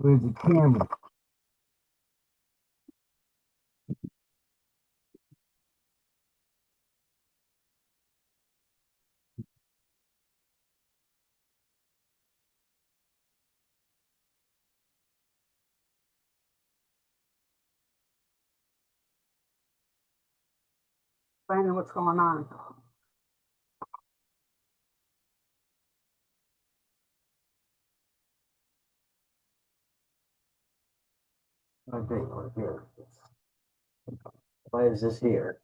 Where's the camera? Finding what's going on. Okay, here. Why is this here?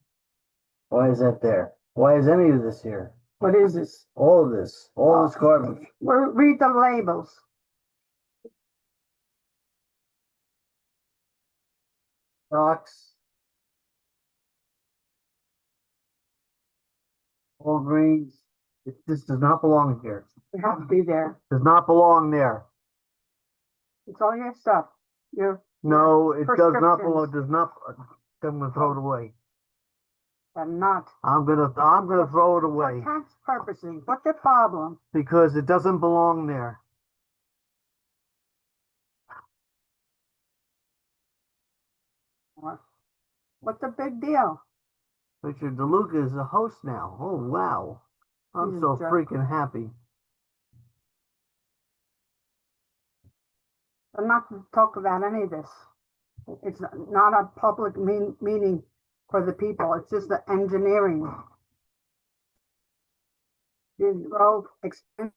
Why is that there? Why is any of this here? What is this? All of this, all this garbage. Read the labels. Socks, Walgreens. This does not belong here. It has to be there. Does not belong there. It's all your stuff. Your No, it does not belong. prescriptions. Does not. I'm gonna throw it away. Are not. I'm gonna throw it For away tax purposes, what's the problem? because it doesn't belong there. What's the big deal? Richard DeLuca is the host now. Oh wow, I'm He's a so jerk. freaking happy. I'm not going to talk about any of this. It's not a public meeting for the people. It's just the engineering. You drove expensive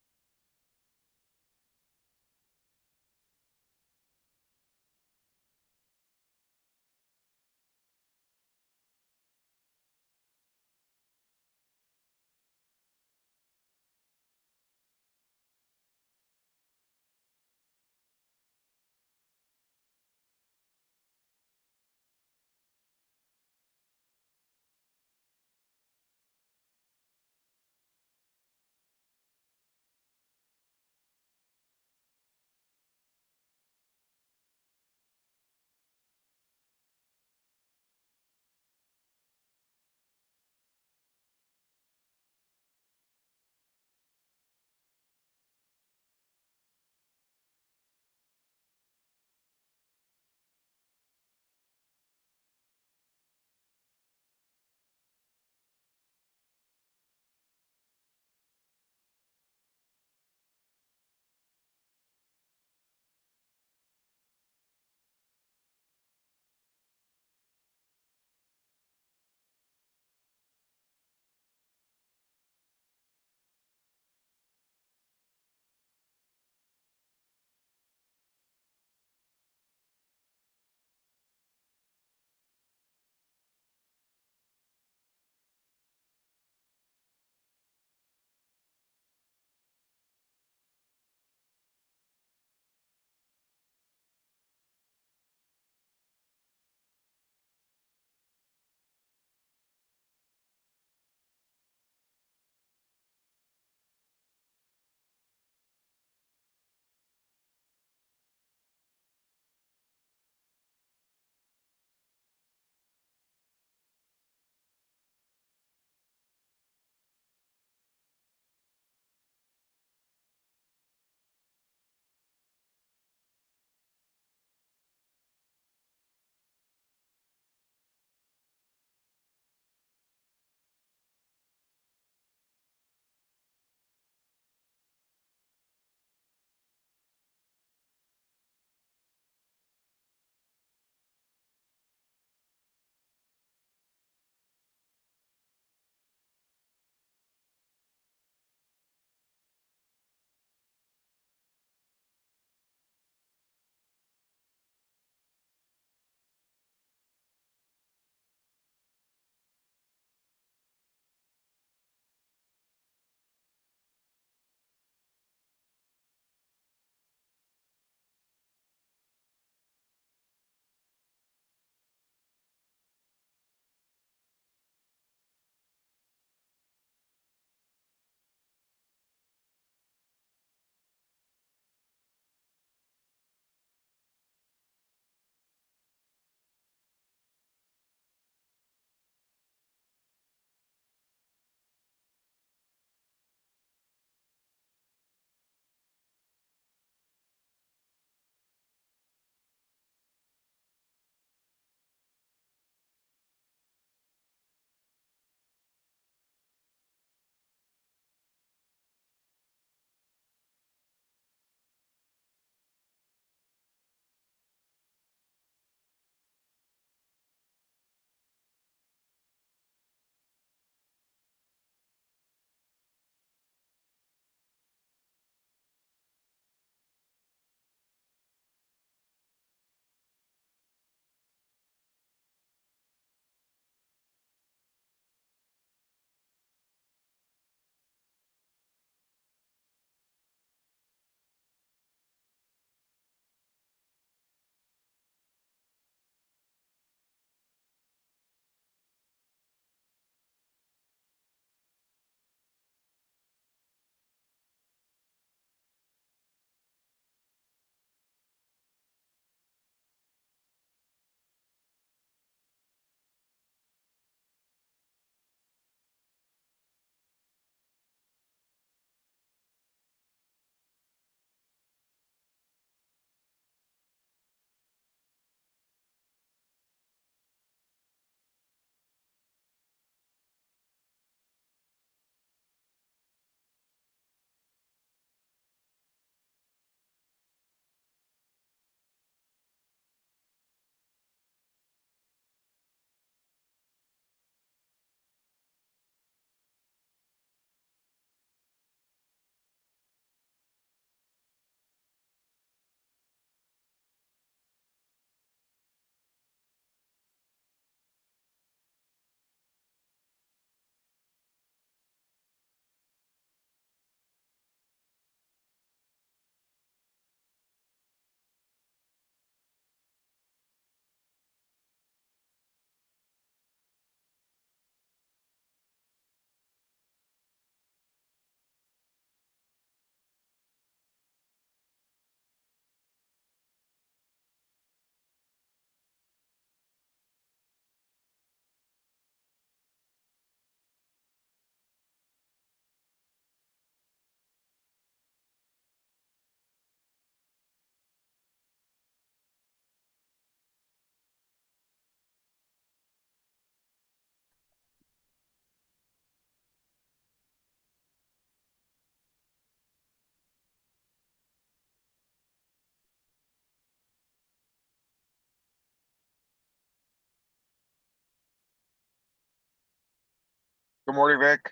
Good morning, Vic.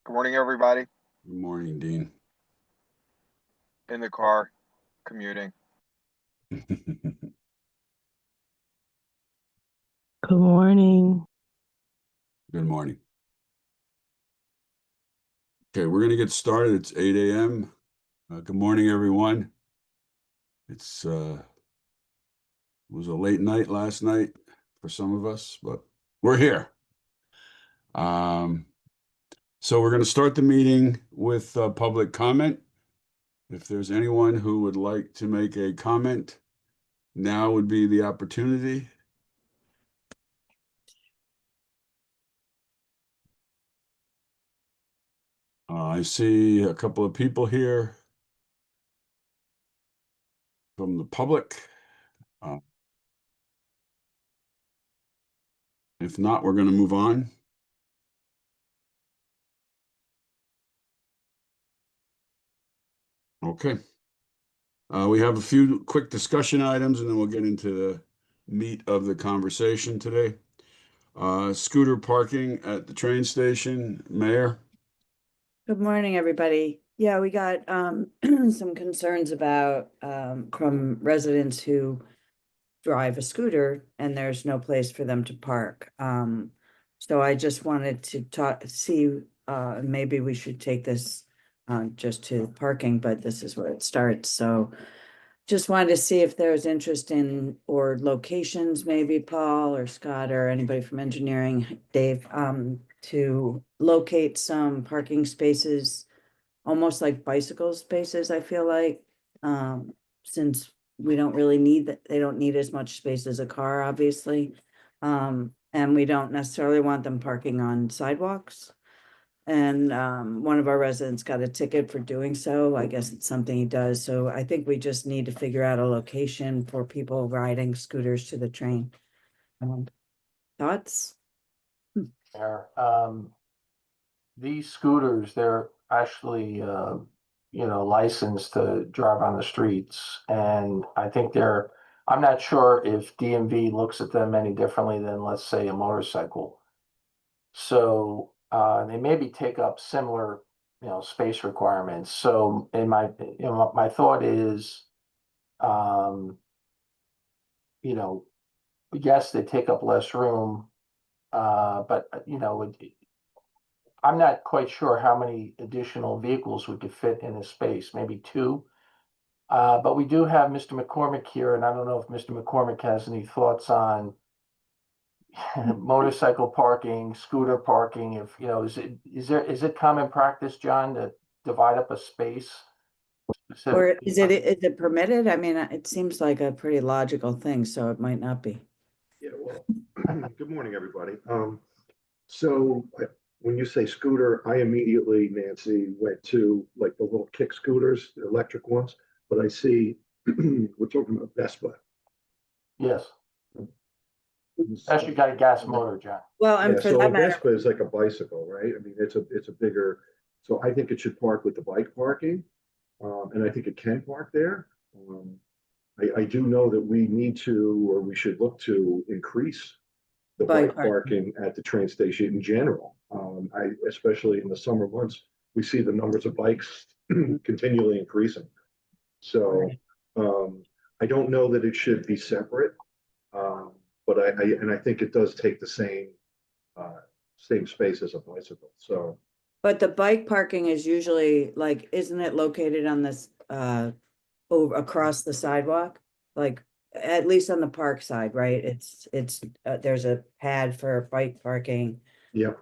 Good morning, everybody Good morning, Dean. in the car, commuting. Good morning. Good morning. Okay, we're going to get started. It's 8 a.m. Good morning, everyone. It was a late night last night for some of us, but we're here. So we're going to start the meeting with public comment. If there's anyone who would like to make a comment, now would be the opportunity. I see a couple of people here from the public. If not, we're going to move on. Okay. We have a few quick discussion items, and then we'll get into the meat of the conversation today. Scooter parking at the train station, Mayor. Good morning, everybody. Yeah, we got some concerns about from residents who drive a scooter and there's no place for them to park. So I just wanted to see maybe we should take this just to parking, but this is where it starts. So just wanted to see if there's interest in or locations, maybe Paul or Scott or anybody from engineering, Dave, to locate some parking spaces, almost like bicycle spaces, I feel like. Since we don't really need that, they don't need as much space as a car, obviously. And we don't necessarily want them parking on sidewalks. And one of our residents got a ticket for doing so. I guess it's something he does. So I think we just need to figure out a location for people riding scooters to the train. Thoughts? There. These scooters, they're actually, licensed to drive on the streets. And I think I'm not sure if DMV looks at them any differently than, let's say, a motorcycle. So, they maybe take up similar, space requirements. So my thought is, um, yes, they take up less room, but, I'm not quite sure how many additional vehicles we could fit in a space, maybe two. But we do have Mr. McCormick here, and I don't know if Mr. McCormick has any thoughts on motorcycle parking, scooter parking. If, is it common practice, John, to divide up a space? Or is it permitted? I mean, it seems like a pretty logical thing, so it might not be. Yeah, well, good morning, everybody. So when you say scooter, I immediately, Nancy, went to like the little kick scooters, the electric ones, but I see we're talking about Vespa. Yes, especially got a gas motor, John. Well, and Yeah, for so that a matter, Vespa is like a bicycle, right? I mean, it's a bigger, so I think it should park with the bike parking. And I think it can park there. I do know that we need to, or we should look to increase the Bike bike parking. parking at the train station in general. Especially in the summer months, we see the numbers of bikes continually increasing. So I don't know that it should be separate, but I think it does take the same space as a bicycle. So but the bike parking is usually like, isn't it located on this over across the sidewalk? Like, at least on the park side, right? It's there's a pad for bike parking. yeah,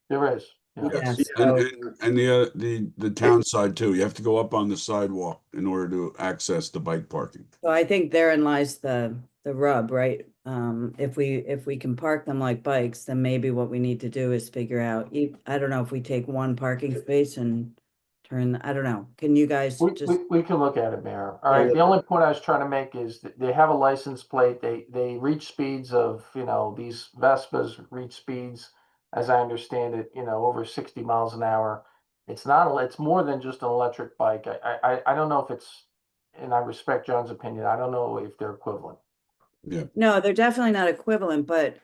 There is. Yeah. Yeah, Yes, so And the town side too. You have to go up on the sidewalk in order to access the bike parking. so I think therein lies the rub, right? If we can park them like bikes, then maybe what we need to do is figure out, I don't know if we take one parking space and turn, I don't know. Can you guys We, just, we can look at it, Mayor. All right, Yeah. the only point I was trying to make is that they have a license plate. They reach speeds of, these Vespas reach speeds, as I understand it, over 60 miles an hour. It's not, it's more than just an electric bike. I don't know if it's, and I respect John's opinion. I don't know if they're equivalent. Yeah. no, they're definitely not equivalent, but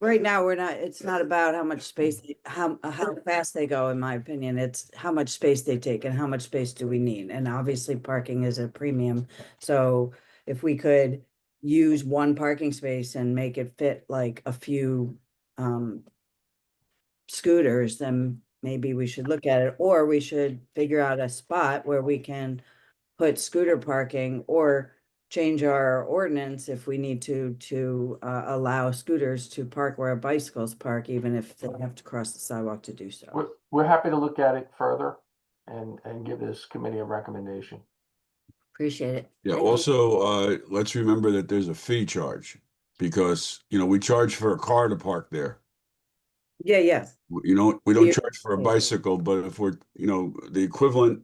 right now, we're not, it's not about how much space, how fast they go, in my opinion. It's how much space they take and how much space do we need? And obviously parking is a premium. So if we could use one parking space and make it fit like a few scooters, then maybe we should look at it, or we should figure out a spot where we can put scooter parking or change our ordinance if we need to allow scooters to park where bicycles park, even if they have to cross the sidewalk to do so. We're happy to look at it further and give this committee a recommendation. Appreciate it. Yeah, Thank you. also, let's remember that there's a fee charge because, we charge for a car to park there. Yeah. We don't Yeah. charge for a bicycle, but if we're, the equivalent,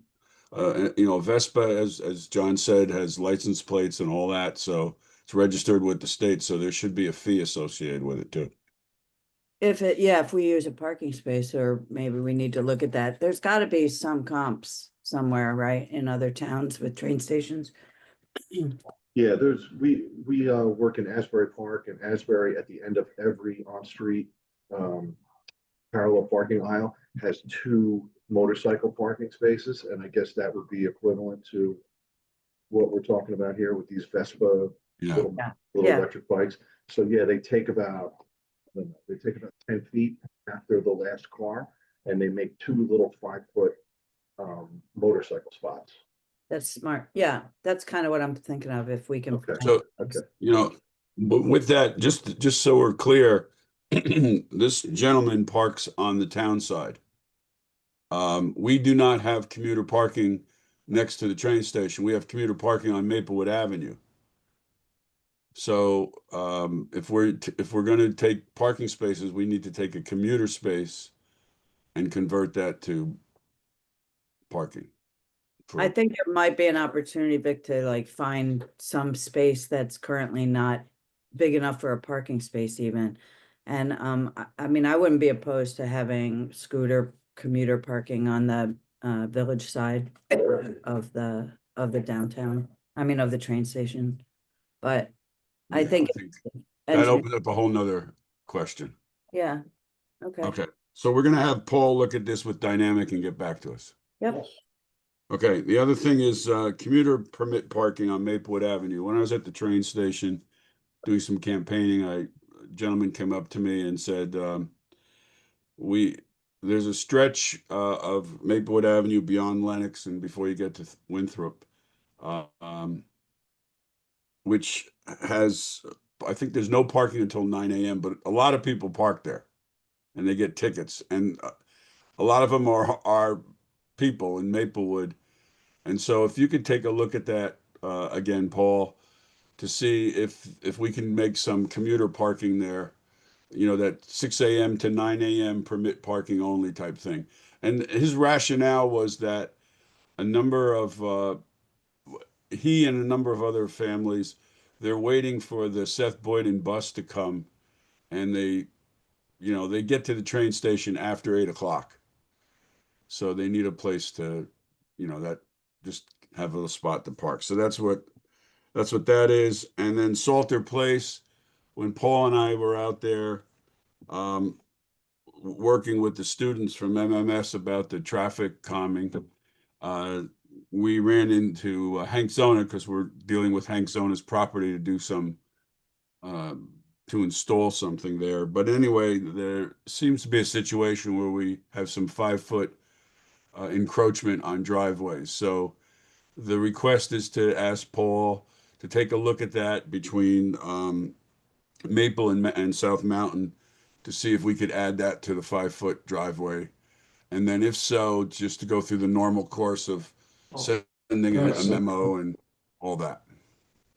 Vespa, as John said, has license plates and all that, so it's registered with the state, so there should be a fee associated with it too. If we use a parking space, or maybe we need to look at that. There's gotta be some comps somewhere, right, in other towns with train stations. Yeah, we work in Asbury Park, and Asbury at the end of every on-street parallel parking aisle has two motorcycle parking spaces, and I guess that would be equivalent to what we're talking about here with these Vespa Yeah, little, Yeah. little Yeah. electric bikes. So yeah, they take about 10 feet after the last car, and they make two little 5 foot motorcycle spots. That's smart. Yeah, that's kind of what I'm thinking of, if we can. Okay. find- so, Okay. but with that, just so we're clear, this gentleman parks on the town side. We do not have commuter parking next to the train station. We have commuter parking on Maplewood Avenue. So, if we're going to take parking spaces, we need to take a commuter space and convert that to parking. I think there might be an opportunity, Vic, to like find some space that's currently not big enough for a parking space even. And I mean, I wouldn't be opposed to having scooter commuter parking on the village side of the downtown, I mean, of the train station. But I Yeah, think that engineer, opens up a whole nother question. yeah, okay. Okay, so we're gonna have Paul look at this with Dynamic and get back to us. Yep. Yes. Okay, the other thing is commuter permit parking on Maplewood Avenue. When I was at the train station doing some campaigning, a gentleman came up to me and said, there's a stretch of Maplewood Avenue beyond Lenox and before you get to Winthrop, which has, I think there's no parking until 9 a.m., but a lot of people park there and they get tickets. And a lot of them are people in Maplewood. And so if you could take a look at that again, Paul, to see if we can make some commuter parking there, that 6 a.m. to 9 a.m. permit parking only type thing. And his rationale was that a number of he and a number of other families, they're waiting for the Seth Boyden bus to come, and they get to the train station after 8 o'clock. So they need a place to, that just have a little spot to park. So that's what that is. And then Salter Place, when Paul and I were out there working with the students from MMS about the traffic calming, we ran into Hank Zona because we're dealing with Hank Zona's property to do some to install something there. But anyway, there seems to be a situation where we have some 5 foot encroachment on driveways. So the request is to ask Paul to take a look at that between Maple and South Mountain to see if we could add that to the 5 foot driveway. And then if so, just to go through the normal course of sending a memo and all that.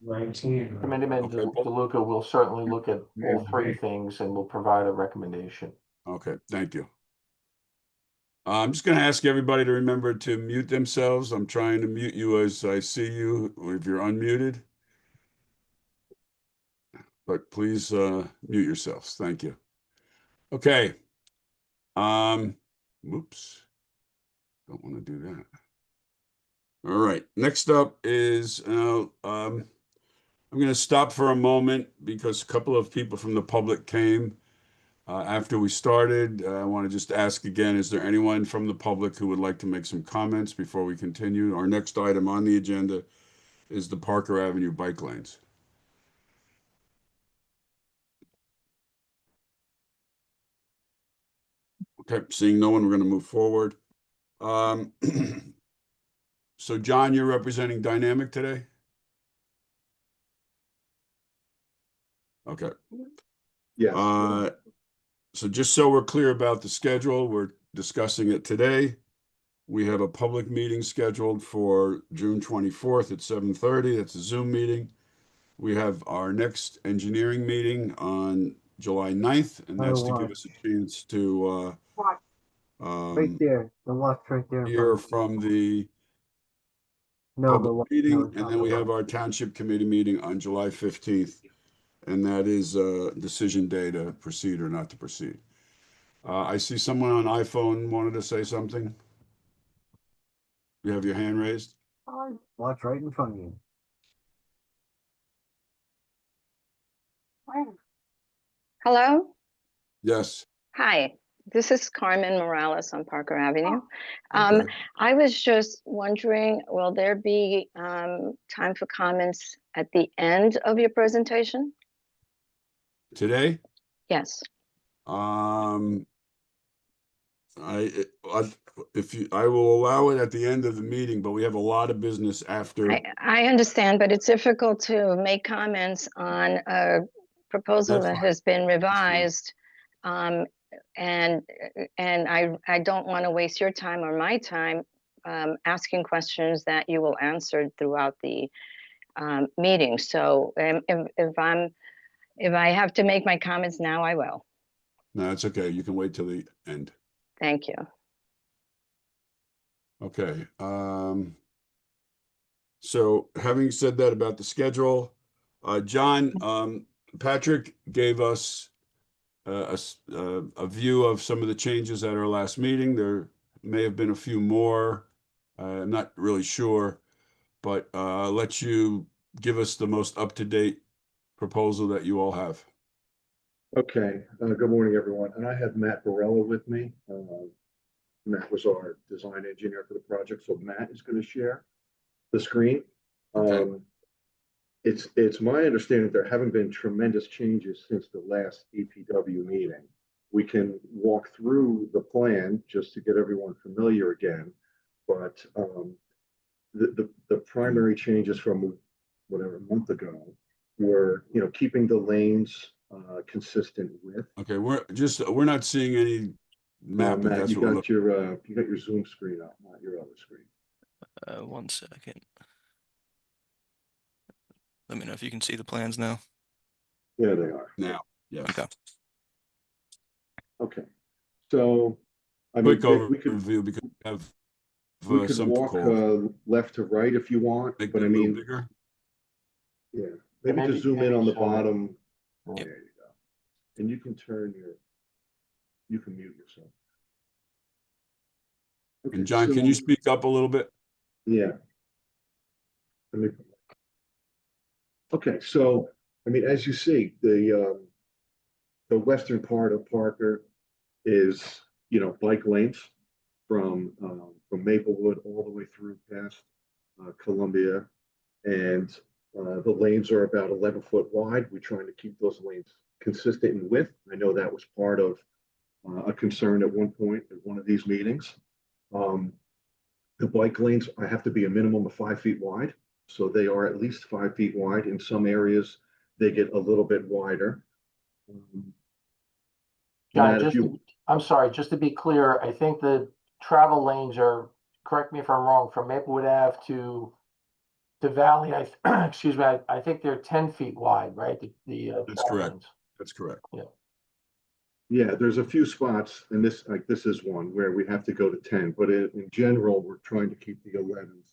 Committeeman Okay, Paul. DeLuca will certainly look at all three things and will provide a recommendation. Okay, thank you. I'm just going to ask everybody to remember to mute themselves. I'm trying to mute you as I see you if you're unmuted. But please mute yourselves. Thank you. Okay. Whoops. Don't want to do that. All right. Next up is I'm going to stop for a moment because a couple of people from the public came After we started, I want to just ask again, is there anyone from the public who would like to make some comments before we continue? Our next item on the agenda is the Parker Avenue bike lanes. Okay, seeing no one, we're going to move forward. So John, you're representing Dynamic today? Okay. Yes. So just so we're clear about the schedule, we're discussing it today. We have a public meeting scheduled for June 24th at 7:30. That's a Zoom meeting. We have our next engineering meeting on July 9th, and that's to give us a chance to What? Right there, the watch right there in front hear of you. from the No, the public watch. meeting, No, it's and not then the we have watch. our township committee meeting on July 15th, and that is a decision day to proceed or not to proceed. I see someone on iPhone wanted to say something. You have your hand raised? Watch right in front of you. Hello? Yes. Hi, this is Carmen Morales on Parker Avenue. Okay. I was just wondering, will there be time for comments at the end of your presentation? Today? Yes. I will allow it at the end of the meeting, but we have a lot of business after. I understand, but it's difficult to make comments on a proposal That's that fine. has been fine. revised. And I don't want to waste your time or my time asking questions that you will answer throughout the meeting. So if I have to make my comments now, I will. No, it's okay. You can wait till the end. Thank you. Okay. So having said that about the schedule, John, Patrick gave us a view of some of the changes at our last meeting. There may have been a few more. I'm not really sure, but I'll let you give us the most up-to-date proposal that you all have. Okay, good morning, everyone. And I have Matt Borella with me. Matt was our design engineer for the project, so Matt is going to share the screen. Okay. It's my understanding there haven't been tremendous changes since the last EPW meeting. We can walk through the plan just to get everyone familiar again, but the primary changes from whatever a month ago were, keeping the lanes consistent with. Okay, we're not seeing any map, if Matt, that's you what we're got your Zoom screen up, not your other screen. 1 second. Let me know if you can see the plans now. There they are. now. Yes. Okay. Okay. So, I mean, Quick we could overview because we have some walk left to right if you want, make but it I a little mean, bigger. yeah, maybe maybe- just zoom in maybe on the zoom in. bottom. Yeah. There you go. And you can you can mute yourself. Okay, And John, can you speak up a little bit? Yeah. Okay, so, I mean, as you see, the western part of Parker is, bike lanes from Maplewood all the way through past Columbia. And the lanes are about 11 foot wide. We're trying to keep those lanes consistent in width. I know that was part of a concern at one point at one of these meetings. The bike lanes, I have to be a minimum of 5 feet wide. So they are at least 5 feet wide. In some areas, they get a little bit wider. John, Matt, I'm sorry, just to be clear, I think the travel lanes are, correct me if I'm wrong, from Maplewood Ave to Valley, excuse me, I think they're 10 feet wide, right? That's travel correct. lanes. That's correct. yeah, there's a few spots, and this is one where we have to go to 10, but in general, we're trying to keep the 11s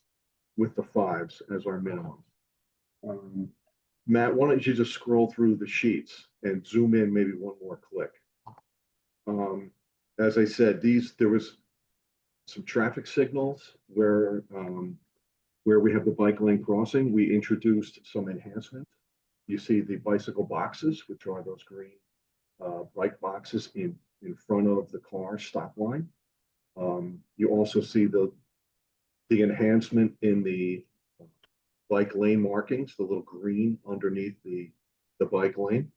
with the 5s as our minimum. Matt, why don't you just scroll through the sheets and zoom in maybe one more click? As I said, there was some traffic signals where we have the bike lane crossing. We introduced some enhancements. You see the bicycle boxes, which are those green bike boxes in front of the car stop line. You also see the enhancement in the bike lane markings, the little green underneath the bike lane.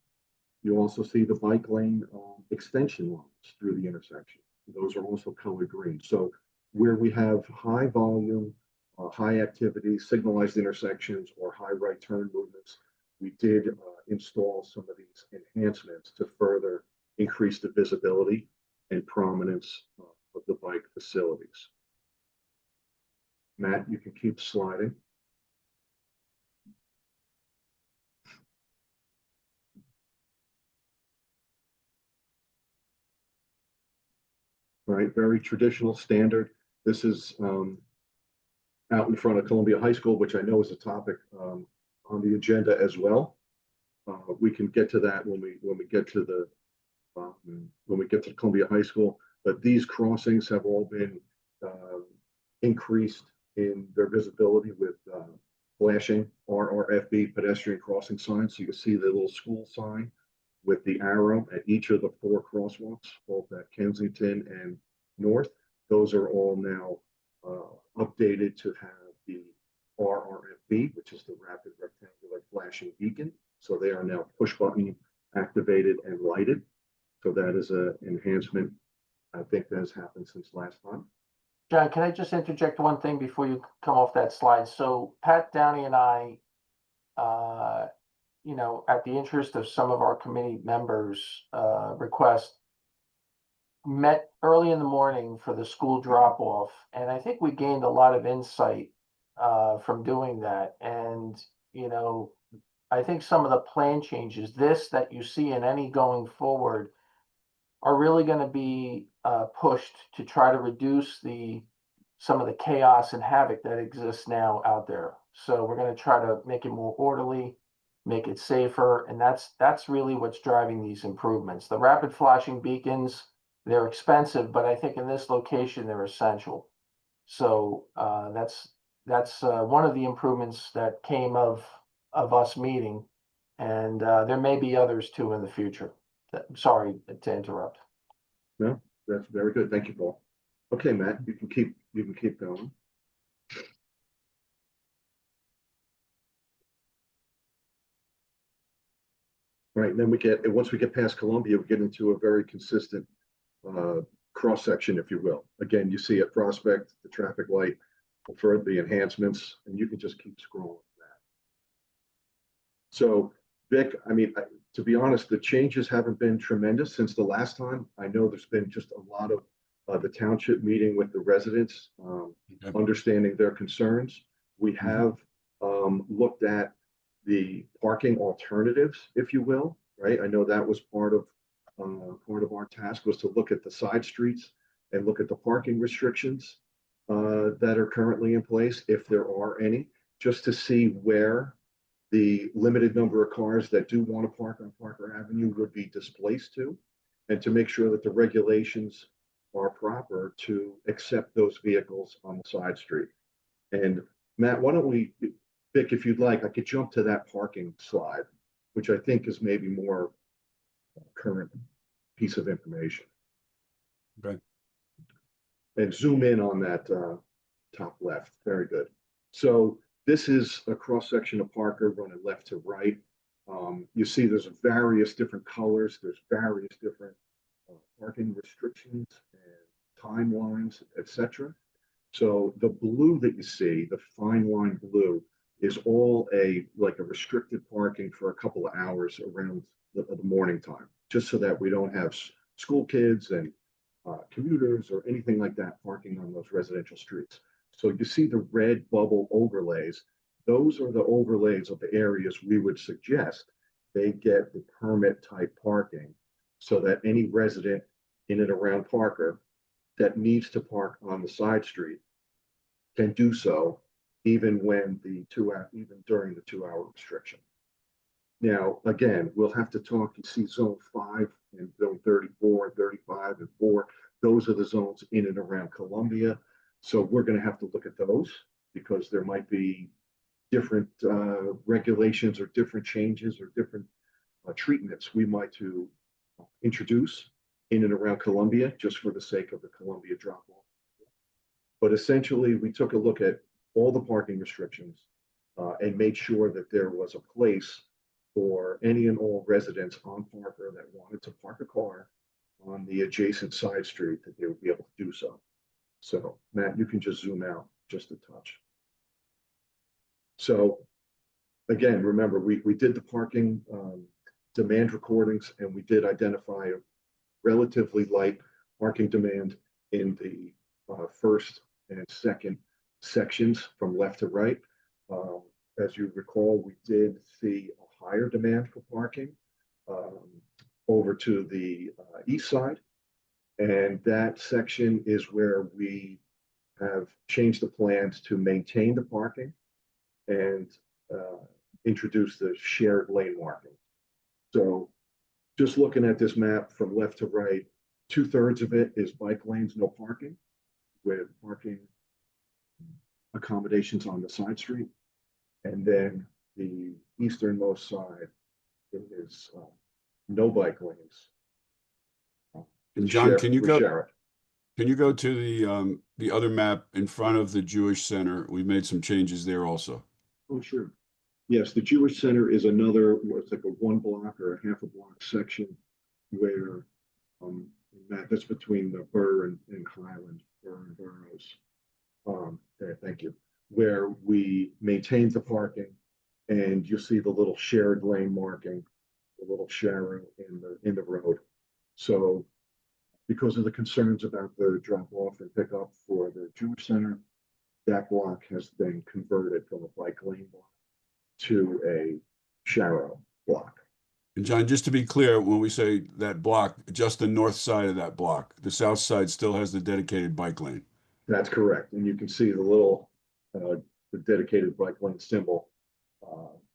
You also see the bike lane extension lines through the intersection. Those are also colored green. So where we have high volume, high activity, signalized intersections, or high right turn movements, we did install some of these enhancements to further increase the visibility and prominence of the bike facilities. Matt, you can keep sliding. Right, very traditional standard. This is out in front of Columbia High School, which I know is a topic on the agenda as well. We can get to that when we get to the Columbia High School. But these crossings have all been increased in their visibility with flashing RRFB pedestrian crossing signs. So you can see the little school sign with the arrow at each of the 4 crosswalks, both at Kensington and North. Those are all now updated to have the RRFB, which is the rapid rectangular flashing beacon. So they are now push button activated and lighted. So that is an enhancement, I think, that has happened since last time. John, can I just interject one thing before you come off that slide? So Pat Downey and I, you know, at the interest of some of our committee members' request, met early in the morning for the school drop off. And I think we gained a lot of insight from doing that. And, you know, I think some of the plan changes, that you see in any going forward, are really going to be pushed to try to reduce some of the chaos and havoc that exists now out there. So we're going to try to make it more orderly, make it safer, and that's really what's driving these improvements. The rapid flashing beacons, they're expensive, but I think in this location they're essential. So that's one of the improvements that came of us meeting, and there may be others too in the future. Sorry to interrupt. No, that's very good. Thank you, Paul. Okay, Matt, you can keep going. Right, then once we get past Columbia, we get into a very consistent cross section, if you will. Again, you see at Prospect, the traffic light, for the enhancements, and you can just keep scrolling that. So, Vic, I mean, to be honest, the changes haven't been tremendous since the last time. I know there's been just a lot of the township meeting with the residents, understanding their concerns. We have looked at the parking alternatives, if you will, right? I know that was part of our task, was to look at the side streets and look at the parking restrictions that are currently in place, if there are any, just to see where the limited number of cars that do want to park on Parker Avenue would be displaced to, and to make sure that the regulations are proper to accept those vehicles on the side street. And Matt, why don't we, Vic, if you'd like, I could jump to that parking slide, which I think is maybe more current piece of information. Okay. And zoom in on that top left. Very good. So this is a cross section of Parker running left to right. You see there's various different colors. There's various different parking restrictions and timelines, etc. So the blue that you see, the fine line blue, is all like a restricted parking for a couple of hours around the morning time, just so that we don't have school kids and commuters or anything like that parking on those residential streets. So you see the red bubble overlays. Those are the overlays of the areas we would suggest they get the permit type parking, so that any resident in and around Parker that needs to park on the side street can do so, even during the 2-hour restriction. Now, again, we'll have to talk. You see zone 5 and zone 34 and 35 and 4. Those are the zones in and around Columbia. So we're going to have to look at those, because there might be different regulations or different changes or different treatments we might introduce in and around Columbia, just for the sake of the Columbia drop-off. But essentially, we took a look at all the parking restrictions and made sure that there was a place for any and all residents on Parker that wanted to park a car on the adjacent side street, that they would be able to do so. So, Matt, you can just zoom out just a touch. So, again, remember, we did the parking demand recordings, and we did identify a relatively light parking demand in the first and second sections from left to right. As you recall, we did see a higher demand for parking over to the east side. And that section is where we have changed the plans to maintain the parking and introduce the shared lane marking. So just looking at this map from left to right, 2/3 of it is bike lanes, no parking, with parking accommodations on the side street. And then the easternmost side is no bike lanes. And John, can you go share it. to the other map in front of the Jewish Center? We made some changes there also. Oh, sure. Yes, the Jewish Center is another, it's like a 1 block or a half a block section where that's between the Burr and Highland, Burr and Burroughs. Thank you. Where we maintained the parking, and you'll see the little shared lane marking, the little sharrow in the road. So because of the concerns about the drop off and pickup for the Jewish Center, that block has been converted from a bike lane block to a sharrow block. And John, just to be clear, when we say that block, just the north side of that block, the south side still has the dedicated bike lane. That's correct. And you can see the little the dedicated bike lane symbol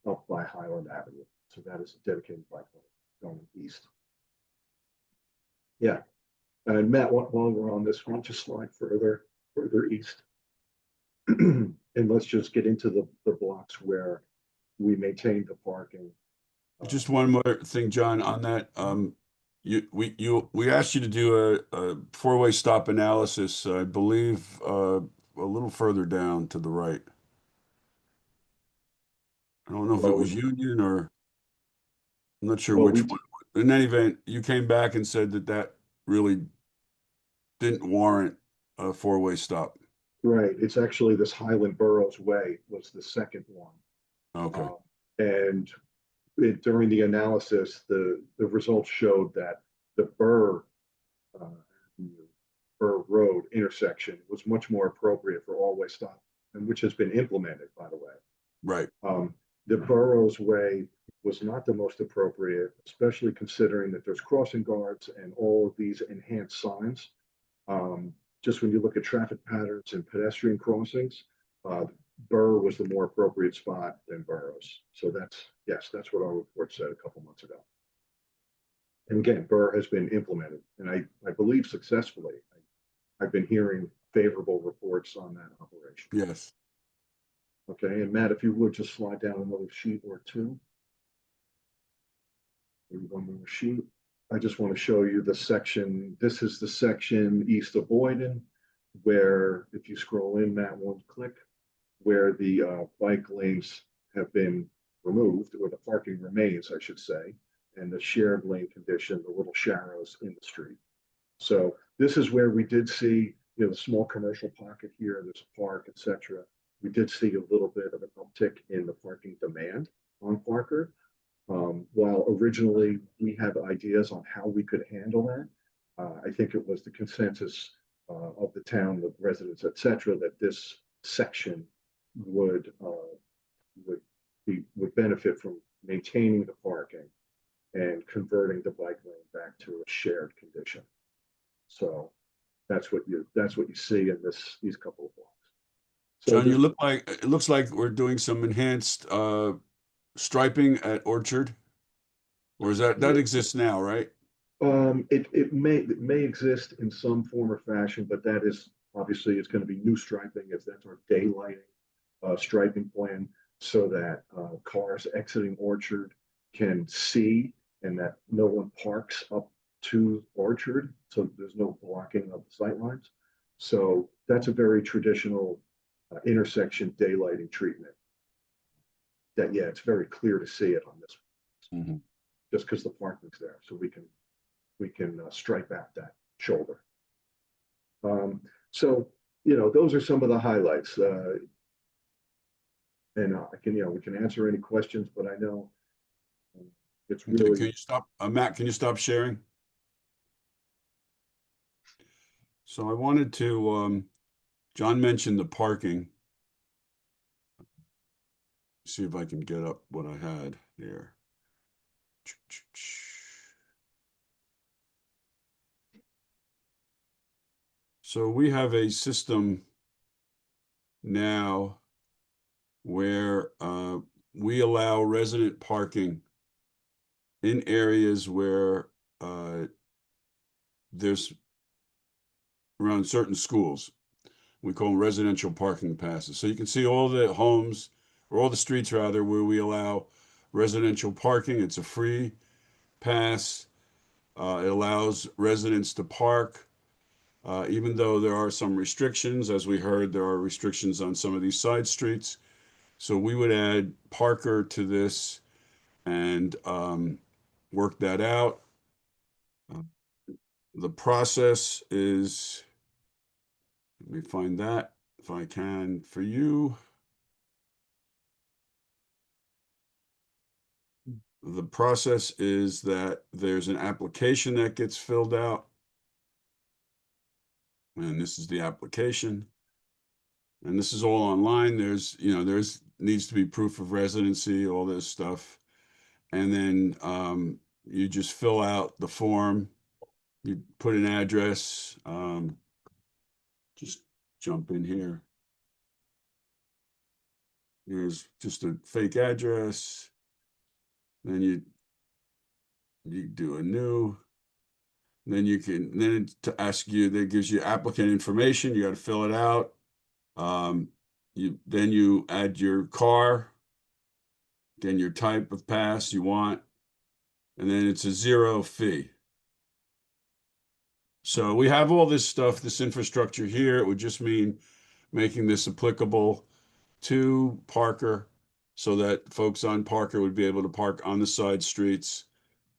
up by Highland Avenue. So that is a dedicated bike lane going east. Yeah. And Matt, while we're on this, we'll just slide further east. And let's just get into the blocks where we maintain the parking. Just one more thing, John, on that. We asked you to do a four-way stop analysis, I believe, a little further down to the right. I don't know if it was Union or I'm not sure which one. In any event, you came back and said that really didn't warrant a four-way stop. Right. It's actually this Highland Burroughs Way was the second one. Okay. And during the analysis, the results showed that the Burr Road intersection was much more appropriate for all-way stop, and which has been implemented, by the way. Right. The Burroughs Way was not the most appropriate, especially considering that there's crossing guards and all of these enhanced signs. Just when you look at traffic patterns and pedestrian crossings, Burr was the more appropriate spot than Burroughs. So that's what our report said a couple months ago. And again, Burr has been implemented, and I believe successfully. I've been hearing favorable reports on that operation. Yes. Okay, and Matt, if you would just slide down another sheet or two. Maybe one more sheet. I just want to show you the section. This is the section east of Boyden, where if you scroll in, Matt, one click, where the bike lanes have been removed, or the parking remains, I should say, and the shared lane condition, the little sharrows in the street. So this is where we did see, the small commercial pocket here, there's a park, etc. We did see a little bit of an uptick in the parking demand on Parker. While originally we had ideas on how we could handle that, I think it was the consensus of the town, the residents, etc., that this section would benefit from maintaining the parking and converting the bike lane back to a shared condition. So that's what you see in these couple of blocks. So John, it looks like we're doing some enhanced striping at Orchard, or is that exists now, right? It may exist in some form or fashion, but that is obviously it's going to be new striping, as that's our daylighting striping plan, so that cars exiting Orchard can see and that no one parks up to Orchard, so there's no blocking of the sight lines. So that's a very traditional intersection daylighting treatment. That, yeah, it's very clear to see it on this, Mhm. just because the parking's there, so we can stripe out that shoulder. So, you know, those are some of the highlights. And I can, you know, we can answer any questions, but I know it's Can you really, stop, Matt, can you stop sharing? So I wanted to, John mentioned the parking. See if I can get up what I had there. So we have a system now where we allow resident parking in areas where there's around certain schools. We call them residential parking passes. So you can see all the homes, or all the streets rather, where we allow residential parking. It's a free pass. It allows residents to park, even though there are some restrictions. As we heard, there are restrictions on some of these side streets. So we would add Parker to this and work that out. The process is, let me find that if I can for you. The process is that there's an application that gets filled out. And this is the application. And this is all online. There's, you know, there's needs to be proof of residency, all this stuff. And then you just fill out the form. You put an address. Just jump in here. Here's just a fake address. Then you do a new. Then you can, then to ask you, that gives you applicant information. You got to fill it out. Then you add your car, then your type of pass you want, and then it's a 0 fee. So we have all this stuff, this infrastructure here. It would just mean making this applicable to Parker so that folks on Parker would be able to park on the side streets.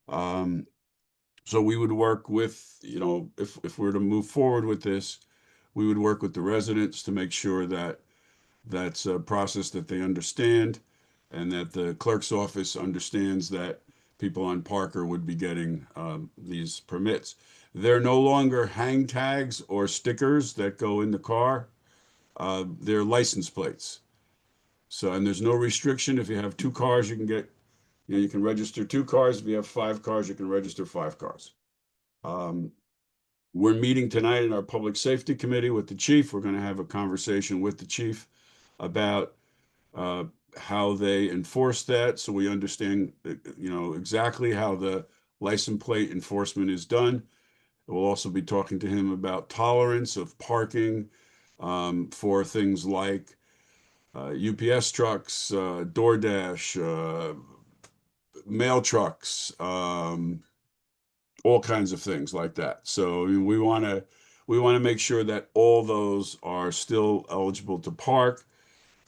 So we would work with, you know, if we're to move forward with this, we would work with the residents to make sure that that's a process that they understand and that the clerk's office understands that people on Parker would be getting these permits. They're no longer hang tags or stickers that go in the car. They're license plates. So, and there's no restriction. If you have 2 cars, you can get, you know, you can register 2 cars. If you have 5 cars, you can register 5 cars. We're meeting tonight in our public safety committee with the chief. We're going to have a conversation with the chief about how they enforce that, so we understand, you know, exactly how the license plate enforcement is done. We'll also be talking to him about tolerance of parking for things like UPS trucks, DoorDash, mail trucks, all kinds of things like that. So we want to make sure that all those are still eligible to park.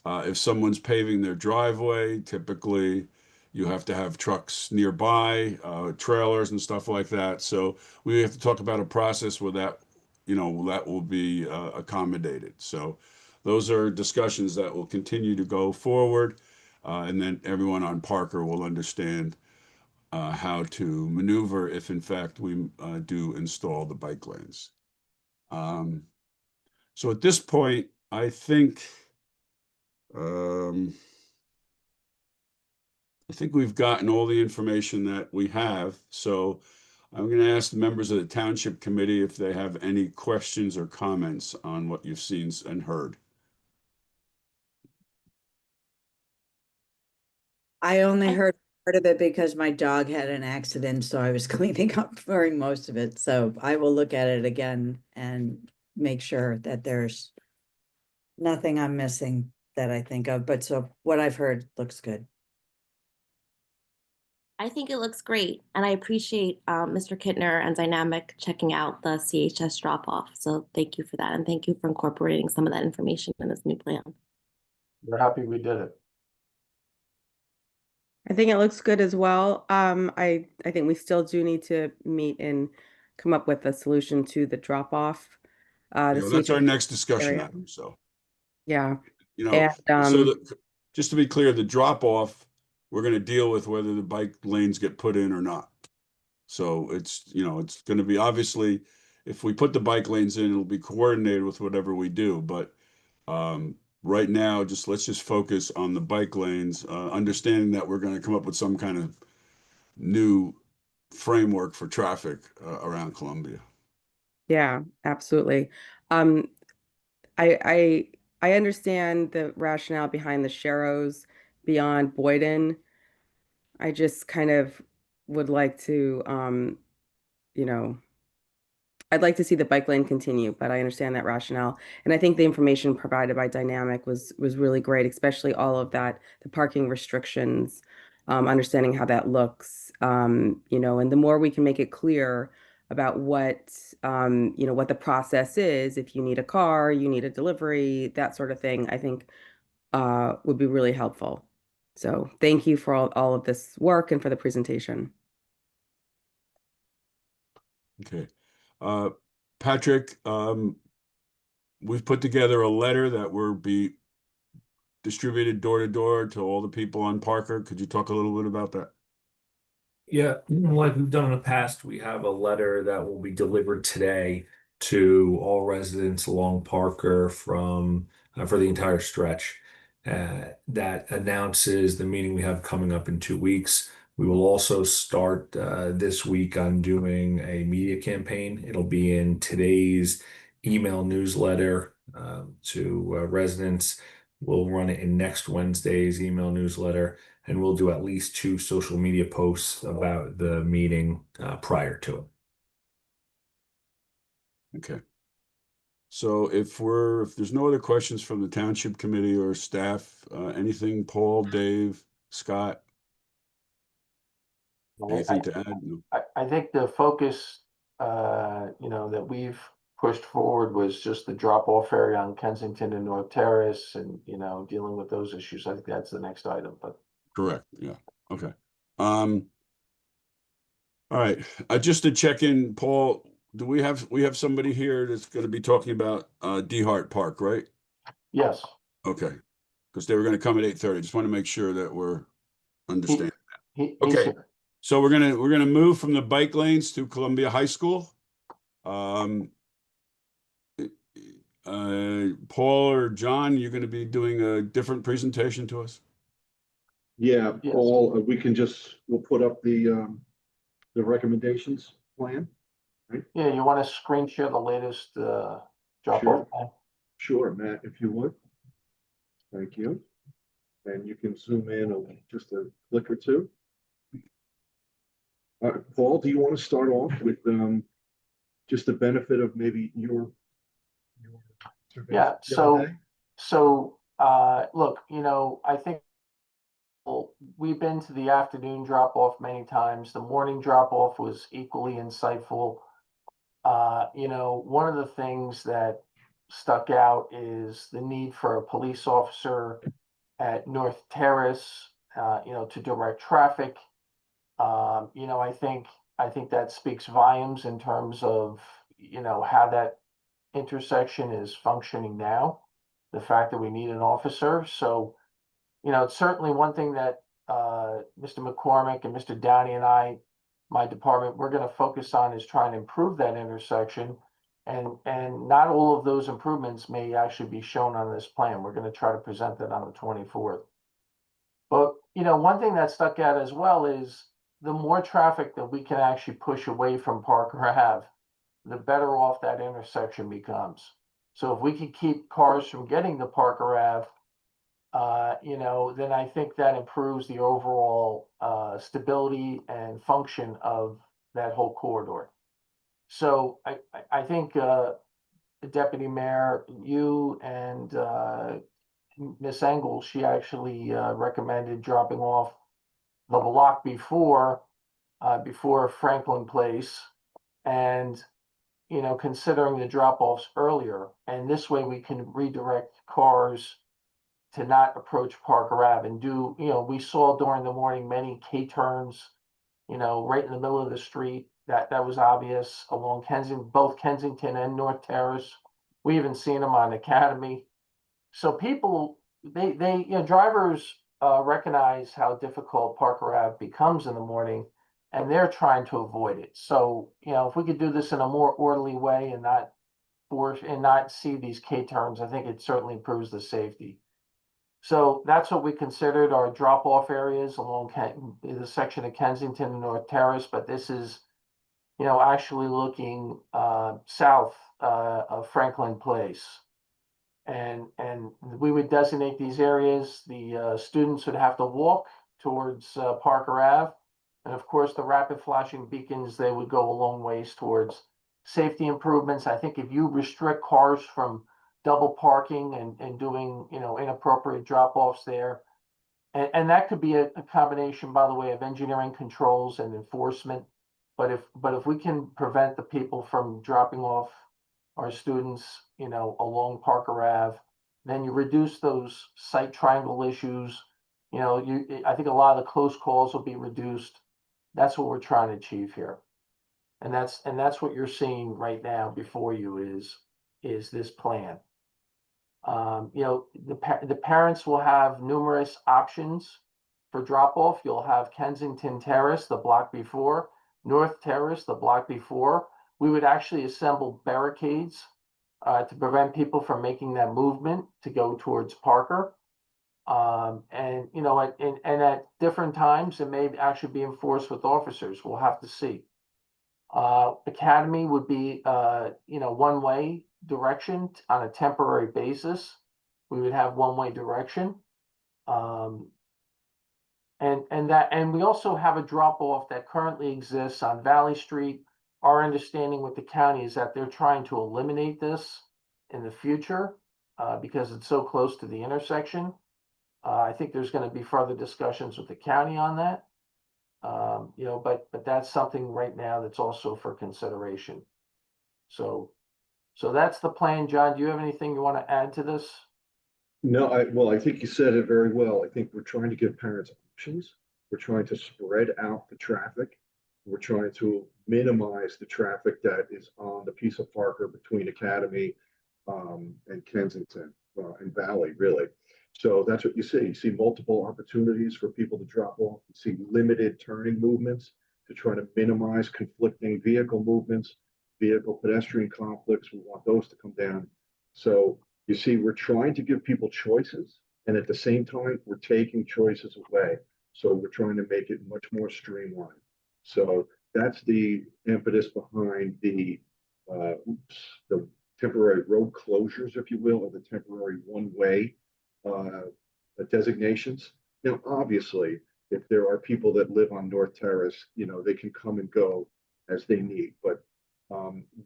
If someone's paving their driveway, typically you have to have trucks nearby, trailers and stuff like that. So we have to talk about a process where that, you know, that will be accommodated. So those are discussions that will continue to go forward. And then everyone on Parker will understand how to maneuver if in fact we do install the bike lanes. So at this point, I think um, we've gotten all the information that we have. So I'm going to ask the members of the Township Committee if they have any questions or comments on what you've seen and heard. I only heard part of it because my dog had an accident, so I was cleaning up during most of it. So I will look at it again and make sure that there's nothing I'm missing that I think of. But so what I've heard looks good. I think it looks great, and I appreciate Mr. Kittner and Dynamic checking out the CHS drop-off. So thank you for that, and thank you for incorporating some of that information in this new plan. We're happy we did it. I think it looks good as well. I think we still do need to meet and come up with a solution to the drop off. You know, that's our next discussion area. item, so. Yeah, You know, and so just to be clear, the drop off, we're gonna deal with whether the bike lanes get put in or not. So it's, you know, it's gonna be obviously, if we put the bike lanes in, it'll be coordinated with whatever we do, but right now, let's just focus on the bike lanes, understanding that we're gonna come up with some kind of new framework for traffic around Columbia. yeah, absolutely. Um, I understand the rationale behind the Sharrows beyond Boyden. I just kind of would like to, you know, I'd like to see the bike lane continue, but I understand that rationale. And I think the information provided by Dynamic was really great, especially all of that, the parking restrictions, understanding how that looks, you know, and the more we can make it clear about what, you know, what the process is, if you need a car, you need a delivery, that sort of thing, I think would be really helpful. So thank you for all of this work and for the presentation. Okay. Patrick, we've put together a letter that will be distributed door to door to all the people on Parker. Could you talk a little bit about that? Yeah, like we've done in the past, we have a letter that will be delivered today to all residents along Parker from for the entire stretch. That announces the meeting we have coming up in 2 weeks. We will also start this week on doing a media campaign. It'll be in today's email newsletter to residents. We'll run it in next Wednesday's email newsletter, and we'll do at least 2 social media posts about the meeting prior to it. Okay. So if there's no other questions from the township committee or staff, anything, Paul, Dave, Scott, anything to add? No. I think the focus, you know, that we've pushed forward was just the drop-off area on Kensington and North Terrace and, you know, dealing with those issues. I think that's the next item, but. Correct, yeah, okay. All right, just to check in, Paul, do we have somebody here that's gonna be talking about DeHart Park, right? Yes. Okay, because they were gonna come at 8:30. Just want to make sure that we're understanding that. Okay, Here. so we're gonna move from the bike lanes to Columbia High School. Paul or John, you're gonna be doing a different presentation to us? Yeah, Yes. Paul, we'll put up the recommendations plan. Yeah, you want to screen share the latest drop-off Sure. plan? Sure, Matt, if you would. Thank you. And you can zoom in just a click or two. Paul, do you want to start off with just the benefit of maybe your Yeah, survey? so look, you know, I think we've been to the afternoon drop-off many times. The morning drop-off was equally insightful. You know, one of the things that stuck out is the need for a police officer at North Terrace, you know, to direct traffic. You know, I think that speaks volumes in terms of, you know, how that intersection is functioning now. The fact that we need an officer. So, you know, it's certainly one thing that Mr. McCormick and Mr. Downey and I, my department, we're going to focus on is trying to improve that intersection. And not all of those improvements may actually be shown on this plan. We're going to try to present that on the 24th. But, you know, one thing that stuck out as well is the more traffic that we can actually push away from Parker Ave, the better off that intersection becomes. So if we could keep cars from getting to Parker Ave, you know, then I think that improves the overall stability and function of that whole corridor. So I think the Deputy Mayor, you and Miss Engel, she actually recommended dropping off the block before Franklin Place, and considering the drop-offs earlier, and this way we can redirect cars to not approach Parker Ave and do, we saw during the morning many K-turns, right in the middle of the street. That was obvious along both Kensington and North Terrace. We even seen them on Academy. So people, drivers recognize how difficult Parker Ave becomes in the morning, and they're trying to avoid it. So, if we could do this in a more orderly way and not see these K-turns, I think it certainly improves the safety. So that's what we considered our drop-off areas along the section of Kensington and North Terrace, but this is, actually looking south of Franklin Place. And we would designate these areas. The students would have to walk towards Parker Ave. And of course, the rapid flashing beacons, they would go a long ways towards safety improvements. I think if you restrict cars from double parking and doing, inappropriate drop-offs there, and that could be a combination, by the way, of engineering controls and enforcement. But if we can prevent the people from dropping off our students, along Parker Ave, then you reduce those site triangle issues. I think a lot of the close calls will be reduced. That's what we're trying to achieve here. And that's what you're seeing right now before you is this plan. The parents will have numerous options for drop off. You'll have Kensington Terrace, the block before, North Terrace, the block before. We would actually assemble barricades to prevent people from making that movement to go towards Parker. And at different times, it may actually be enforced with officers. We'll have to see. Academy would be, one-way direction on a temporary basis. We would have one-way direction. And we also have a drop-off that currently exists on Valley Street. Our understanding with the county is that they're trying to eliminate this in the future because it's so close to the intersection. I think there's going to be further discussions with the county on that. But that's something right now that's also for consideration. So that's the plan. John, do you have anything you want to add to this? No, I think you said it very well. I think we're trying to give parents options. We're trying to spread out the traffic. We're trying to minimize the traffic that is on the piece of Parker between Academy and Kensington and Valley, really. So that's what you see. You see multiple opportunities for people to drop off. You see limited turning movements to try to minimize conflicting vehicle movements, vehicle pedestrian conflicts. We want those to come down. So you see, we're trying to give people choices, and at the same time, we're taking choices away. So we're trying to make it much more streamlined. So that's the impetus behind the temporary road closures, if you will, or the temporary one-way designations. Now, obviously, if there are people that live on North Terrace, they can come and go as they need. But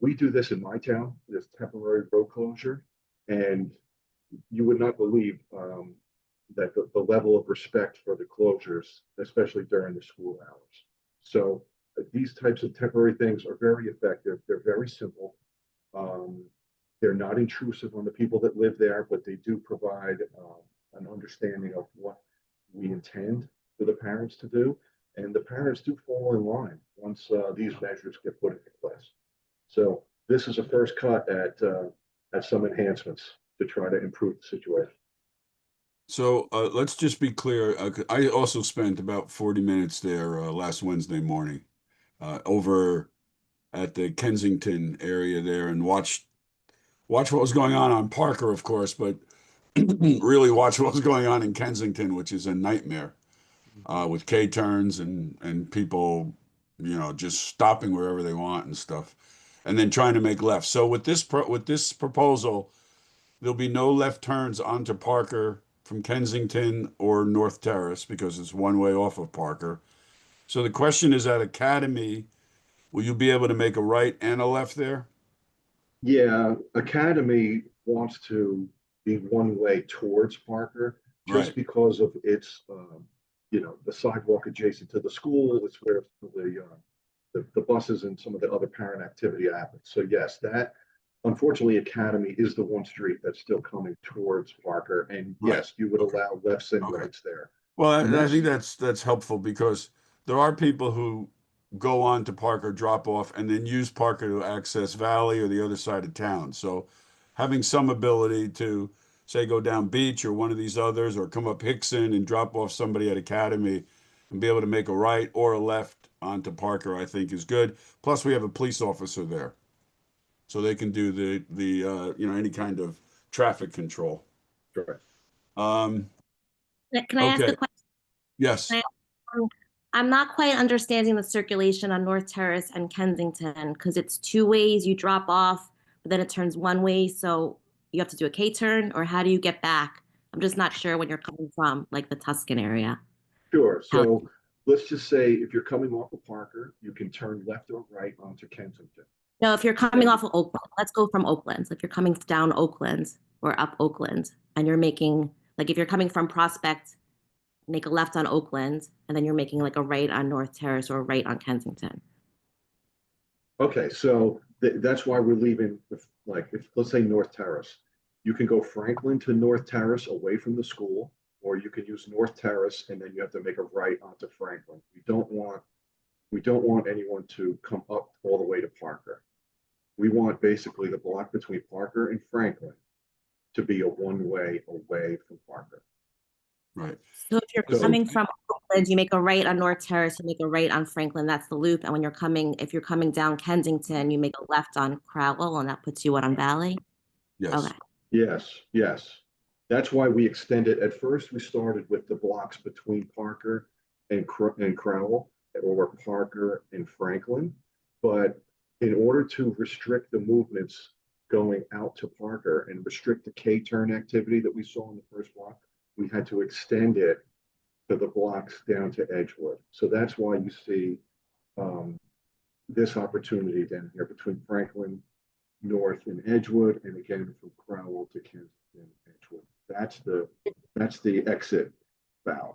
we do this in my town, this temporary road closure, and you would not believe that the level of respect for the closures, especially during the school hours. So these types of temporary things are very effective. They're very simple. They're not intrusive on the people that live there, but they do provide an understanding of what we intend for the parents to do. And the parents do fall in line once these measures get put into place. So this is a first cut at some enhancements to try to improve the situation. So let's just be clear. I also spent about 40 minutes there last Wednesday morning over at the Kensington area there and watched what was going on Parker, of course, but really watch what was going on in Kensington, which is a nightmare with K-turns and people, just stopping wherever they want and stuff, and then trying to make lefts. So with this proposal, there'll be no left turns onto Parker from Kensington or North Terrace because it's one way off of Parker. So the question is, at Academy, will you be able to make a right and a left there? Yeah, Academy wants to be one way towards Parker just Right. because of its the sidewalk adjacent to the school. It's where the buses and some of the other parent activity happens. So yes, that unfortunately Academy is the one street that's still coming towards Parker. And Right. yes, you would allow lefts and Okay. rights there. Well, And I think that's helpful because there are people who go on to Parker, drop off, and then use Parker to access Valley or the other side of town. So having some ability to, say, go down Beach or one of these others, or come up Hickson and drop off somebody at Academy and be able to make a right or a left onto Parker, I think is good. Plus, we have a police officer there, so they can do the any kind of traffic control. Correct. Can I ask Okay. a question? Yes. I'm not quite understanding the circulation on North Terrace and Kensington because it's two ways you drop off, but then it turns one way. So you have to do a K turn, or how do you get back? I'm just not sure when you're coming from like the Tuscan area. Sure. So let's just say if you're coming off of Parker, you can turn left or right onto Kensington. No, if you're coming off of Oakland, let's go from Oakland. If you're coming down Oakland or up Oakland and you're making, like if you're coming from Prospect, make a left on Oakland, and then you're making like a right on North Terrace or a right on Kensington. Okay, so that's why we're leaving, if let's say North Terrace, you can go Franklin to North Terrace away from the school, or you can use North Terrace and then you have to make a right onto Franklin. We don't want anyone to come up all the way to Parker. We want basically the block between Parker and Franklin to be a one-way away from Parker. Right. So if you're coming from Oakland, you make a right on North Terrace, you make a right on Franklin, that's the loop. And if you're coming down Kensington, you make a left on Crowell, and that puts you on Valley? Yes. Okay. Yes. That's why we extended. At first, we started with the blocks between Parker and Crowell, or Parker and Franklin. But in order to restrict the movements going out to Parker and restrict the K-turn activity that we saw in the first block, we had to extend it to the blocks down to Edgewood. So that's why you see this opportunity down here between Franklin North and Edgewood, and again from Crowell to Kensington Edgewood. That's the exit valve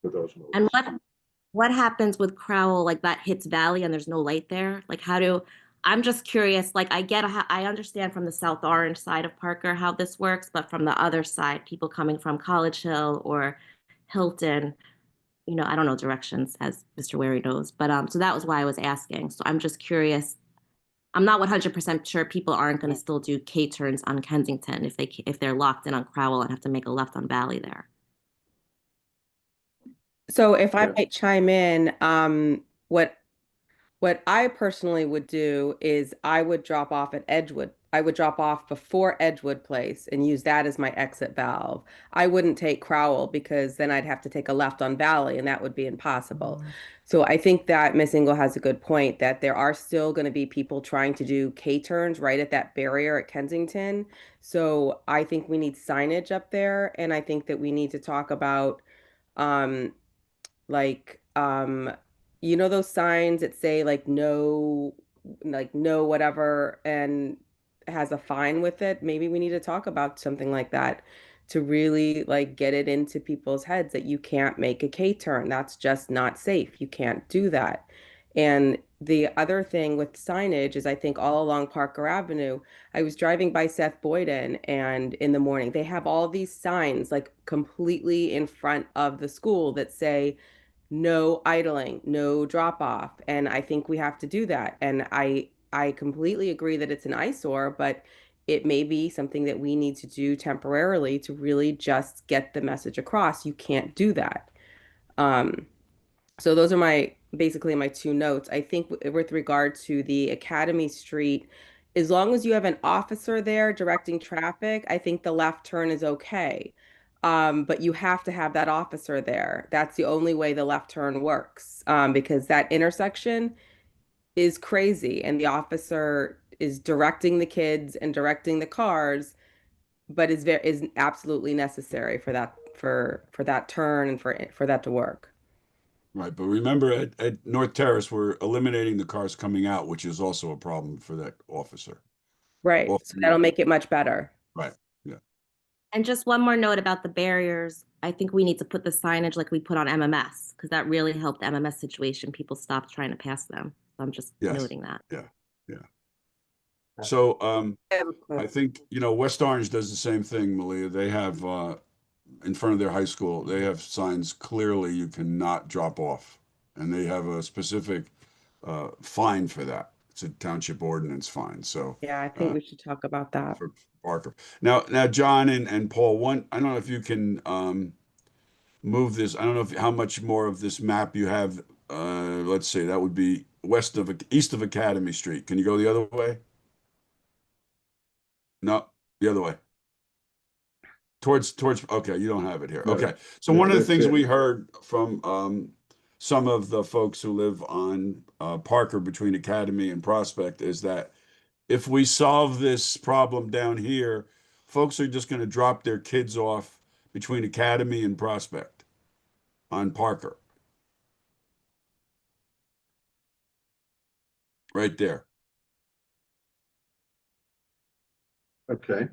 for those moves. And what happens with Crowell, like that hits Valley and there's no light there? Like I'm just curious, like I understand from the South Orange side of Parker how this works, but from the other side, people coming from College Hill or Hilton, I don't know directions, as Mr. Wary knows, but so that was why I was asking. So I'm just curious. I'm not 100% sure people aren't going to still do K turns on Kensington if they're locked in on Crowell and have to make a left on Valley there. So if I might chime in, what I personally would do is I would drop off at Edgewood. I would drop off before Edgewood Place and use that as my exit valve. I wouldn't take Crowell because then I'd have to take a left on Valley and that would be impossible. So I think that Miss Engel has a good point that there are still going to be people trying to do K-turns right at that barrier at Kensington. So I think we need signage up there, and I think that we need to talk about like those signs that say like no whatever and has a fine with it. Maybe we need to talk about something like that to really like get it into people's heads that you can't make a K-turn. That's just not safe. You can't do that. And the other thing with signage is I think all along Parker Avenue, I was driving by Seth Boyden, and in the morning they have all these signs like completely in front of the school that say no idling, no drop off. And I think we have to do that. And I completely agree that it's an eyesore, but it may be something that we need to do temporarily to really just get the message across. You can't do that. So those are basically my two notes. I think with regard to the Academy Street, as long as you have an officer there directing traffic, I think the left turn is okay. But you have to have that officer there. That's the only way the left turn works, because that intersection is crazy and the officer is directing the kids and directing the cars, but is absolutely necessary for that turn and for that to work. Right, but remember at North Terrace, we're eliminating the cars coming out, which is also a problem for that officer. Right. So that'll make it much better. Right. Yeah. And just one more note about the barriers. I think we need to put the signage like we put on MMS because that really helped the MMS situation. People stopped trying to pass them. So I'm just Yes. noting that. Yeah, yeah. So, I have a I question. think, West Orange does the same thing, Malia. They have, in front of their high school, they have signs clearly you cannot drop off. And they have a specific, fine for that. It's a township ordinance fine, so. Yeah, I think we should talk about that. For Parker. Now, John and Paul, I don't know if you can, move this, I don't know how much more of this map you have. Let's say that would be east of Academy Street. Can you go the other way? No, the other way. Okay, you don't have it here. No. Okay. So No, one of the that's things it. we heard from some of the folks who live on Parker between Academy and Prospect is that if we solve this problem down here, folks are just going to drop their kids off between Academy and Prospect on Parker. Right there. Okay,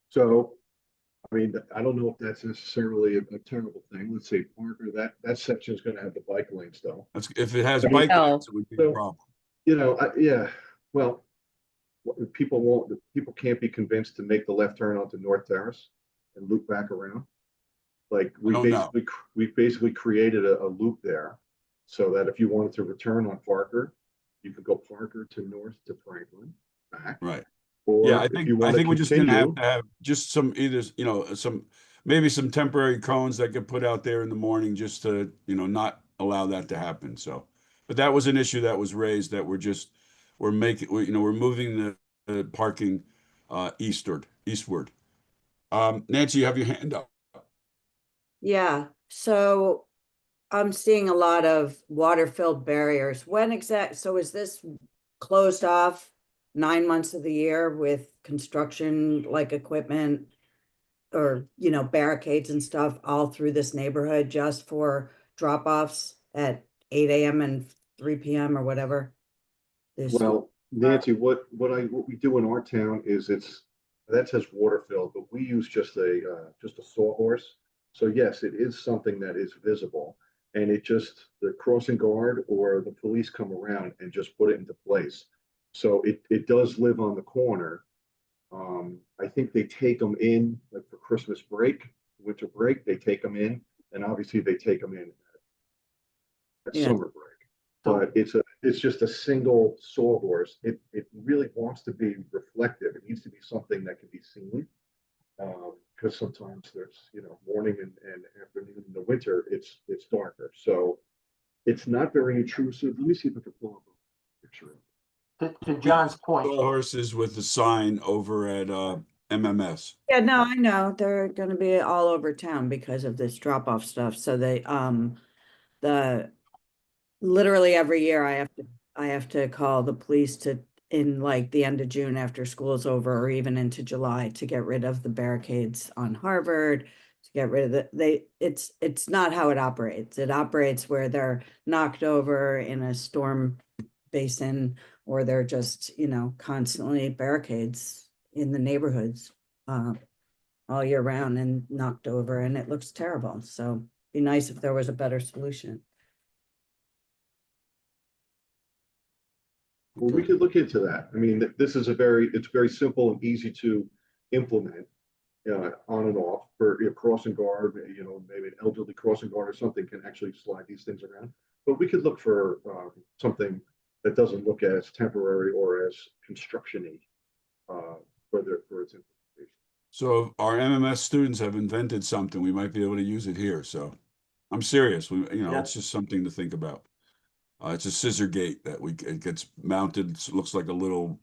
so, I mean, I don't know if that's necessarily a terrible thing. Let's say Parker, that section is gonna have the bike lanes though. If it has I mean, bike lanes, it would be a so- problem. Yeah, well, people can't be convinced to make the left turn onto North Terrace and loop back around. Like, don't know. we basically created a loop there so that if you wanted to return on Parker, you could go Parker to North to Franklin, back. Right. Or Yeah, if you want to we're just gonna have continue, to have just some either, maybe some temporary cones that get put out there in the morning just to, not allow that to happen. So, but that was an issue that was raised that we're moving the parking eastward. Nancy, you have your hand up. Yeah, so I'm seeing a lot of water-filled barriers. So is this closed off 9 months of the year with construction like equipment or, barricades and stuff all through this neighborhood just for drop-offs at 8 a.m. and 3 p.m. or whatever? well, Nancy, what we do in our town is that says water filled, but we use just a sawhorse. So yes, it is something that is visible, and the crossing guard or the police come around and just put it into place. So it does live on the corner. I think they take them in like for Christmas break, winter break, they take them in, and obviously they take them in at Yeah. summer break. But it's just a single sawhorse. It really wants to be reflective. It needs to be something that can be seen. Because sometimes there's, morning and afternoon in the winter, it's darker. So it's not very intrusive. Let me see if I can pull up a picture. To John's point, Horses with the sign over at MMS. Yeah, no, I know. They're gonna be all over town because of this drop-off stuff. So literally every year I have to call the police in like the end of June after school's over or even into July to get rid of the barricades on Harvard, to get rid of it's not how it operates. It operates where they're knocked over in a storm basin or they're just, constantly barricades in the neighborhoods all year round and knocked over and it looks terrible. So be nice if there was a better solution. Well, we could look into that. I mean, this is it's very simple and easy to implement, on and off for crossing guard, maybe an elderly crossing guard or something can actually slide these things around. But we could look for something that doesn't look as temporary or as construction-y for its implementation. So our MMS students have invented something. We might be able to use it here. So I'm serious. It's just something to think about. It's a scissor gate that it gets mounted. It looks like a little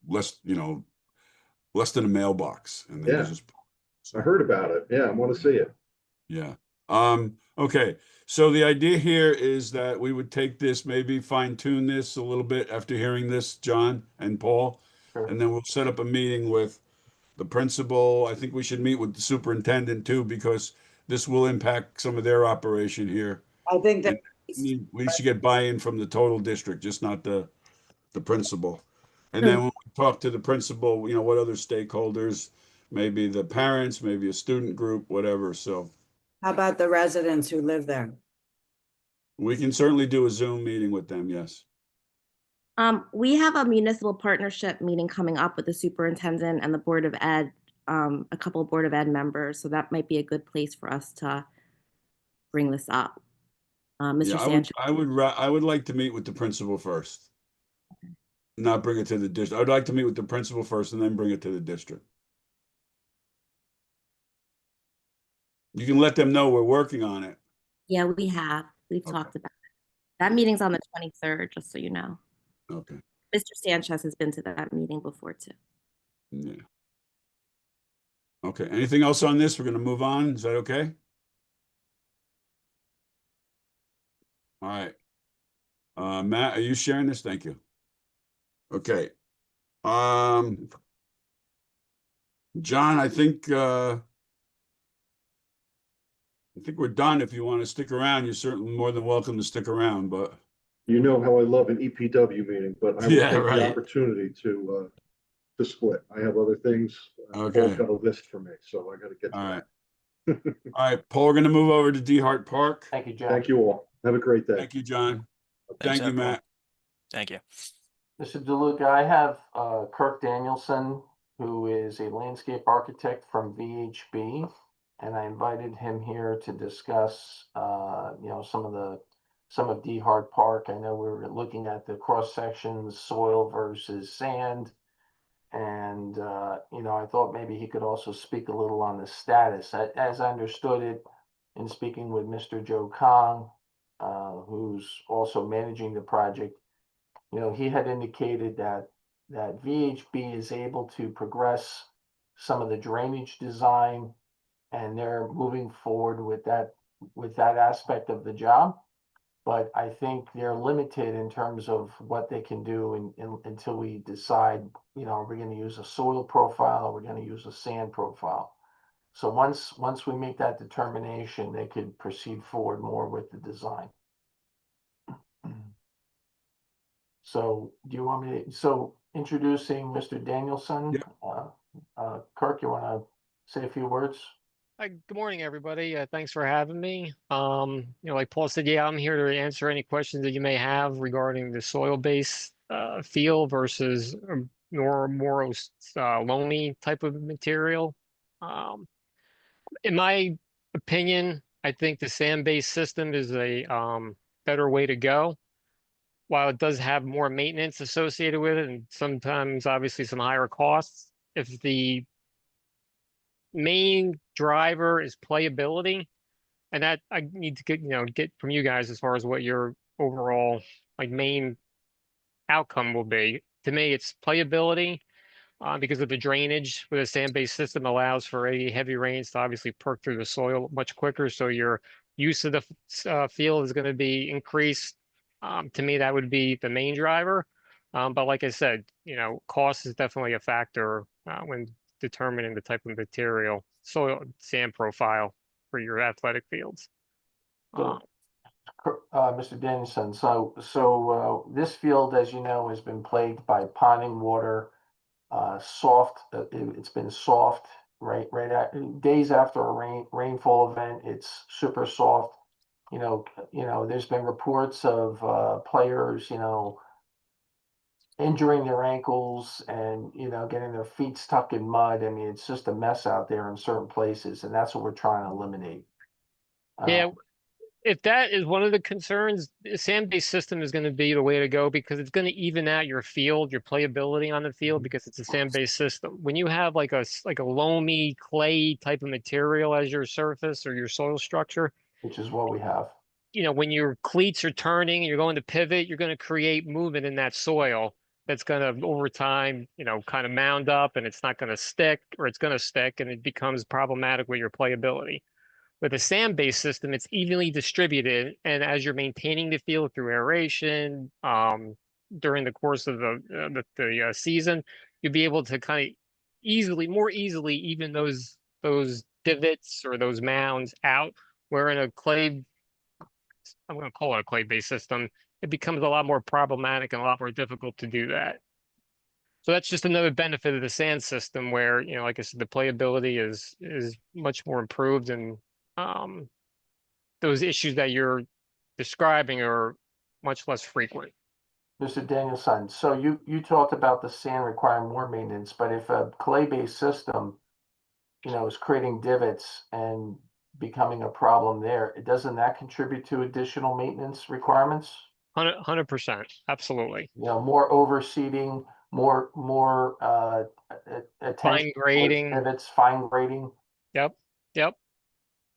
less than a mailbox, and then you just. I heard about it. Yeah, I want to see it. Yeah. Okay. So the idea here is that we would take this, maybe fine tune this a little bit after hearing this, John and Paul, and then we'll set up a meeting with the principal. I think we should meet with the superintendent too, because this will impact some of their operation here. I think that We should get buy-in from the total district, just not the principal. And then when we talk to the principal, what other stakeholders, maybe the parents, maybe a student group, whatever. So How about the residents who live there? we can certainly do a Zoom meeting with them, yes. We have a municipal partnership meeting coming up with the superintendent and the Board of Ed, a couple of Board of Ed members, so that might be a good place for us to bring this up. Yeah, Mr. Sanchez. I would like to meet with the principal first. Not bring it to the district. I'd like to meet with the principal first and then bring it to the district. You can let them know we're working on it. Yeah, we've Okay. talked about it. That meeting's on the 23rd, just so you know. Okay. Mr. Sanchez has been to that meeting before too. Yeah. Okay. Anything else on this? We're going to move on. Is that okay? All right. Matt, are you sharing this? Thank you. Okay. John, I think we're done. If you want to stick around, you're certainly more than welcome to stick around, but You know how I love an EPW meeting, but I will Yeah, take right. the opportunity to split. I have other things. Okay. Paul's got a list for me, so I got to get to all that. right. All right, Paul, we're going to move over to D Hart Park. Thank you, Jack. Thank you all. Have a great day. Thank you, John. Thanks, Thank you, everyone. Matt. Thank you. Mr. DeLuca, I have Kirk Danielson, who is a landscape architect from VHB, and I invited him here to discuss, some of D Hart Park. I know we were looking at the cross sections, soil versus sand, and I thought maybe he could also speak a little on the status. As I understood it, in speaking with Mr. Joe Kong, who's also managing the project, he had indicated that VHB is able to progress some of the drainage design, and they're moving forward with that aspect of the job. But I think they're limited in terms of what they can do until we decide, are we going to use a soil profile or we're going to use a sand profile. So once we make that determination, they could proceed forward more with the design. So do you want me to, introducing Mr. Danielson, Kirk, you want to say a few words? Hi, good morning, everybody. Thanks for having me. Like Paul said, yeah, I'm here to answer any questions that you may have regarding the soil-based field versus more loamy type of material. In my opinion, I think the sand-based system is a better way to go. While it does have more maintenance associated with it, and sometimes obviously some higher costs, if the main driver is playability, and that I need to get from you guys as far as what your overall main outcome will be. To me, it's playability, because of the drainage with a sand-based system allows for any heavy rains to obviously perk through the soil much quicker. So your use of the field is going to be increased. To me, that would be the main driver. But like I said, cost is definitely a factor when determining the type of material, soil sand profile for your athletic fields. So, Mr. Danielson, this field, as you know, has been plagued by ponding water, soft. It's been soft right at days after a rainfall event. It's super soft. There's been reports of players, injuring their ankles and getting their feet stuck in mud. I mean, it's just a mess out there in certain places, and that's what we're trying to eliminate. Yeah, if that is one of the concerns, the sand-based system is going to be the way to go because it's going to even out your field, your playability on the field, because it's a sand-based system. When you have like a loamy clay type of material as your surface or your soil structure, which is what we have. When your cleats are turning and you're going to pivot, you're going to create movement in that soil that's going to over time, kind of mound up, and it's not going to stick, or it's going to stick and it becomes problematic with your playability. With a sand-based system, it's evenly distributed, and as you're maintaining the field through aeration, during the course of the season, you'll be able to kind of more easily even those divots or those mounds out. Where in a clay, I'm going to call it a clay-based system, it becomes a lot more problematic and a lot more difficult to do that. So that's just another benefit of the sand system where, like I said, the playability is much more improved, and um, those issues that you're describing are much less frequent. Mr. Danielson, so you talked about the sand requiring more maintenance, but if a clay-based system, is creating divots and becoming a problem there, doesn't that contribute to additional maintenance requirements? 100%, absolutely. More overseeding, more attention Fine towards grading. divots, fine grading. Yep, yep,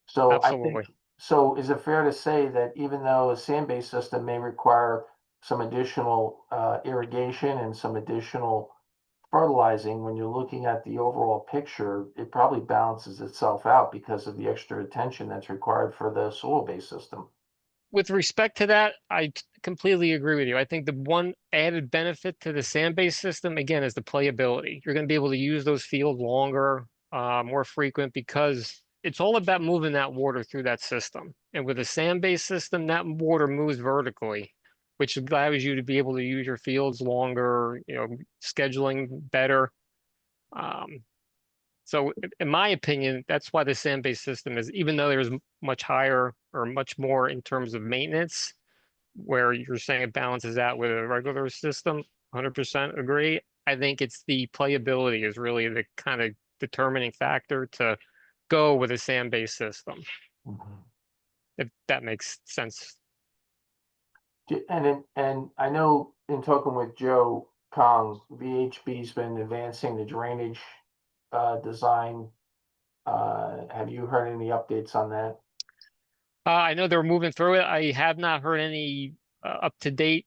So I think, absolutely. so is it fair to say that even though a sand-based system may require some additional irrigation and some additional fertilizing, when you're looking at the overall picture, it probably balances itself out because of the extra attention that's required for the soil-based system? With respect to that, completely agree with you. I think the one added benefit to the sand-based system, again, is the playability. You're going to be able to use those fields longer, more frequent, because it's all about moving that water through that system. And with a sand-based system, that water moves vertically, which allows you to be able to use your fields longer, scheduling better. Um, so in my opinion, that's why the sand-based system is, even though there's much higher or much more in terms of maintenance, where you're saying it balances out with a regular system, 100% agree. I think it's the playability is really the kind of determining factor to go with a sand-based system, if that makes sense. And I know in talking with Joe Kong, VHB's been advancing the drainage design. Have you heard any updates on that? I know they're moving through it. I have not heard any up-to-date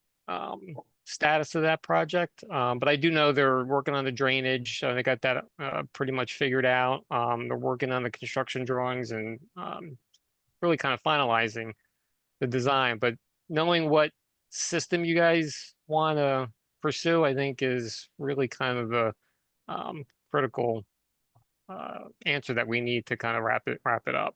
status of that project, but I do know they're working on the drainage. They got that pretty much figured out. They're working on the construction drawings and really kind of finalizing the design. But knowing what system you guys want to pursue, I think is really kind of the critical answer that we need to kind of wrap it up.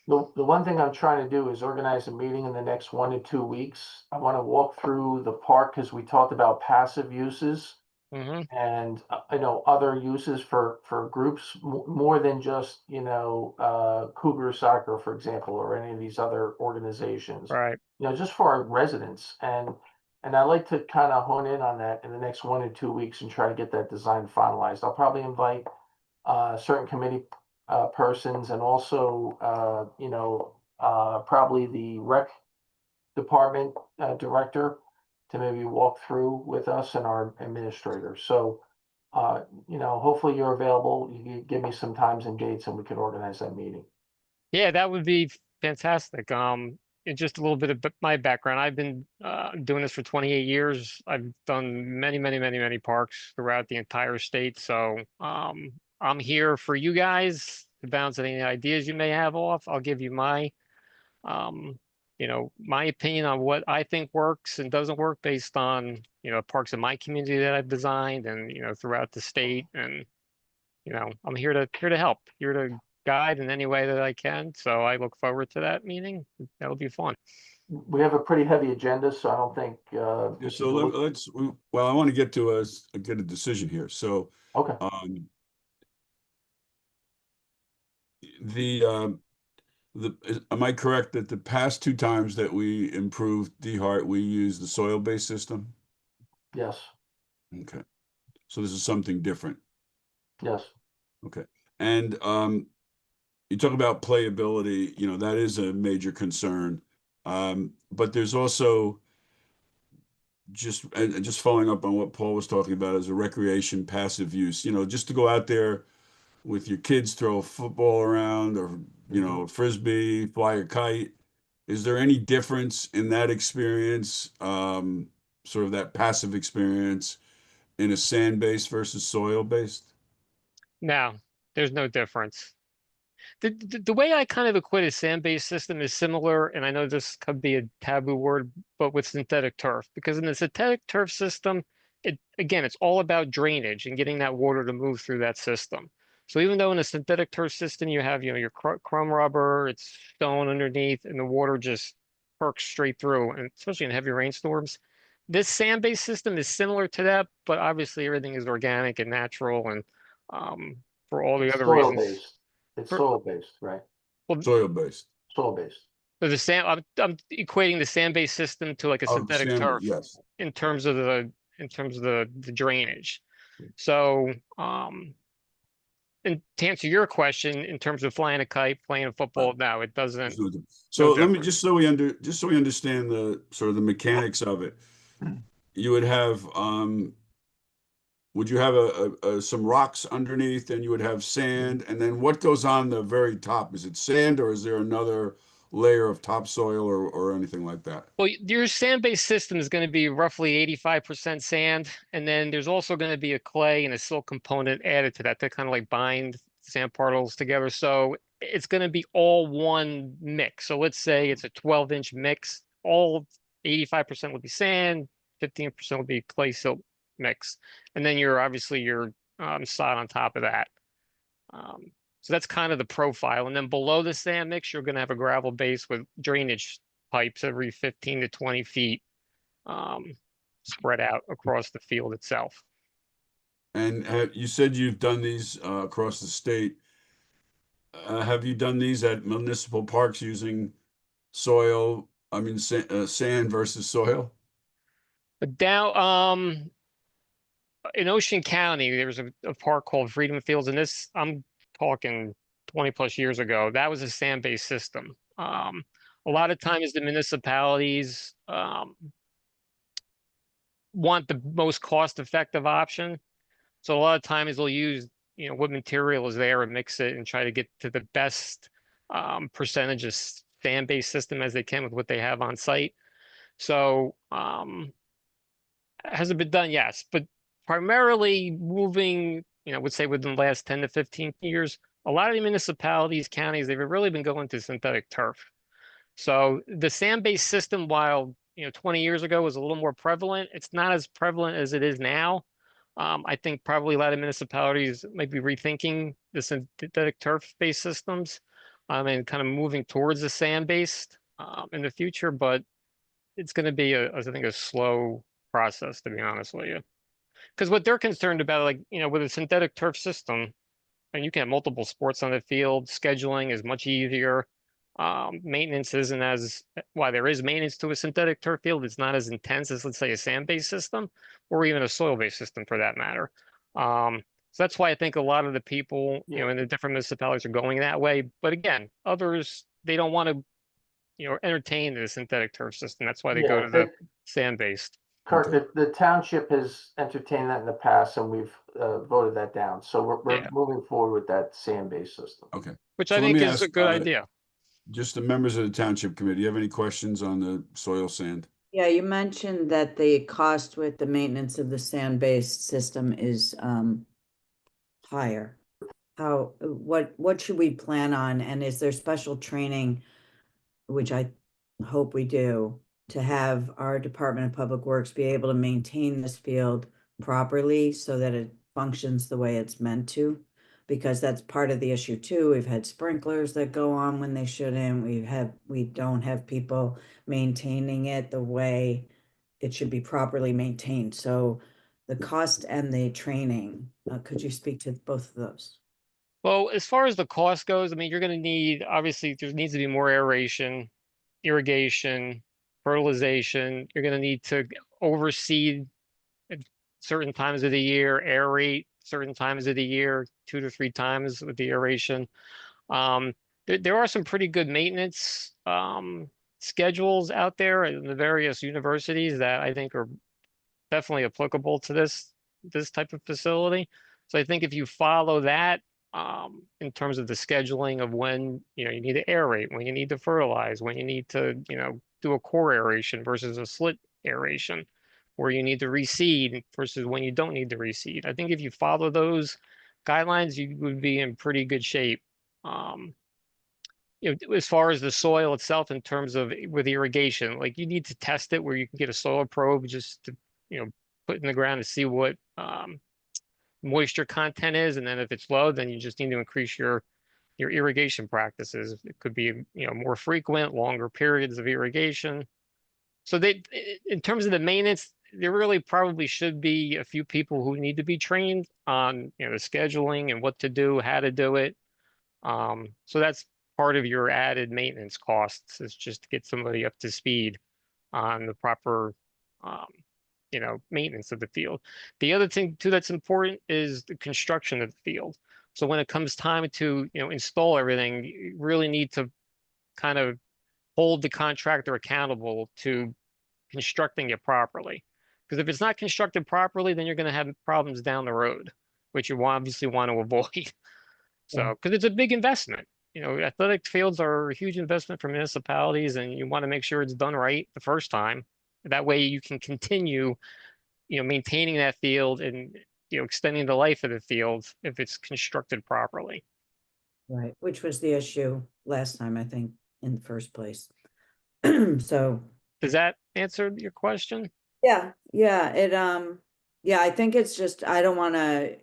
The one thing I'm trying to do is organize a meeting in the next 1 to 2 weeks. I want to walk through the park because we talked about passive uses and other uses for groups more than just Cougar Soccer, for example, or any of these other organizations. Right. Just for our residents, and I like to kind of hone in on that in the next 1 to 2 weeks and try to get that design finalized. I'll probably invite certain committee persons and also probably the rec department director to maybe walk through with us and our administrator. So hopefully you're available. You can give me some times and dates and we can organize that meeting. Yeah, that would be fantastic. And just a little bit of my background. I've been doing this for 28 years. I've done many, many, many, many parks throughout the entire state. So I'm here for you guys to bounce any ideas you may have off. I'll give you um, my opinion on what I think works and doesn't work based on, parks in my community that I've designed and, throughout the state. And, I'm here to help, here to guide in any way that I can. So I look forward to that meeting. That'll be fun. We have a pretty heavy agenda, so I don't think. Yeah, so let's, well, I want to get to get a decision here. So, Okay. Am I correct that the past two times that we improved DeHart, we used the soil-based system? Yes. Okay. So this is something different. Yes. Okay. And you talk about playability, that is a major concern. But there's also just following up on what Paul was talking about as a recreation passive use, just to go out there with your kids, throw a football around or, frisbee, fly a kite. Is there any difference in that experience, sort of that passive experience in a sand-based versus soil-based? No, there's no difference. The way I kind of equate a sand-based system is similar, and I know this could be a taboo word, but with synthetic turf, because in the synthetic turf system, it's all about drainage and getting that water to move through that system. So even though in a synthetic turf system you have, your chrome rubber, it's stone underneath, and the water just perks straight through, and especially in heavy rainstorms, This sand-based system is similar to that, but obviously everything is organic and natural and for all the It's other soil reasons. based. It's For, soil based, right? well, Soil based. Soil based. for the sand, I'm equating the sand-based system to like a Oh, the synthetic sand, turf yes. in terms of the drainage. So and to answer your question, in terms of flying a kite, playing a football, no, it doesn't. So No let me, different. just so we understand the sort of the mechanics of it. You would have, would you have some rocks underneath, and you would have sand, and then what goes on the very top? Is it sand, or is there another layer of topsoil or anything like that? Well, your sand-based system is going to be roughly 85% sand, and then there's also going to be a clay and a silt component added to that to kind of like bind sand particles together. So it's going to be all one mix. So let's say it's a 12-inch mix. All 85% will be sand, 15% will be clay silt mix, and then you're obviously your sod on top of that. Um, so that's kind of the profile. And then below the sand mix, you're going to have a gravel base with drainage pipes every 15 to 20 feet spread out across the field itself. And you said you've done these across the state. Have you done these at municipal parks using soil, I mean, sand versus soil? But down in Ocean County, there was a park called Freedom Fields, and this I'm talking 20 plus years ago. That was a sand-based system. A lot of times the municipalities want the most cost-effective option. So a lot of times they'll use, what material is there and mix it and try to get to the best percentage of sand-based system as they can with what they have on site. So has it been done? Yes, but primarily moving, I would say within the last 10 to 15 years, a lot of the municipalities, counties, they've really been going to synthetic turf. So the sand-based system, while 20 years ago was a little more prevalent, it's not as prevalent as it is now. I think probably a lot of municipalities might be rethinking the synthetic turf-based systems and kind of moving towards the sand-based in the future, but it's going to be, I think, a slow process, to be honest with you. Because what they're concerned about, like, with a synthetic turf system, and you can have multiple sports on the field, scheduling is much easier. Maintenance isn't as, while there is maintenance to a synthetic turf field, it's not as intense as, let's say, a sand-based system or even a soil-based system for that matter. So that's why I think a lot of the people, in the different municipalities are going that way. But again, others, they don't want to, entertain the synthetic turf system. That's why they go to the sand-based. Kurt, the township has entertained that in the past, and we've voted that down. So we're moving forward with that sand-based system. Okay. Which So I let think me is a ask, good idea. just the members of the township committee, you have any questions on the soil sand? Yeah, you mentioned that the cost with the maintenance of the sand-based system is higher. What should we plan on? And is there special training, which I hope we do, to have our Department of Public Works be able to maintain this field properly so that it functions the way it's meant to? Because that's part of the issue too. We've had sprinklers that go on when they shouldn't. We don't have people maintaining it the way it should be properly maintained. So the cost and the training, could you speak to both of those? Well, as far as the cost goes, I mean, you're going to need, obviously, there needs to be more aeration, irrigation, fertilization. You're going to need to overseed at certain times of the year, aerate certain times of the year, 2 to 3 times with the aeration. There are some pretty good maintenance schedules out there in the various universities that I think are definitely applicable to this type of facility. So I think if you follow that in terms of the scheduling of when you need to aerate, when you need to fertilize, when you need to do a core aeration versus a slit aeration, where you need to reseed versus when you don't need to reseed. I think if you follow those guidelines, you would be in pretty good shape. As far as the soil itself, in terms of with irrigation, like you need to test it where you can get a soil probe just to put in the ground to see what moisture content is, and then if it's low, then you just need to increase your irrigation practices. It could be more frequent, longer periods of irrigation. So in terms of the maintenance, there really probably should be a few people who need to be trained on, the scheduling and what to do, how to do it. So that's part of your added maintenance costs, is just to get somebody up to speed on the proper, um, maintenance of the field. The other thing too that's important is the construction of the field. So when it comes time to, install everything, you really need to kind of hold the contractor accountable to constructing it properly. Because if it's not constructed properly, then you're going to have problems down the road, which you obviously want to avoid. So, because it's a big investment. Athletic fields are a huge investment for municipalities, and you want to make sure it's done right the first time. That way you can continue, maintaining that field and, extending the life of the field if it's constructed properly. Right, which was the issue last time, I think, in the first place. So, Does that answer your question? yeah, I think it's just, I don't want to,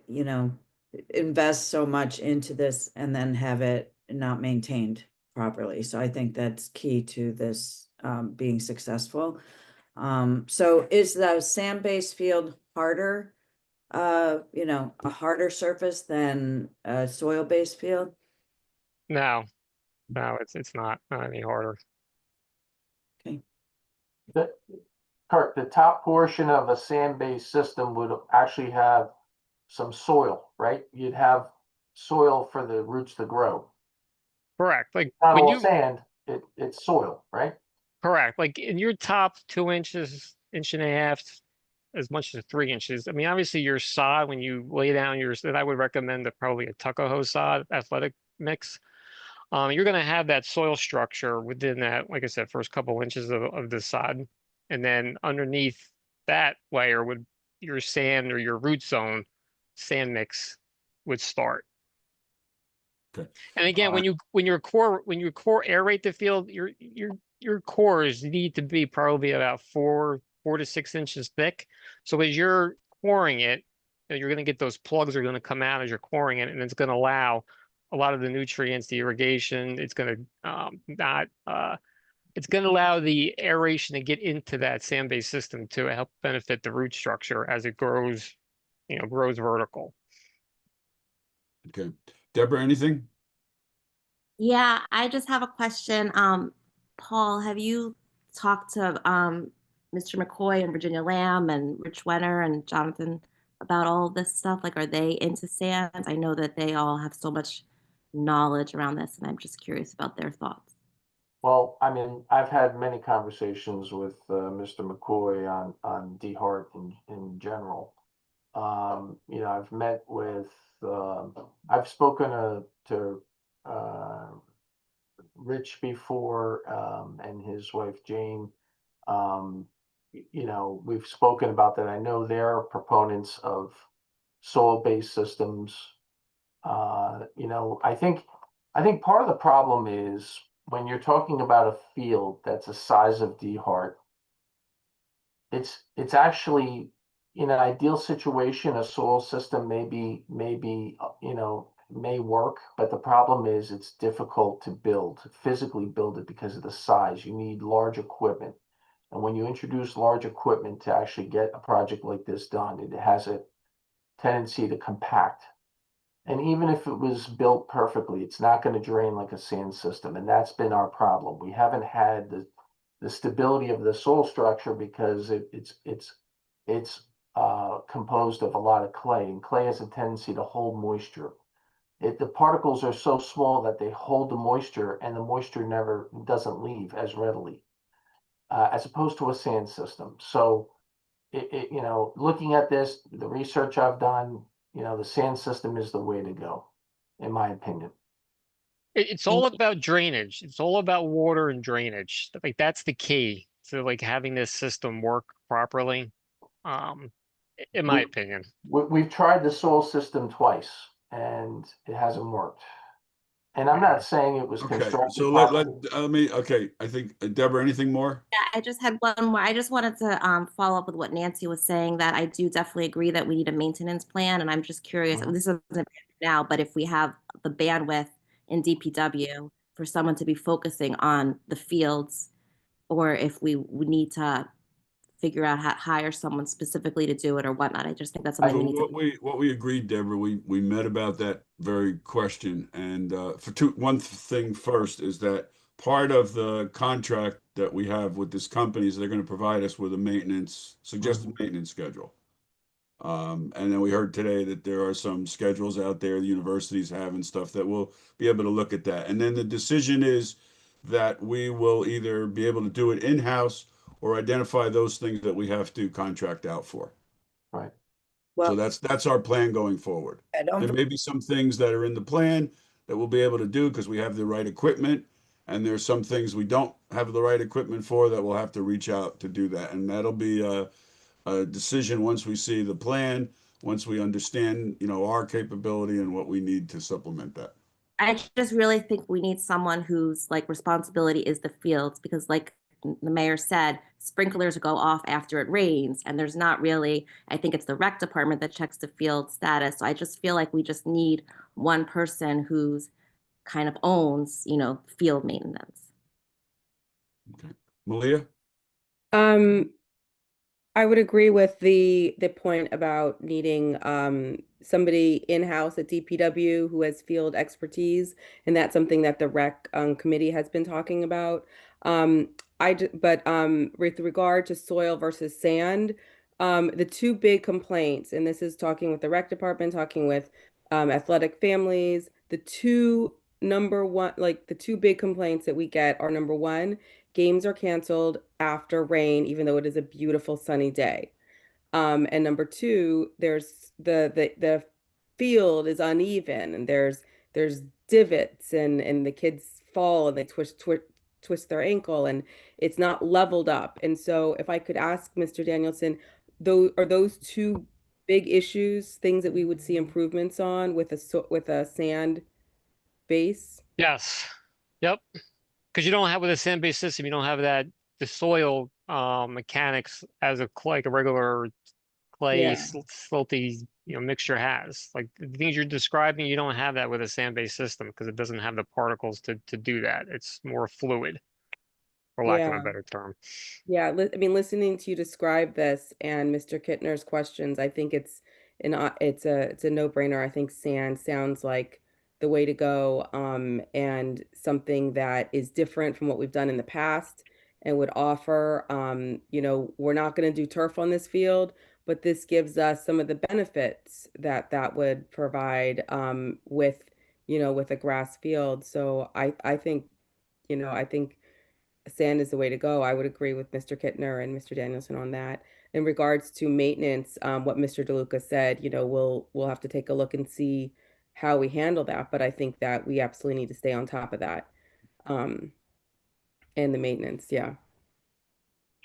invest so much into this and then have it not maintained properly. So I think that's key to this, being successful. So is the sand-based field harder, a harder surface than a soil-based field? No, it's not any harder. Okay. Kurt, the top portion of a sand-based system would actually have some soil, right? You'd have soil for the roots to grow. Correct. Like Not when all you sand, it's soil, right? correct, like in your top 2 inches, inch and a half, as much as 3 inches. I mean, obviously your sod, when you lay down then I would recommend probably a Tuckahoe sod athletic mix. You're going to have that soil structure within that, like I said, first couple inches of the sod. And then underneath that layer would your sand or your root zone sand mix would start. Okay. And again, when you core aerate the field, your cores need to be probably about 4 to 6 inches thick. So as you're coring it, you're going to get those plugs are going to come out as you're coring it, and it's going to allow a lot of the nutrients, the irrigation. It's going to not. It's going to allow the aeration to get into that sand-based system to help benefit the root structure as it grows, grows vertical. Okay. Deborah, anything? Yeah, I just have a question. Paul, have you talked to Mr. McCoy and Virginia Lamb and Rich Wenner and Jonathan about all of this stuff? Like, are they into sands? I know that they all have so much knowledge around this, and I'm just curious about their thoughts. Well, I mean, I've had many conversations with Mr. McCoy on DeHart in general. I've met with, I've spoken to Rich before, and his wife Jane. We've spoken about that. I know they're proponents of soil-based systems. I think part of the problem is when you're talking about a field that's the size of DeHart, it's actually in an ideal situation, a soil system may work, but the problem is it's difficult to physically build it because of the size. You need large equipment. And when you introduce large equipment to actually get a project like this done, it has a tendency to compact. And even if it was built perfectly, it's not going to drain like a sand system. And that's been our problem. We haven't had the stability of the soil structure because it's composed of a lot of clay, and clay has a tendency to hold moisture. The particles are so small that they hold the moisture, and the moisture never doesn't leave as readily, as opposed to a sand system. So, looking at this, the research I've done, the sand system is the way to go, in my opinion. It's all about drainage. It's all about water and drainage. Like that's the key to like having this system work properly. In my opinion. We've tried the soil system twice, and it hasn't worked. And I'm not saying it was Okay, constructed so properly. I think, Deborah, anything more? Yeah, I just had one more. I just wanted to follow up with what Nancy was saying, that I do definitely agree that we need a maintenance plan. And I'm just curious, this isn't now, but if we have the bandwidth in DPW for someone to be focusing on the fields or if we would need to figure out how to hire someone specifically to do it or whatnot. I just think that's something So we need to. what we agreed, Deborah, we met about that very question. And one thing first is that part of the contract that we have with this company is they're going to provide us with a suggested maintenance schedule. And then we heard today that there are some schedules out there the universities have and stuff that we'll be able to look at that. And then the decision is that we will either be able to do it in-house or identify those things that we have to contract out for. Right. So Well, that's our plan going forward. I don't. There may be some things that are in the plan that we'll be able to do because we have the right equipment. And there's some things we don't have the right equipment for that we'll have to reach out to do that. And that'll be a decision once we see the plan, once we understand, our capability and what we need to supplement that. I just really think we need someone whose like responsibility is the fields, because like the mayor said, sprinklers go off after it rains, and there's not really, I think it's the rec department that checks the field status. So I just feel like we just need one person who's kind of owns, field maintenance. Okay. Malia? Um, I would agree with the point about needing somebody in-house at DPW who has field expertise, and that's something that the rec committee has been talking about. But with regard to soil versus sand, the two big complaints, and this is talking with the rec department, talking with athletic families, the two big complaints that we get are, number one, games are canceled after rain, even though it is a beautiful sunny day. And number two, there's the field is uneven, and there's divots, and the kids fall and they twist their ankle, and it's not leveled up. And so, if I could ask Mr. Danielson, those two big issues, things that we would see improvements on with a sand base? Yes. Yep. Because you don't have with a sand-based system, you don't have the soil mechanics as like a regular clay Yeah. silty mixture has. Like the things you're describing, you don't have that with a sand-based system because it doesn't have the particles to do that. It's more fluid, for lack of a Yeah. better term. Yeah, I mean, listening to you describe this and Mr. Kittner's questions, I think it's a no-brainer. I think sand sounds like the way to go, and something that is different from what we've done in the past and would offer, we're not going to do turf on this field, but this gives us some of the benefits that would provide, with a grass field. So I think, I think sand is the way to go. I would agree with Mr. Kittner and Mr. Danielson on that. In regards to maintenance, what Mr. DeLuca said, we'll have to take a look and see how we handle that. But I think that we absolutely need to stay on top of that. And the maintenance, yeah.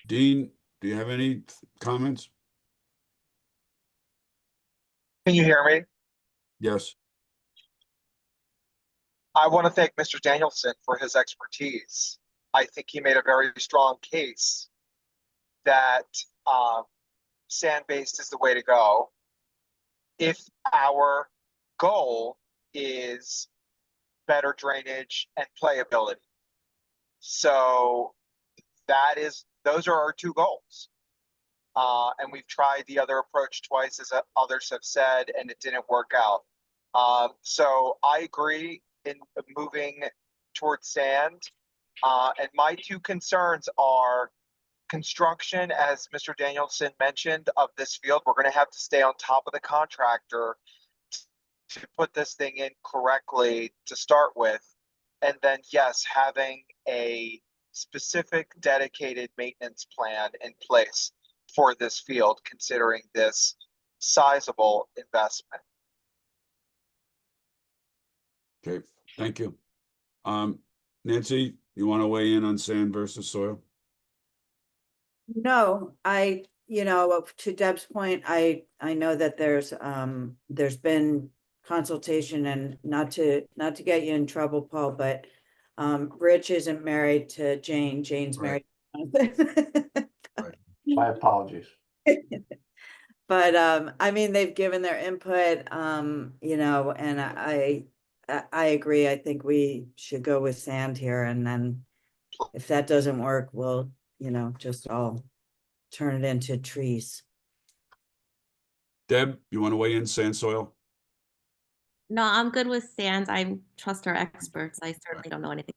Dean, do you have any comments? Can you hear me? Yes. I want to thank Mr. Danielson for his expertise. I think he made a very strong case that sand-based is the way to go if our goal is better drainage and playability. So those are our two goals. And we've tried the other approach twice, as others have said, and it didn't work out. So I agree in moving towards sand. And my two concerns are construction, as Mr. Danielson mentioned, of this field. We're going to have to stay on top of the contractor to put this thing in correctly to start with. And then, yes, having a specific dedicated maintenance plan in place for this field, considering this sizable investment. Okay, thank you. Nancy, you want to weigh in on sand versus soil? No, to Deb's point, I know that there's been consultation, and not to get you in trouble, Paul, but Rich isn't married to Jane. Jane's Right. married. My apologies. But I mean, they've given their input, and I agree. I think we should go with sand here, and then if that doesn't work, we'll, just all turn it into trees. Deb, you want to weigh in, sand soil? No, I'm good with sands. I trust our experts. I certainly don't know anything.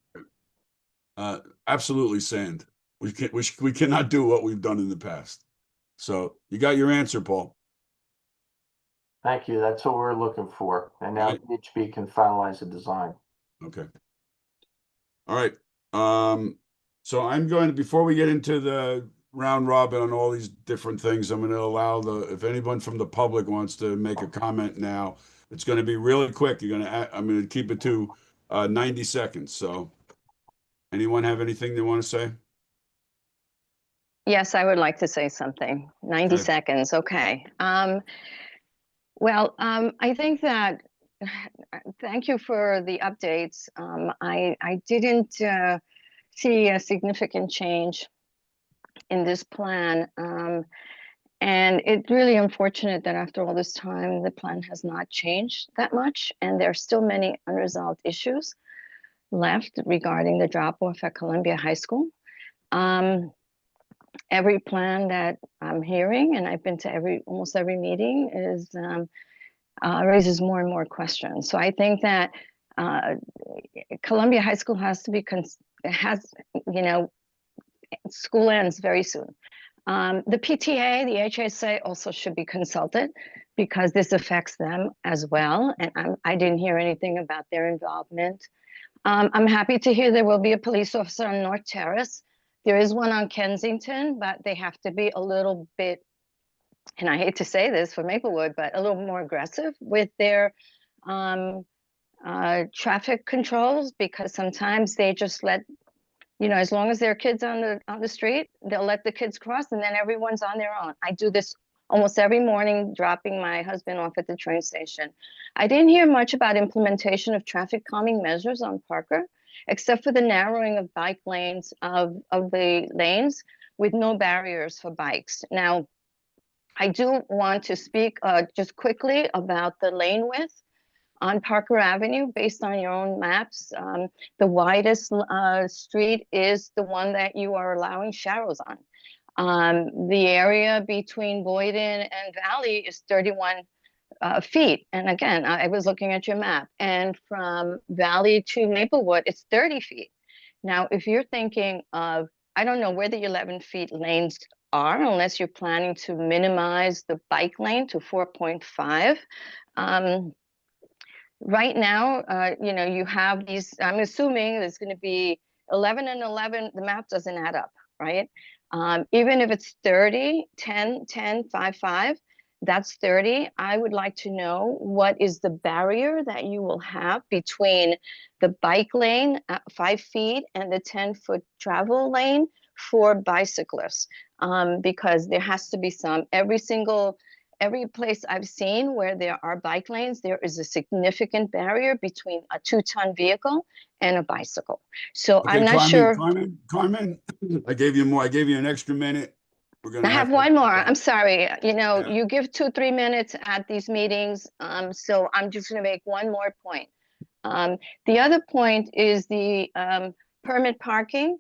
Absolutely sand. We cannot do what we've done in the past. So you got your answer, Paul. Thank you. That's what we're looking for. And now Right. HB can finalize the design. Okay. All right. So I'm going to, before we get into the round robin on all these different things, I'm going to allow if anyone from the public wants to make a comment now, it's going to be really quick. I'm going to keep it to 90 seconds. So anyone have anything they want to say? Yes, I would like to say something. 90 Okay. seconds. Okay. Well, I think that thank you for the updates. I didn't see a significant change in this plan. And it's really unfortunate that after all this time, the plan has not changed that much. And there are still many unresolved issues left regarding the drop-off at Columbia High School. Every plan that I'm hearing, and I've been to almost every meeting, is raises more and more questions. So I think that Columbia High School has to be school ends very soon. The PTA, the HSA also should be consulted because this affects them as well. And I didn't hear anything about their involvement. I'm happy to hear there will be a police officer on North Terrace. There is one on Kensington, but they have to be a little bit, and I hate to say this for Maplewood, but a little more aggressive with their traffic controls, because sometimes they just let, as long as there are kids on the street, they'll let the kids cross and then everyone's on their own. I do this almost every morning, dropping my husband off at the train station. I didn't hear much about implementation of traffic calming measures on Parker, except for the narrowing of bike lanes of the lanes with no barriers for bikes. Now, I do want to speak just quickly about the lane width on Parker Avenue. Based on your own maps, the widest street is the one that you are allowing shadows on. The area between Boyden and Valley is 31 feet. And again, I was looking at your map, and from Valley to Maplewood, it's 30 feet. Now, if you're thinking of, I don't know where the 11 feet lanes are, unless you're planning to minimize the bike lane to 4.5. Right now, you have these, I'm assuming there's going to be 11 and 11, the map doesn't add up, right? Even if it's 30, 10, 10, 5, 5, that's 30. I would like to know what is the barrier that you will have between the bike lane at 5 feet and the 10-foot travel lane for bicyclists, because there has to be some, every place I've seen where there are bike lanes, there is a significant barrier between a 2-ton vehicle and a bicycle. So Okay, I'm not sure. Carmen, I gave you an extra minute. We're gonna I have to- one more. I'm sorry. Yeah. You give 2-3 minutes at these meetings. So I'm just going to make one more point. The other point is the permit parking.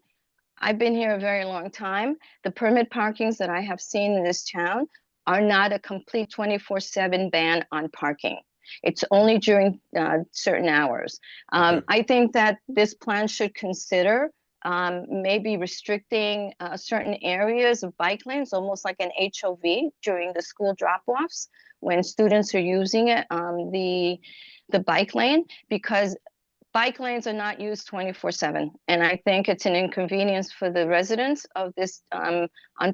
I've been here a very long time. The permit parkings that I have seen in this town are not a complete 24/7 ban on parking. It's only during certain hours. Okay. I think that this plan should consider maybe restricting certain areas of bike lanes, almost like an HOV during the school drop-offs when students are using it, the bike lane, because bike lanes are not used 24/7. And I think it's an inconvenience for the residents of this on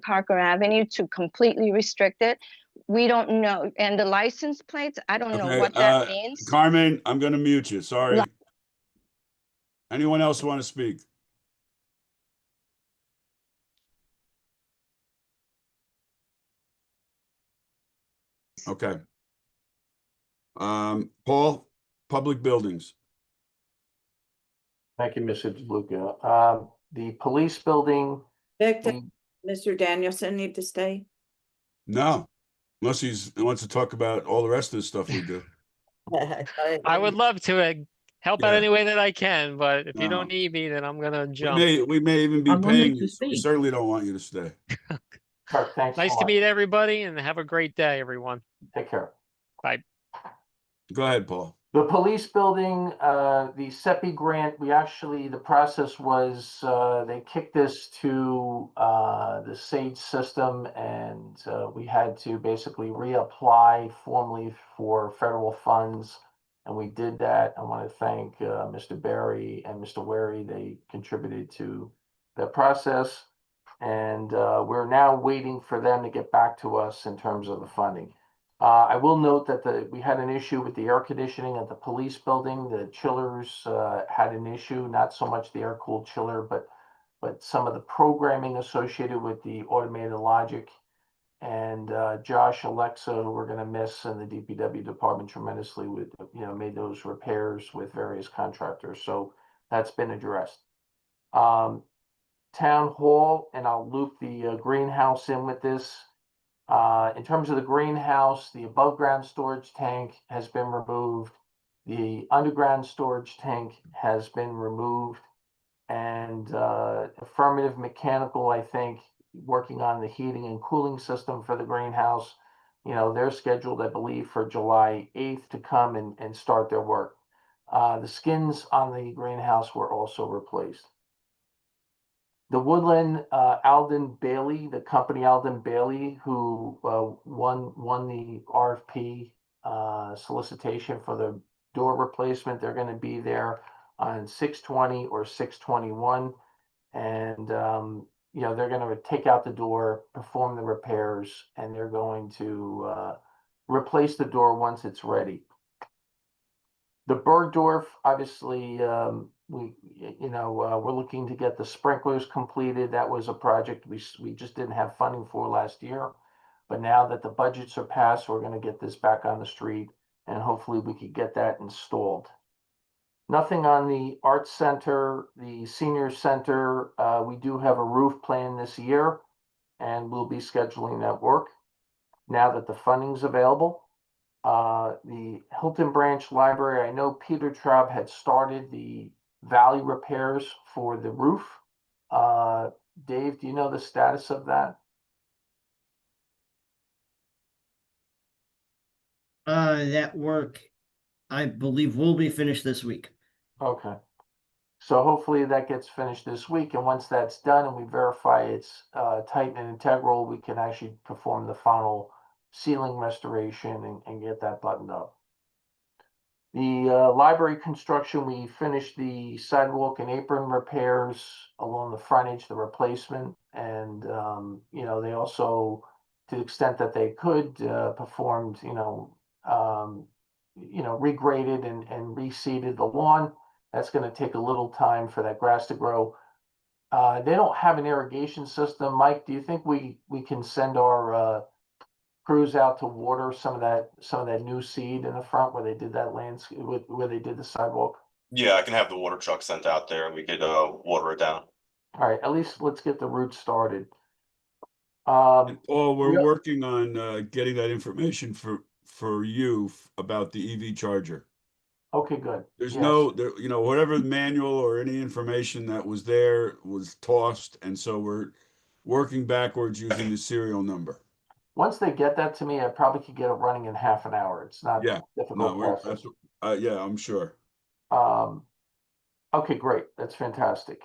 Parker Avenue to completely restrict it. We don't know. And the license plates, I don't know what that means. Carmen, I'm gonna mute you. Sorry. Anyone else want to speak? Okay. Paul, public buildings. Thank you, Mr. DeLuca. The police building, Victor, Mr. Danielson need to stay? No, unless he wants to talk about all the rest of the stuff we do. I would love to help out Yeah. any way that I can, but if you No. don't need me, then I'm gonna We jump. may even be I wanted paying to you, so we speak. certainly don't want you to stay. Kirk, thanks a Nice to lot. meet everybody and have a great day, everyone. Take care. Bye. Go ahead, Paul. The police building, the SEPI grant, the process was, they kicked this to the SAGE system, and we had to basically reapply formally for federal funds. And we did that. I want to thank Mr. Barry and Mr. Wary. They contributed to that process. And we're now waiting for them to get back to us in terms of the funding. I will note that we had an issue with the air conditioning at the police building. The chillers had an issue, not so much the air-cooled chiller, but some of the programming associated with the automated logic. And Josh, Alexa, who we're going to miss in the DPW department tremendously, with made those repairs with various contractors. So that's been addressed. Town hall, and I'll loop the greenhouse in with this. In terms of the greenhouse, the above ground storage tank has been removed. The underground storage tank has been removed. And Affirmative Mechanical, I think, working on the heating and cooling system for the greenhouse. They're scheduled, I believe, for July 8th to come and start their work. The skins on the greenhouse were also replaced. The Woodland, Alden Bailey, the company Alden Bailey, who won the RFP solicitation for the door replacement. They're going to be there on 6/20 or 6/21, and they're going to take out the door, perform the repairs, and they're going to replace the door once it's ready. The Bergdorf, obviously, we're looking to get the sprinklers completed. That was a project we just didn't have funding for last year. But now that the budgets are passed, we're going to get this back on the street, and hopefully we could get that installed. Nothing on the Arts Center, the Senior Center. We do have a roof plan this year, and we'll be scheduling that work now that the funding's available. The Hilton Branch Library, I know Peter Traub had started the valley repairs for the roof. Dave, do you know the status of that? That work, I believe, will be finished this week. Okay. So hopefully that gets finished this week, and once that's done and we verify it's tight and integral, we can actually perform the final ceiling restoration and get that buttoned up. The library construction, we finished the sidewalk and apron repairs along the frontage, the replacement, and they also, to the extent that they could, performed regraded and reseeded the lawn. That's going to take a little time for that grass to grow. They don't have an irrigation system. Mike, do you think we can send our crews out to water some of that new seed in the front where they did that landscape, where they did the sidewalk? Yeah, I can have the water truck sent out there and we could water it down. All right, at least let's get the roots started. And Paul, we're yeah. working on getting that information for you about the EV charger. Okay, good. There's Yes. whatever manual or any information that was there was tossed, and so we're working backwards using the serial number. Once they get that to me, I probably could get it running in half an hour. It's not Yeah, a difficult process. Yeah, I'm sure. Okay, great. That's fantastic.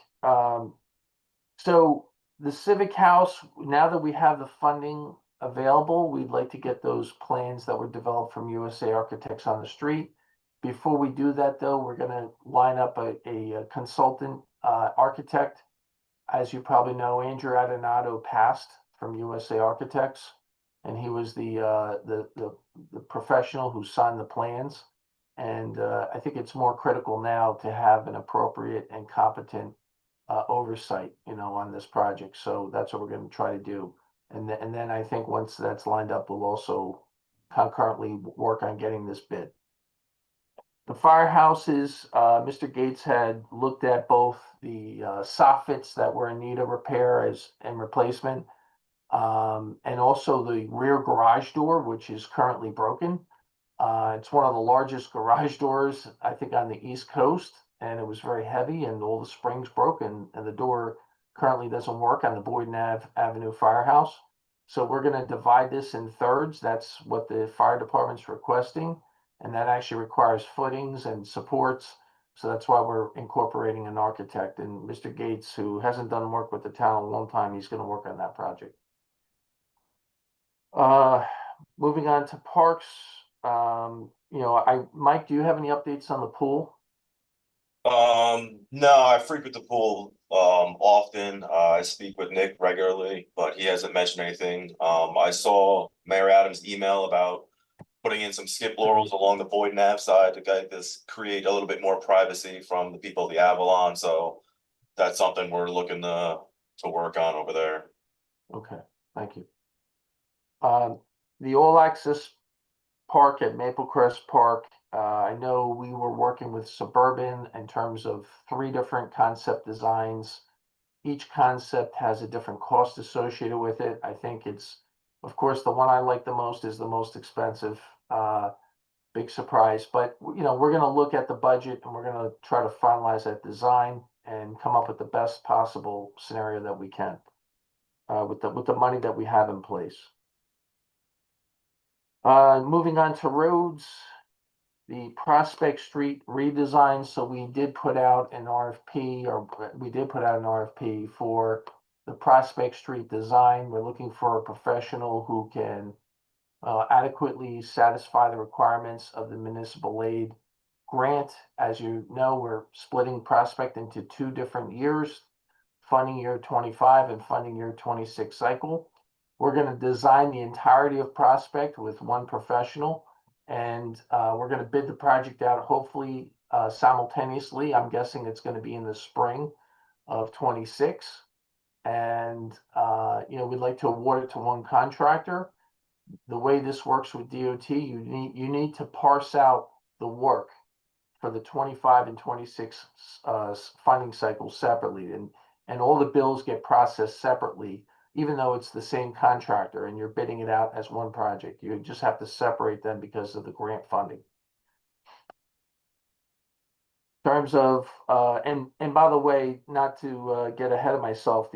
So the Civic House, now that we have the funding available, we'd like to get those plans that were developed from USA Architects on the street. Before we do that, though, we're going to line up a consultant architect. As you probably know, Andrew Adonato passed from USA Architects, and he was the professional who signed the plans. And I think it's more critical now to have an appropriate and competent oversight, on this project. So that's what we're going to try to do. And then I think once that's lined up, we'll also concurrently work on getting this bid. The firehouses, Mr. Gates had looked at both the soffits that were in need of repair and replacement, and also the rear garage door, which is currently broken. It's one of the largest garage doors, I think, on the East Coast, and it was very heavy, and all the springs broke, and the door currently doesn't work on the Boyden Avenue Firehouse. So we're going to divide this in thirds. That's what the fire department's requesting, and that actually requires footings and supports. So that's why we're incorporating an architect, and Mr. Gates, who hasn't done work with the town in a long time, he's going to work on that project. Moving on to parks, Mike, do you have any updates on the pool? No, I frequent the pool often. I speak with Nick regularly, but he hasn't mentioned anything. I saw Mayor Adams' email about putting in some skip laurels along the Boyden Ave side to create a little bit more privacy from the people of the Avalon. So that's something we're looking to work on over there. Okay, thank you. The all access park at Maple Crest Park, I know we were working with Suburban in terms of 3 different concept designs. Each concept has a different cost associated with it. I think of course, the one I like the most is the most expensive. Big surprise, but we're going to look at the budget and we're going to try to finalize that design and come up with the best possible scenario that we can with the money that we have in place. Moving on to roads, the Prospect Street redesign. So we did put out an RFP, for the Prospect Street design. We're looking for a professional who can adequately satisfy the requirements of the municipal aid grant. As you know, we're splitting Prospect into 2 different years, funding year 25 and funding year 26 cycle. We're going to design the entirety of Prospect with one professional, and we're going to bid the project out hopefully simultaneously. I'm guessing it's going to be in the spring of 26. And, we'd like to award it to one contractor. The way this works with DOT, you need to parse out the work for the 25 and 26 funding cycles separately, and all the bills get processed separately, even though it's the same contractor and you're bidding it out as one project. You just have to separate them because of the grant funding. In terms of and by the way, not to get ahead of myself,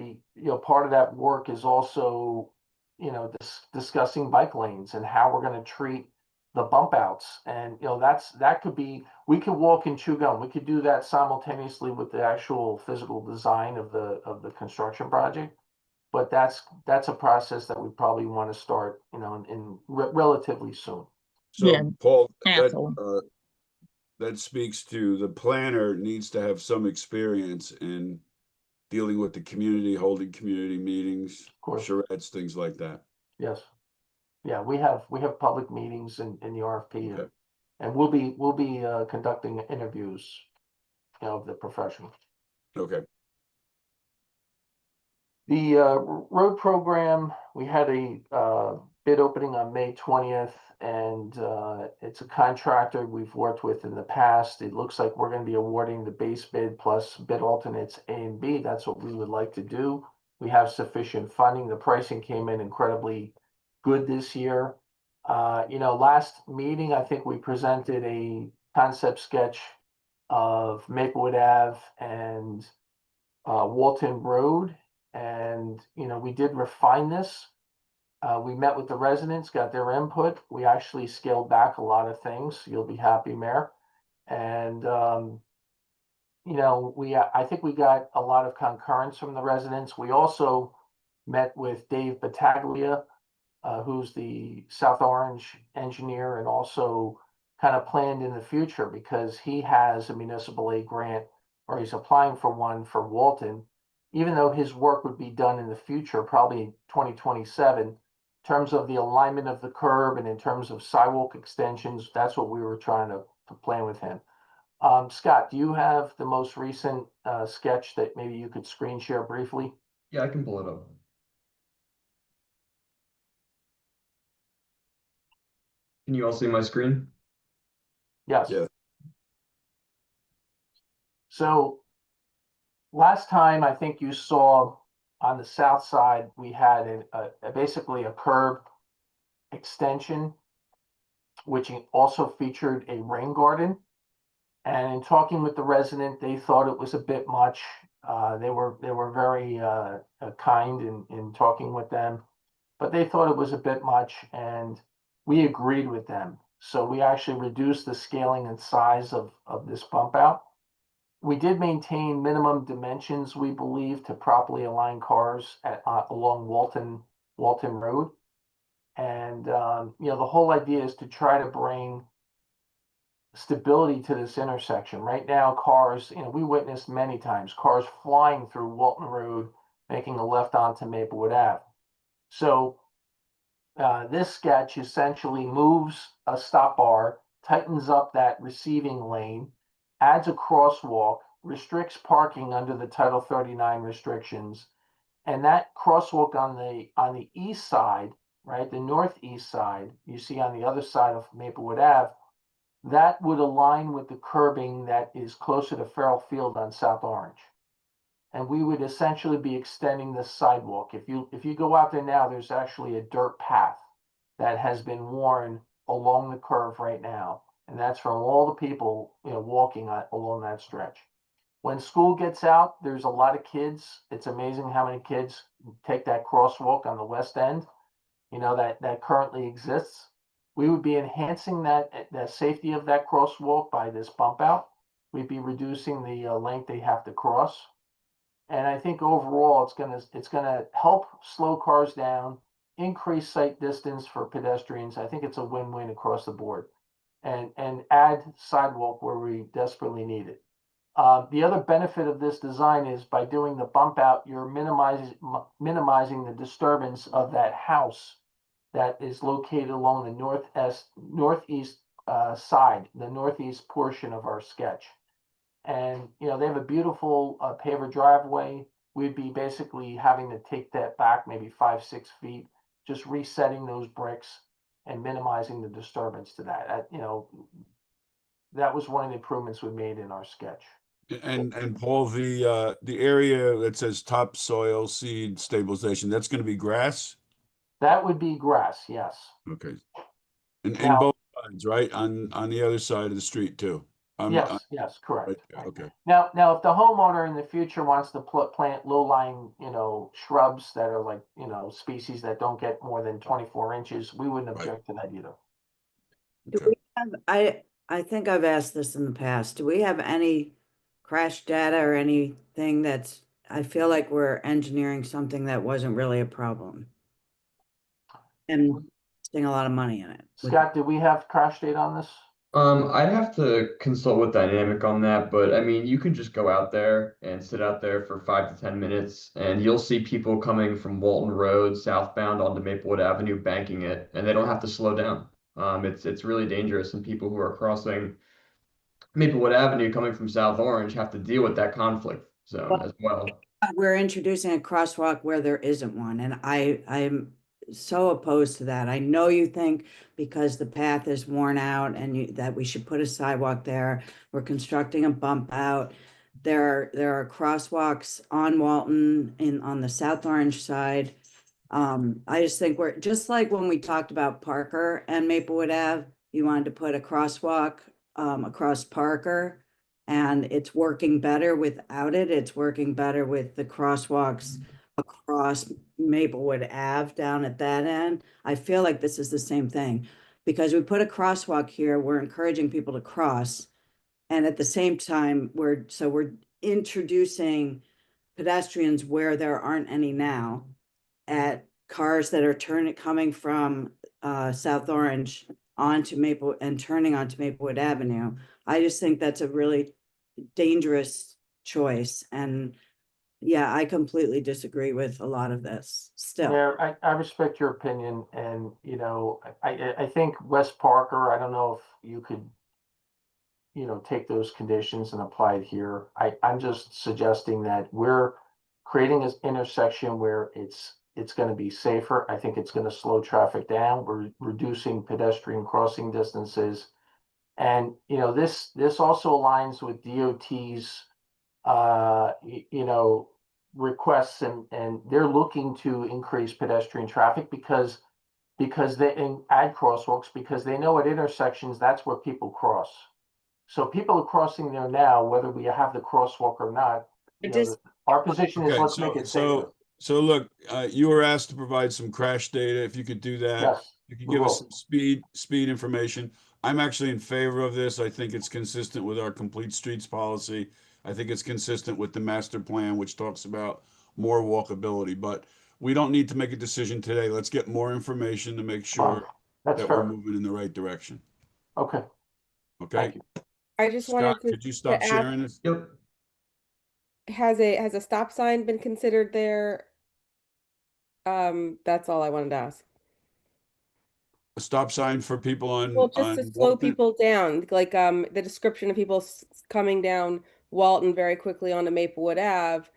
part of that work is also discussing bike lanes and how we're going to treat the bump outs. And we could walk and chew gum. We could do that simultaneously with the actual physical design of the construction project. But that's a process that we probably want to start, in relatively soon. So, Yeah, Paul, absolutely. that speaks to the planner needs to have some experience in dealing with the community, holding community meetings, charrettes, things like that. Yes. Yeah, we have public meetings in the RFP, Okay. and we'll be conducting interviews of the professionals. Okay. The road program, we had a bid opening on May 20th, and it's a contractor we've worked with in the past. It looks like we're going to be awarding the base bid plus bid alternates A and B. That's what we would like to do. We have sufficient funding. The pricing came in incredibly good this year. Last meeting, I think we presented a concept sketch of Maplewood Ave and Walton Road. And, we did refine this. We met with the residents, got their input. We actually scaled back a lot of things. You'll be happy, Mayor. And, I think we got a lot of concurrence from the residents. We also met with Dave Battaglia, who's the South Orange engineer, and also kind of planned in the future because he has a municipal aid grant, or he's applying for one for Walton. Even though his work would be done in the future, probably 2027, in terms of the alignment of the curb and in terms of sidewalk extensions, that's what we were trying to plan with him. Scott, do you have the most recent sketch that maybe you could screen share briefly? Yeah, I can pull it up. Can you all see my screen? Yes. Yeah. So last time, I think you saw on the south side, we had basically a curb extension. which also featured a rain garden. And in talking with the resident, they thought it was a bit much. They were very kind in talking with them, but they thought it was a bit much, and we agreed with them. So we actually reduced the scaling and size of this bump out. We did maintain minimum dimensions, we believe, to properly align cars along Walton Road. And the whole idea is to try to bring stability to this intersection. Right now, cars, we witnessed many times cars flying through Walton Road, making a left onto Maplewood Ave. So this sketch essentially moves a stop bar, tightens up that receiving lane, adds a crosswalk, restricts parking under the Title 39 restrictions, and that crosswalk on the east side, right, the northeast side, you see on the other side of Maplewood Ave, that would align with the curbing that is closer to Farrell Field on South Orange. And we would essentially be extending the sidewalk. If you go out there now, there's actually a dirt path that has been worn along the curve right now. And that's from all the people, walking along that stretch. When school gets out, there's a lot of kids. It's amazing how many kids take that crosswalk on the west end, that currently exists. We would be enhancing that safety of that crosswalk by this bump out. We'd be reducing the length they have to cross. And I think overall, it's gonna help slow cars down, increase sight distance for pedestrians. I think it's a win-win across the board, and add sidewalk where we desperately need it. The other benefit of this design is by doing the bump out, you're minimizing the disturbance of that house that is located along the northeast side, the northeast portion of our sketch. And, they have a beautiful paver driveway. We'd be basically having to take that back maybe 5-6 feet, just resetting those bricks and minimizing the disturbance to that. That was one of the improvements we made in our sketch. And Paul, the area that says topsoil seed stabilization, that's going to be grass? That would be grass, yes. Okay. And Now- both sides, right? On the other side of the street too. Yes, correct. Right there, okay. Now, if the homeowner in the future wants to plant low-lying, shrubs that are like, species that don't get more than 24 inches, we wouldn't object to that either. Do we have, I think I've asked this in the past. Do we have any crash data or anything I feel like we're engineering something that wasn't really a problem and spending a lot of money in it. Scott, do we have crash data on this? I'd have to consult with Dynamic on that, but I mean, you can just go out there and sit out there for 5 to 10 minutes, and you'll see people coming from Walton Road southbound onto Maplewood Avenue banking it, and they don't have to slow down. It's really dangerous, and people who are crossing Maplewood Avenue coming from South Orange have to deal with that conflict zone as well. We're introducing a crosswalk where there isn't one, and I'm so opposed to that. I know you think because the path is worn out and that we should put a sidewalk there. We're constructing a bump out. There are crosswalks on Walton on the South Orange side. I just think we're just like when we talked about Parker and Maplewood Ave, you wanted to put a crosswalk across Parker, and it's working better without it. It's working better with the crosswalks across Maplewood Ave down at that end. I feel like this is the same thing because we put a crosswalk here, we're encouraging people to cross. And at the same time, we're introducing pedestrians where there aren't any now at cars that are coming from South Orange onto Maple and turning onto Maplewood Avenue. I just think that's a really dangerous choice. And yeah, I completely disagree with a lot of this still. Yeah, I respect your opinion, and I think West Parker, I don't know if you could take those conditions and apply it here. I'm just suggesting that we're creating this intersection where it's going to be safer. I think it's going to slow traffic down. We're reducing pedestrian crossing distances. And, this also aligns with DOT's, requests, and they're looking to increase pedestrian traffic because because and add crosswalks, because they know at intersections, that's where people cross. So people are crossing there now, whether we have the crosswalk or not. You know, our position is Okay, let's make it safer. so look, you were asked to provide some crash data. If you could do that, Yes, you could we give us will. some speed information. I'm actually in favor of this. I think it's consistent with our complete streets policy. I think it's consistent with the master plan, which talks about more walkability, but we don't need to make a decision today. Let's get more information to make Fine. sure That's that we're fair. moving in the right direction. Okay, Okay? thank you. I just Scott, wanted could you to stop ask, sharing this? Yep. has a stop sign been considered there? That's all I wanted to ask. A stop sign for people Well, just to on slow Walton? people down, like the description of people coming down Walton very quickly onto Maplewood Ave.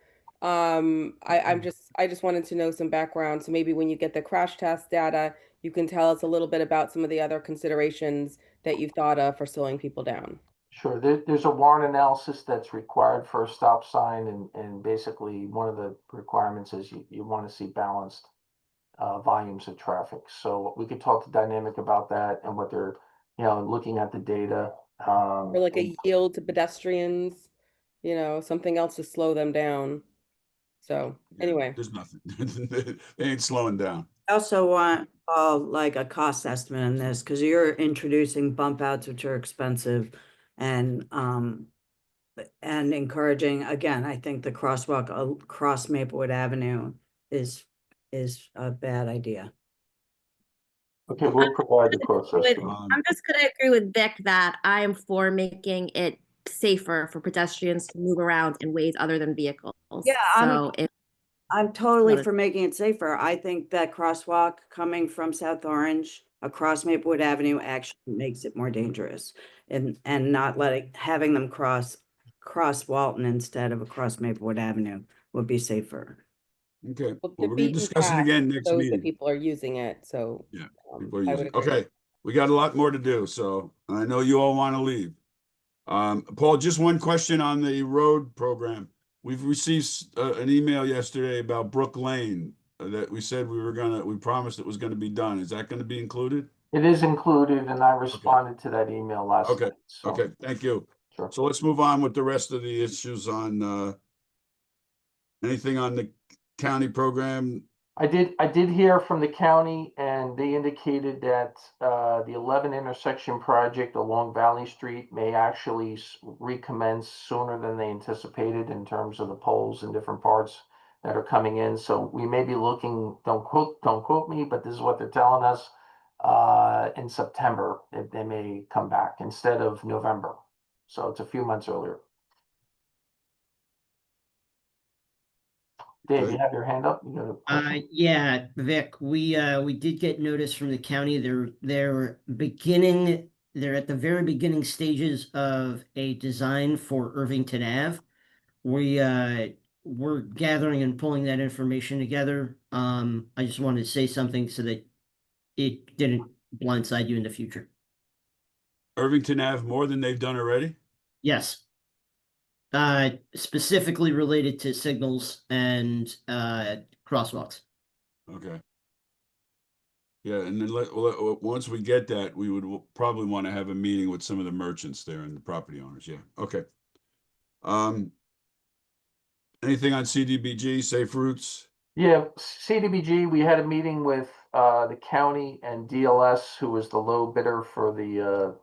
I just wanted to know some background. So maybe when you get the crash test data, you can tell us a little bit about some of the other considerations that you've thought of for slowing people down. Sure. There's a warrant analysis that's required for a stop sign, and basically one of the requirements is you want to see balanced volumes of traffic. So we could talk to Dynamic about that and what they're, looking at the data. Or like a yield to pedestrians, something else to slow them down. So anyway. There's nothing. They ain't slowing down. I also want like a cost estimate on this because you're introducing bump outs, which are expensive, and encouraging again. I think the crosswalk across Maplewood Avenue is a bad idea. Okay, we'll provide the cost estimate. I'm just going to agree with Vic that I am for making it safer for pedestrians to move around in ways other than vehicles. Yeah, so I'm totally Another- for making it safer. I think that crosswalk coming from South Orange across Maplewood Avenue actually makes it more dangerous, and not having them cross Walton instead of across Maplewood Avenue would be safer. Okay, Well, well, the we're gonna beaten discuss it path again next shows that meeting. people are using it, so Yeah, people are I would using. agree. Okay, we got a lot more to do, so I know you all want to leave. Paul, just one question on the road program. We've received an email yesterday about Brook Lane that we said we promised it was gonna be done. Is that gonna be included? It is included, and I responded to that email last Okay, night. So, okay, thank you. sure. So let's move on with the rest of the issues on anything on the county program. I did hear from the county, and they indicated that the 11 intersection project along Valley Street may actually recommence sooner than they anticipated in terms of the poles in different parts that are coming in. So we may be looking, don't quote me, but this is what they're telling us, in September, they may come back instead of November. So it's a few months earlier. Dave, you have your hand up? You got a question? Yeah, Vic, we did get notice from the county. They're at the very beginning stages of a design for Irvington Ave. We're gathering and pulling that information together. I just wanted to say something so that it didn't blindside you in the future. Irvington Ave more than they've done already? Yes. Specifically related to signals and crosswalks. Okay. Yeah, and then once we get that, we would probably want to have a meeting with some of the merchants there and the property owners. Yeah. Okay. Anything on CDBG, Safe Routes? Yeah, CDBG, we had a meeting with the county and DLS, who was the low bidder for the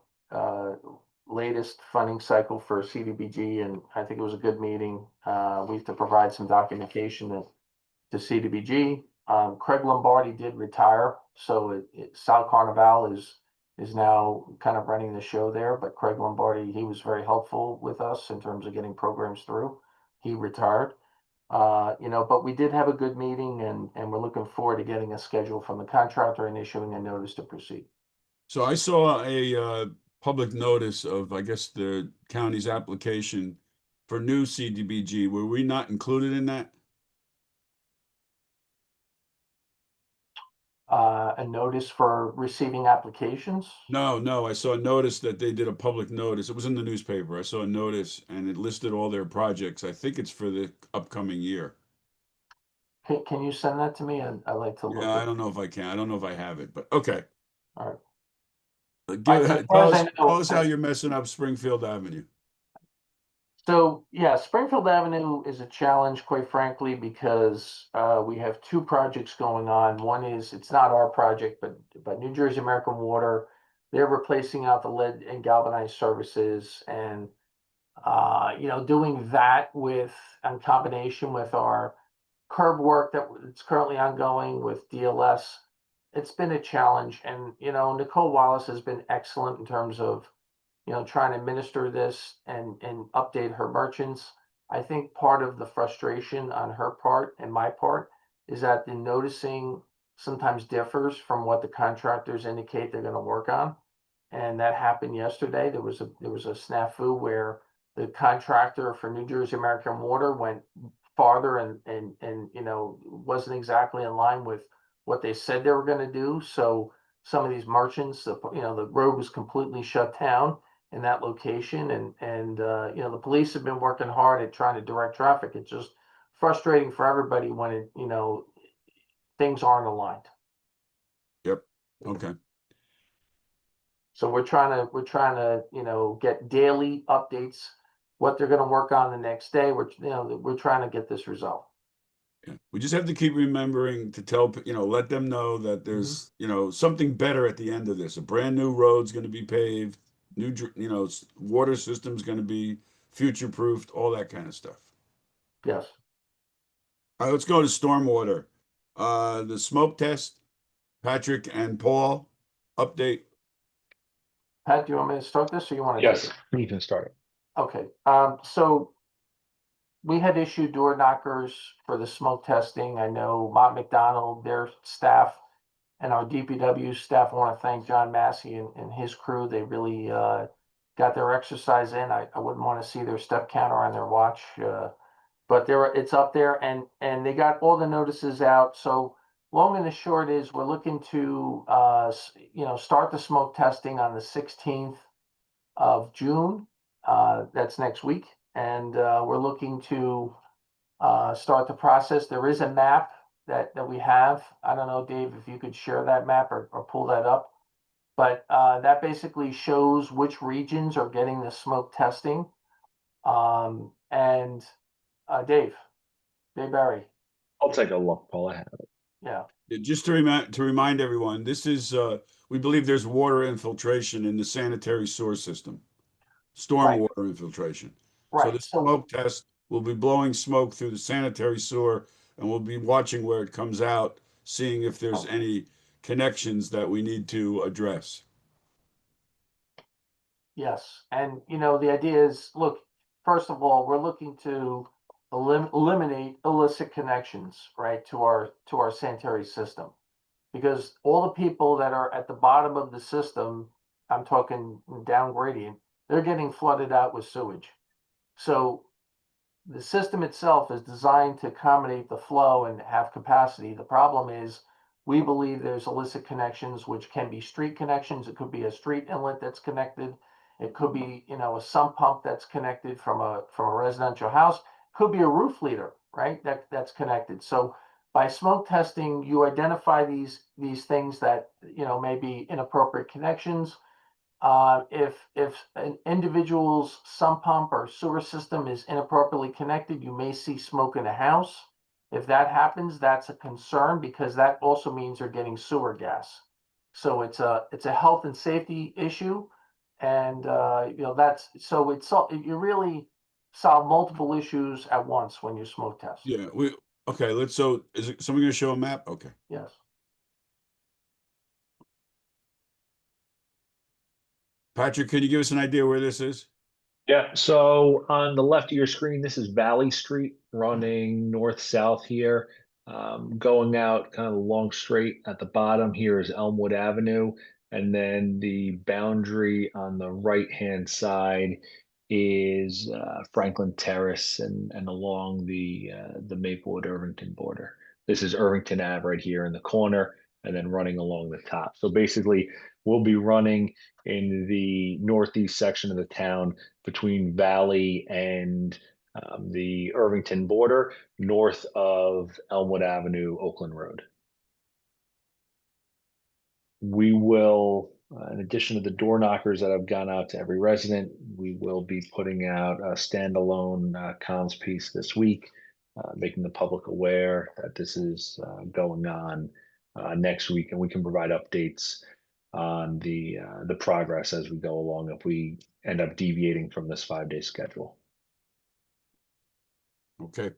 latest funding cycle for CDBG, and I think it was a good meeting. We have to provide some documentation to CDBG. Craig Lombardi did retire, so Sal Carnival is now kind of running the show there, but Craig Lombardi, he was very helpful with us in terms of getting programs through. He retired. But we did have a good meeting, and we're looking forward to getting a schedule from the contractor and issuing a notice to proceed. So I saw a public notice of, I guess, the county's application for new CDBG. Were we not included in that? A notice for receiving applications? No, I saw a notice that they did a public notice. It was in the newspaper. I saw a notice and it listed all their projects. I think it's for the upcoming year. Can you send that to me? I'd like to look Yeah, I at. don't know if I can. I don't know if I have it, but okay. All right. As Give, far tell as I us, know, tell us how you're messing up Springfield Avenue. So yeah, Springfield Avenue is a challenge, quite frankly, because we have two projects going on. One is, it's not our project, but New Jersey American Water, they're replacing out the lead and galvanized services, and doing that with, in combination with our curb work that's currently ongoing with DLS. It's been a challenge, and Nicole Wallace has been excellent in terms of trying to administer this and update her merchants. I think part of the frustration on her part and my part is that the noticing sometimes differs from what the contractors indicate they're going to work on. And that happened yesterday. There was a snafu where the contractor for New Jersey American Water went farther and wasn't exactly in line with what they said they were going to do. So some of these merchants, the road was completely shut down in that location, and the police have been working hard at trying to direct traffic. It's just frustrating for everybody when things aren't aligned. Yep. Okay. So we're trying to get daily updates, what they're going to work on the next day. We're trying to get this resolved. Yeah. We just have to keep remembering to tell, let them know that there's, something better at the end of this. A brand new road's going to be paved, new, water system's going to be future-proofed, all that kind of stuff. Yes. All right, let's go to stormwater. The smoke test, Patrick and Paul, update. Pat, do you want me to start this, or you want to? Yes, you can start it. Okay. So we had issued door knockers for the smoke testing. I know Mott McDonald, their staff, and our DPW staff. I want to thank John Massey and his crew. They really got their exercise in. I wouldn't want to see their step counter on their watch, but it's up there, and they got all the notices out. So long and the short is, we're looking to start the smoke testing on the 16th of June. That's next week, and we're looking to start the process. There is a map that we have. I don't know, Dave, if you could share that map or pull that up. But that basically shows which regions are getting the smoke testing. And Dave Barry. I'll take a look, Paul. I have it. Yeah. Just to remind everyone, this is we believe there's water infiltration in the sanitary sewer system, stormwater infiltration. So Right. the smoke test will be blowing smoke through the sanitary sewer, and we'll be watching where it comes out, seeing if there's any connections that we need to address. Yes, and the idea is, look, first of all, we're looking to eliminate illicit connections, right, to our sanitary system, because all the people that are at the bottom of the system, I'm talking down gradient, they're getting flooded out with sewage. So the system itself is designed to accommodate the flow and have capacity. The problem is, we believe there's illicit connections, which can be street connections. It could be a street inlet that's connected. It could be, a sump pump that's connected from a residential house. Could be a roof leader, right? That's connected. So by smoke testing, you identify these things that may be inappropriate connections. If an individual's sump pump or sewer system is inappropriately connected, you may see smoke in a house. If that happens, that's a concern, because that also means they're getting sewer gas. So it's a health and safety issue, and you really solve multiple issues at once when you smoke test. Yeah, okay. So is it someone going to show a map? Okay. Yes. Patrick, can you give us an idea where this is? Yeah, so on the left of your screen, this is Valley Street running north-south here. Going out kind of the long straight at the bottom here is Elmwood Avenue. And then the boundary on the right-hand side is Franklin Terrace and along the Maplewood Irvington border. This is Irvington Ave right here in the corner, and then running along the top. So basically, we'll be running in the northeast section of the town between Valley and the Irvington border, north of Elmwood Avenue, Oakland Road. We will, in addition to the door knockers that have gone out to every resident, we will be putting out a standalone comms piece this week, making the public aware that this is going on next week, and we can provide updates on the progress as we go along if we end up deviating from this 5-day schedule. Okay.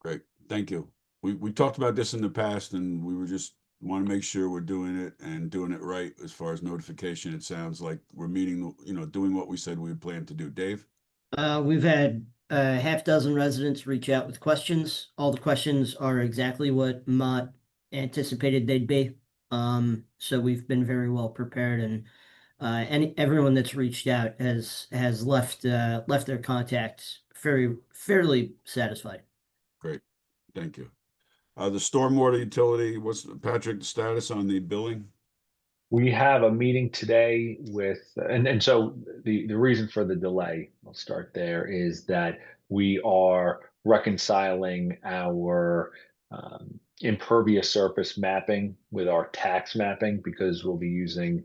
Great. Thank you. We talked about this in the past, and we were just want to make sure we're doing it and doing it right as far as notification. It sounds like we're meeting, doing what we said we would plan to do. Dave? We've had a half dozen residents reach out with questions. All the questions are exactly what Mott anticipated they'd be. So we've been very well prepared, and everyone that's reached out has left their contacts fairly satisfied. Great. Thank you. The stormwater utility, what's Patrick, the status on the billing? We have a meeting today with, and so the reason for the delay, I'll start there, is that we are reconciling our impervious surface mapping with our tax mapping, because we'll be using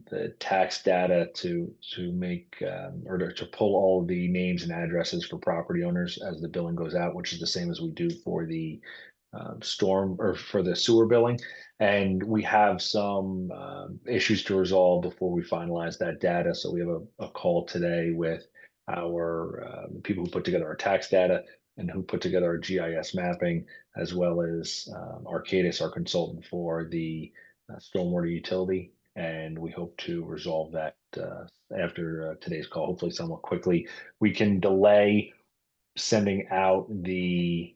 the tax data to make or to pull all of the names and addresses for property owners as the billing goes out, which is the same as we do for the storm or for the sewer billing. And we have some issues to resolve before we finalize that data. So we have a call today with our people who put together our tax data and who put together our GIS mapping, as well as Arcadis, our consultant for the stormwater utility. And we hope to resolve that after today's call, hopefully somewhat quickly. We can delay sending out the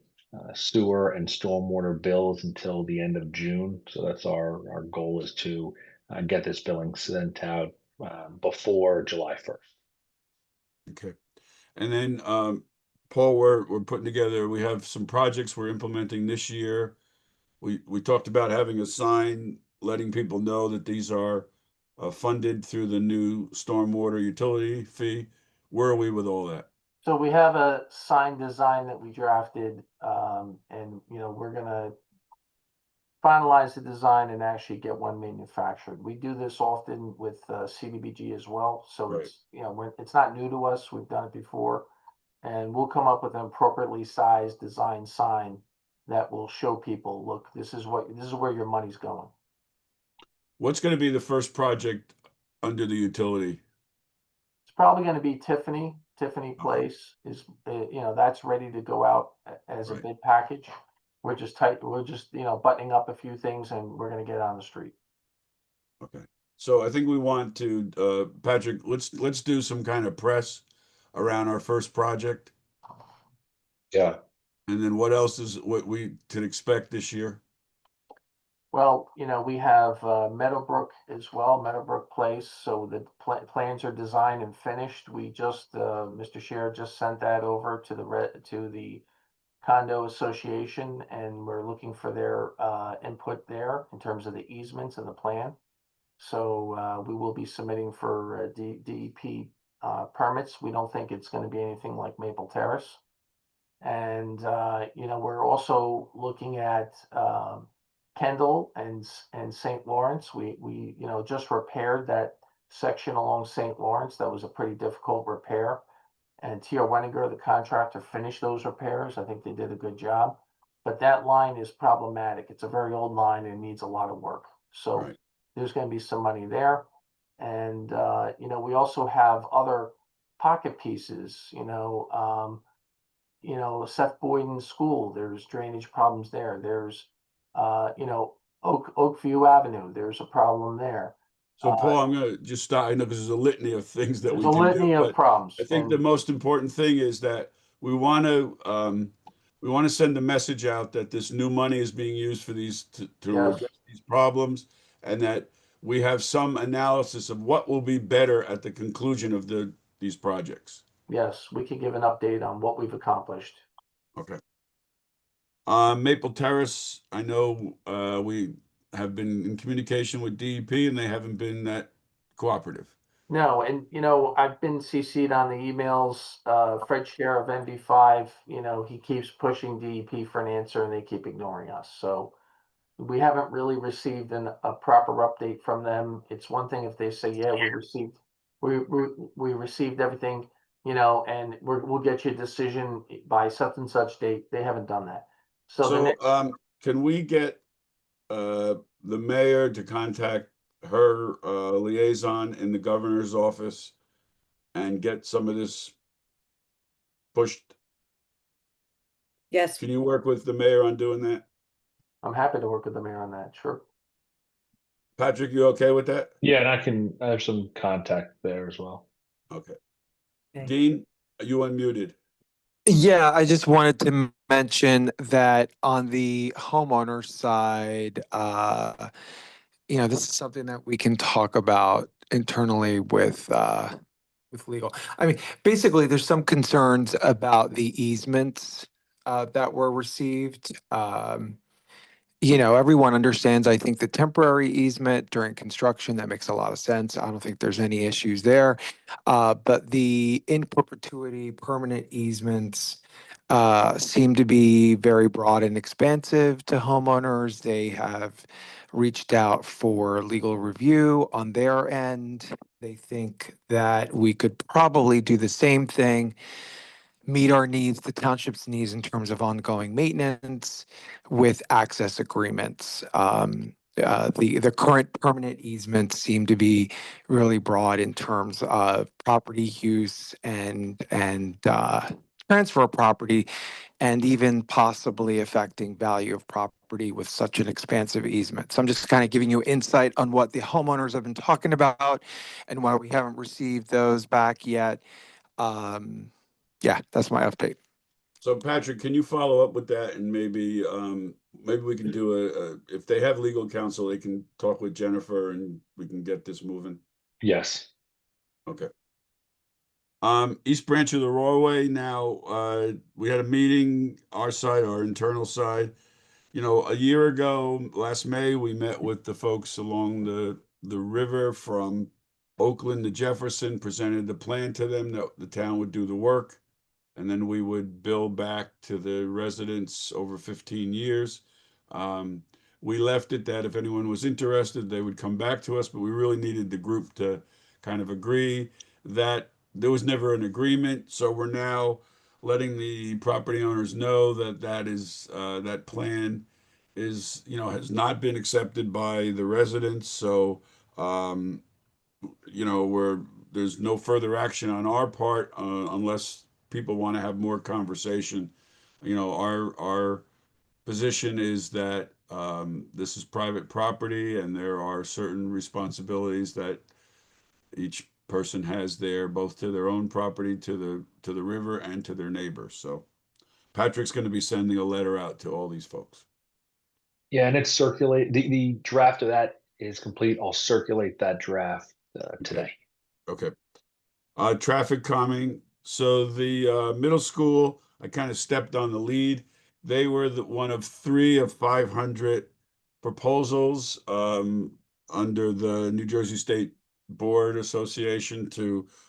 sewer and stormwater bills until the end of June. So that's our goal, is to get this billing sent out before July 1st. Okay. And then, Paul, we're putting together, we have some projects we're implementing this year. We talked about having a sign letting people know that these are funded through the new stormwater utility fee. Where are we with all that? So we have a sign design that we drafted, and we're gonna finalize the design and actually get one manufactured. We do this often with CDBG as well, so Right. it's not new to us. We've done it before, and we'll come up with an appropriately sized design sign that will show people, look, this is where your money's going. What's going to be the first project under the utility? It's probably going to be Tiffany Place is, that's ready to go out as a Right. bid package. We're just buttoning up a few things, and we're going to get it on the street. Okay. So I think we want to, Patrick, let's do some kind of press around our first project. Yeah. And then what else is what we could expect this year? Well, we have Meadowbrook as well, Meadowbrook Place. So the plans are designed and finished. We just, Mr. Scheer just sent that over to the condo association, and we're looking for their input there in terms of the easements and the plan. So we will be submitting for DEP permits. We don't think it's going to be anything like Maple Terrace. And we're also looking at Kendall and St. Lawrence. We just repaired that section along St. Lawrence. That was a pretty difficult repair. And T.R. Weniger, the contractor, finished those repairs. I think they did a good job. But that line is problematic. It's a very old line and needs a lot of work. So Right. there's going to be some money there. And we also have other pocket pieces. Seth Boyden School, there's drainage problems there. There's Oakview Avenue, there's a problem there. So Paul, I'm gonna just stop. I know because there's a litany of things that There's we a can do, litany of but problems. I think the And most important thing is that we want to send a message out that this new money is being used for these to Yes. address these problems, and that we have some analysis of what will be better at the conclusion of these projects. yes, we can give an update on what we've accomplished. Okay. Maple Terrace, I know we have been in communication with DEP and they haven't been that cooperative. No, and I've been CC'd on the emails. Fred Share of NV5, he keeps pushing DEP for an answer and they keep ignoring us. So we haven't really received a proper update from them. It's one thing if they say, yeah, we received everything, and we'll get you a decision by such and such date. They haven't done that. So the So, next, can we get the mayor to contact her liaison in the governor's office and get some of this pushed? Yes, Can you work with the mayor on doing that? I'm happy to work with the mayor on that. Sure. Patrick, you okay with that? Yeah, and I have some contact there as well. Okay. okay. Dean, are you unmuted? Yeah, I just wanted to mention that on the homeowner side, this is something that we can talk about internally with legal. I mean, basically, there's some concerns about the easements that were received. Everyone understands, I think, the temporary easement during construction, that makes a lot of sense. I don't think there's any issues there. But the in perpetuity permanent easements seem to be very broad and expansive to homeowners. They have reached out for legal review on their end. They think that we could probably do the same thing, meet our needs, the township's needs in terms of ongoing maintenance with access agreements. The current permanent easements seem to be really broad in terms of property use and transfer of property, and even possibly affecting value of property with such an expansive easement. So I'm just kind of giving you insight on what the homeowners have been talking about and why we haven't received those back yet. Yeah, that's my update. So Patrick, can you follow up with that and maybe we can do if they have legal counsel, they can talk with Jennifer and we can get this moving. Yes. Okay. East Branch of the Rawway now, we had a meeting, our internal side. A year ago, last May, we met with the folks along the river from Oakland to Jefferson, presented the plan to them that the town would do the work. And then we would bill back to the residents over 15 years. Um, we left it that if anyone was interested, they would come back to us, but we really needed the group to kind of agree that there was never an agreement. So we're now letting the property owners know that that plan has not been accepted by the residents. So, um, there's no further action on our part unless people want to have more conversation. Our position is that this is private property and there are certain responsibilities that each person has there, both to their own property, to the river, and to their neighbors. So Patrick's going to be sending a letter out to all these folks. Yeah, and it's circulate the draft of that is complete. I'll circulate that draft today. Okay. Traffic calming. So the middle school, I kind of stepped on the lead. They were one of 3 of 500 proposals under the New Jersey State Board Association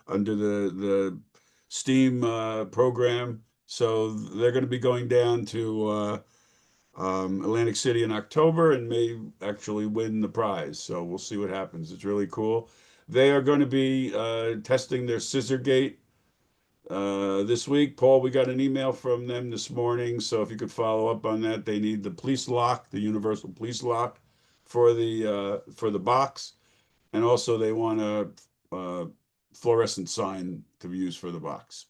under the STEAM program. So they're going to be going down to Atlantic City in October and may actually win the prize. So we'll see what happens. It's really cool. They are going to be testing their scissor gate this week. Paul, we got an email from them this morning. So if you could follow up on that, they need the police lock, the universal police lock for the box. And also they want a fluorescent sign to be used for the box.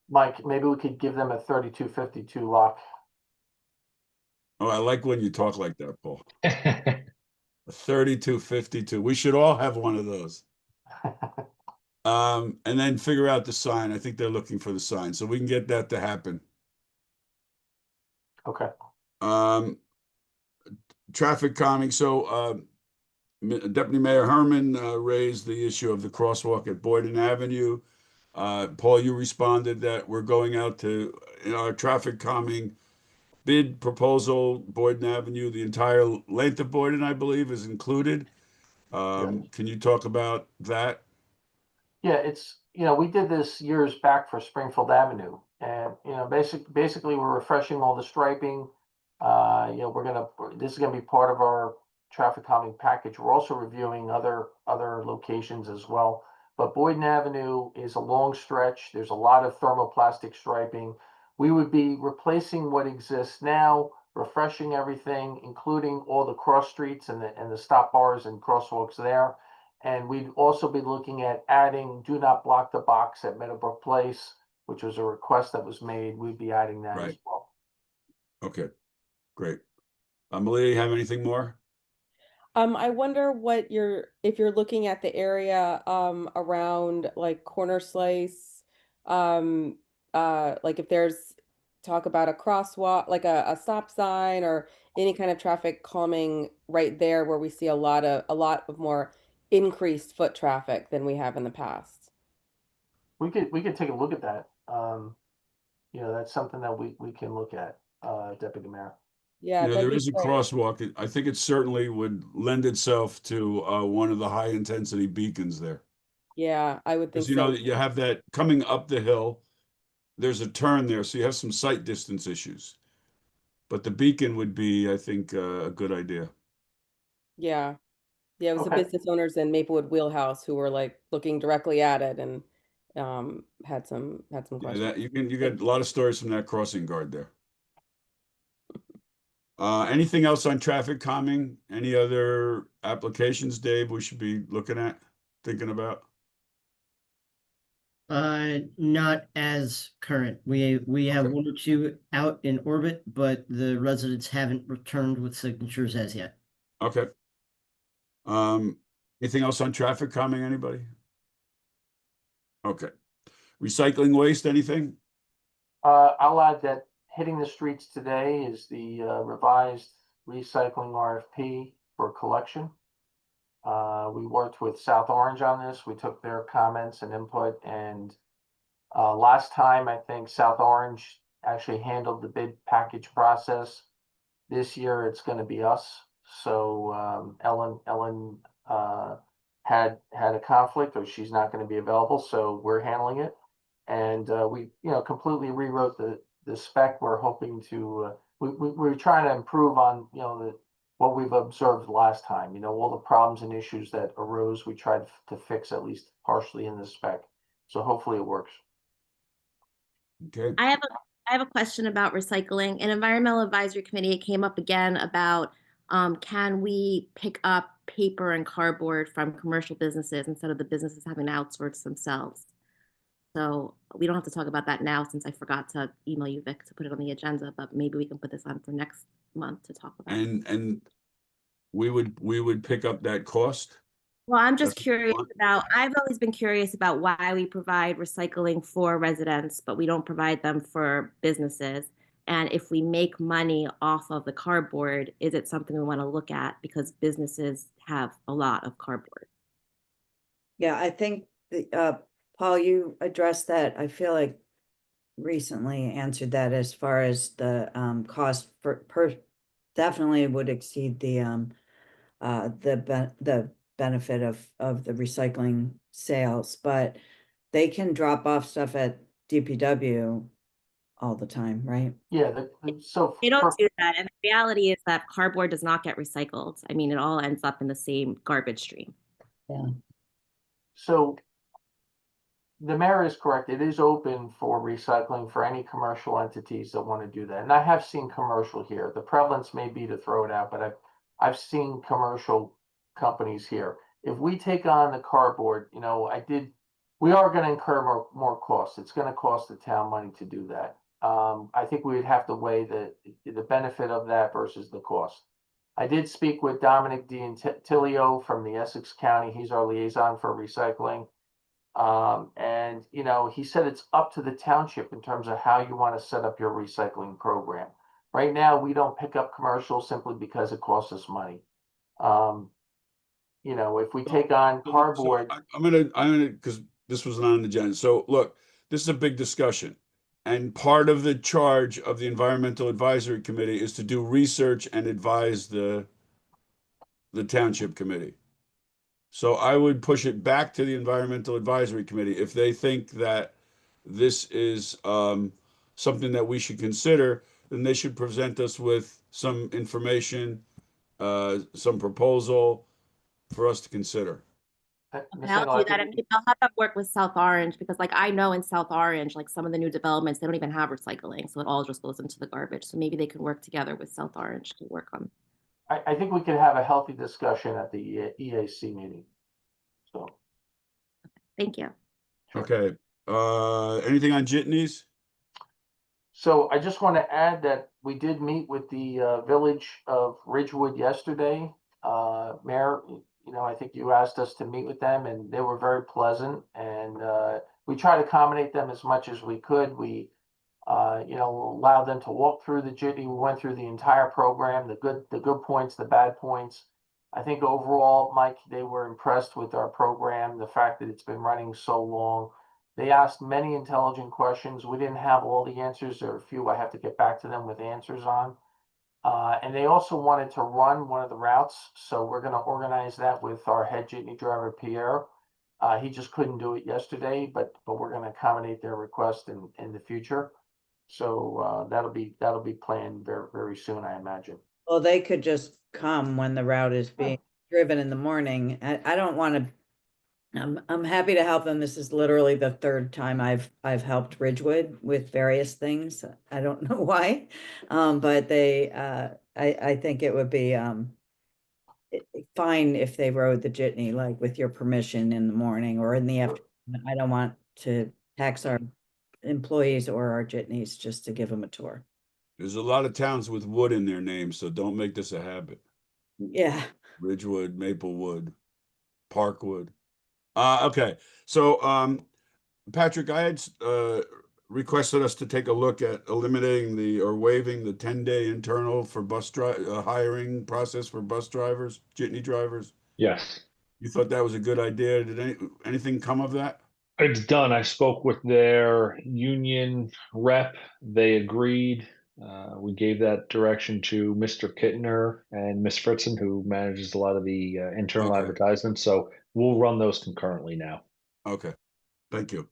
Mike, maybe we could give them a 3252 lock. Oh, I like when you talk like that, Paul. A 3252. We should all have one of those. And then figure out the sign. I think they're looking for the sign, so we can get that to happen. Okay. Traffic calming. So Deputy Mayor Herman raised the issue of the crosswalk at Boyden Avenue. Paul, you responded that we're going out to our traffic calming bid proposal, Boyden Avenue, the entire length of Boyden, I believe, is included. Yes. Can you talk about that? Yeah, it's, we did this years back for Springfield Avenue and, basically we're refreshing all the striping. This is gonna be part of our traffic calming package. We're also reviewing other locations as well. But Boyden Avenue is a long stretch. There's a lot of thermoplastic striping. We would be replacing what exists now, refreshing everything, including all the cross streets and the stop bars and crosswalks there. And we'd also be looking at adding do not block the box at Meadowbrook Place, which was a request that was made. We'd be adding that as Right. well. Okay, great. Malia, you have anything more? I wonder if you're looking at the area around like Corner Slice, um like if there's talk about a crosswalk, like a stop sign or any kind of traffic calming right there where we see a lot of more increased foot traffic than we have in the past. We could take a look at that. That's something that we can look at, Deputy Mayor. Yeah, There that'd be is a great. crosswalk. I think it certainly would lend itself to one of the high intensity beacons there. Yeah, I would think Because so. you have that coming up the hill, there's a turn there, so you have some sight distance issues. But the beacon would be, I think, a good idea. Yeah. Yeah, it was the Okay. business owners in Maplewood Wheelhouse who were like looking directly at it and had some Yeah, questions. that you get a lot of stories from that crossing guard there. Anything else on traffic calming? Any other applications, Dave, we should be looking at, thinking about? Not as current. We have Okay. one or two out in orbit, but the residents haven't returned with signatures as yet. Okay. Anything else on traffic calming, anybody? Okay. Recycling waste, anything? I'll add that hitting the streets today is the revised recycling RFP for collection. We worked with South Orange on this. We took their comments and input, and last time I think South Orange actually handled the bid package process. This year it's going to be us. So Ellen had a conflict, or she's not going to be available, so we're handling it. And we completely rewrote the spec. We're hoping to we're trying to improve on what we've observed last time. All the problems and issues that arose, we tried to fix at least partially in the spec. So hopefully it works. Okay. I have a question about recycling. In Environmental Advisory Committee, it came up again about can we pick up paper and cardboard from commercial businesses instead of the businesses having to outsource themselves? So we don't have to talk about that now since I forgot to email you, Vic, to put it on the agenda, but maybe we can put this on for next month to talk about. And we would pick up that cost. Well, I'm just That's curious I've always been curious about why we provide recycling for residents, but we don't provide them for businesses. And if we make money off of the cardboard, is it something we want to look at because businesses have a lot of cardboard? Yeah, I think, Paul, you addressed that. I feel like recently answered that as far as the cost per definitely would exceed the benefit of the recycling sales, but they can drop off stuff at DPW all the time, right? Yeah. So They don't do that. And the reality is that cardboard does not get recycled. I mean, it all ends up in the same garbage stream. Yeah. So the mayor is correct. It is open for recycling for any commercial entities that want to do that. And I have seen commercial here. The prevalence may be to throw it out, but I've seen commercial companies here. If we take on the cardboard, we are going to incur more costs. It's going to cost the town money to do that. I think we would have to weigh the benefit of that versus the cost. I did speak with Dominic D'Antilio from the Essex County. He's our liaison for recycling. And he said it's up to the township in terms of how you want to set up your recycling program. Right now, we don't pick up commercials simply because it costs us money. If we take on cardboard. I'm gonna, because this was not on the agenda. So look, this is a big discussion. And part of the charge of the Environmental Advisory Committee is to do research and advise the township committee. So I would push it back to the Environmental Advisory Committee. If they think that this is something that we should consider, then they should present us with some information, some proposal for us to consider. Ms. I'll Engel, I do that, think and maybe I'll have them work with South Orange, because like I know in South Orange, like some of the new developments, they don't even have recycling, so it all just goes into the garbage. So maybe they can work together with South Orange to work on. I think we could have a healthy discussion at the EAC meeting. So, Thank you. sure. Okay. Anything on jitneys? So I just want to add that we did meet with the village of Ridgewood yesterday. Mayor, you know, I think you asked us to meet with them, and they were very pleasant, and we tried to accommodate them as much as we could. We you know, allowed them to walk through the jitney. We went through the entire program, the good points, the bad points. I think overall, Mike, they were impressed with our program, the fact that it's been running so long. They asked many intelligent questions. We didn't have all the answers. There are a few I have to get back to them with answers on. And they also wanted to run one of the routes. So we're going to organize that with our head jitney driver, Pierre. He just couldn't do it yesterday, but we're going to accommodate their request in the future. So that'll be planned very soon, I imagine. Well, they could just come when the route is being driven in the morning. I don't want to. I'm happy to help them. This is literally the third time I've helped Ridgewood with various things. I don't know why, but I think it would be fine if they rode the jitney, like with your permission in the morning or in the afternoon. I don't want to tax our employees or our jitneys just to give them a tour. There's a lot of towns with wood in their names, so don't make this a habit. Yeah. Ridgewood, Maplewood, Parkwood. Okay. So, Patrick, I had requested us to take a look at eliminating or waiving the 10-day internal for bus hiring process for bus drivers, jitney drivers. Yes. You thought that was a good idea? Did anything come of that? It's done. I spoke with their union rep. They agreed. We gave that direction to Mr. Kittner and Miss Fritzen, who manages a lot of the internal Okay. advertisements. So we'll run those concurrently now. Okay. Thank you.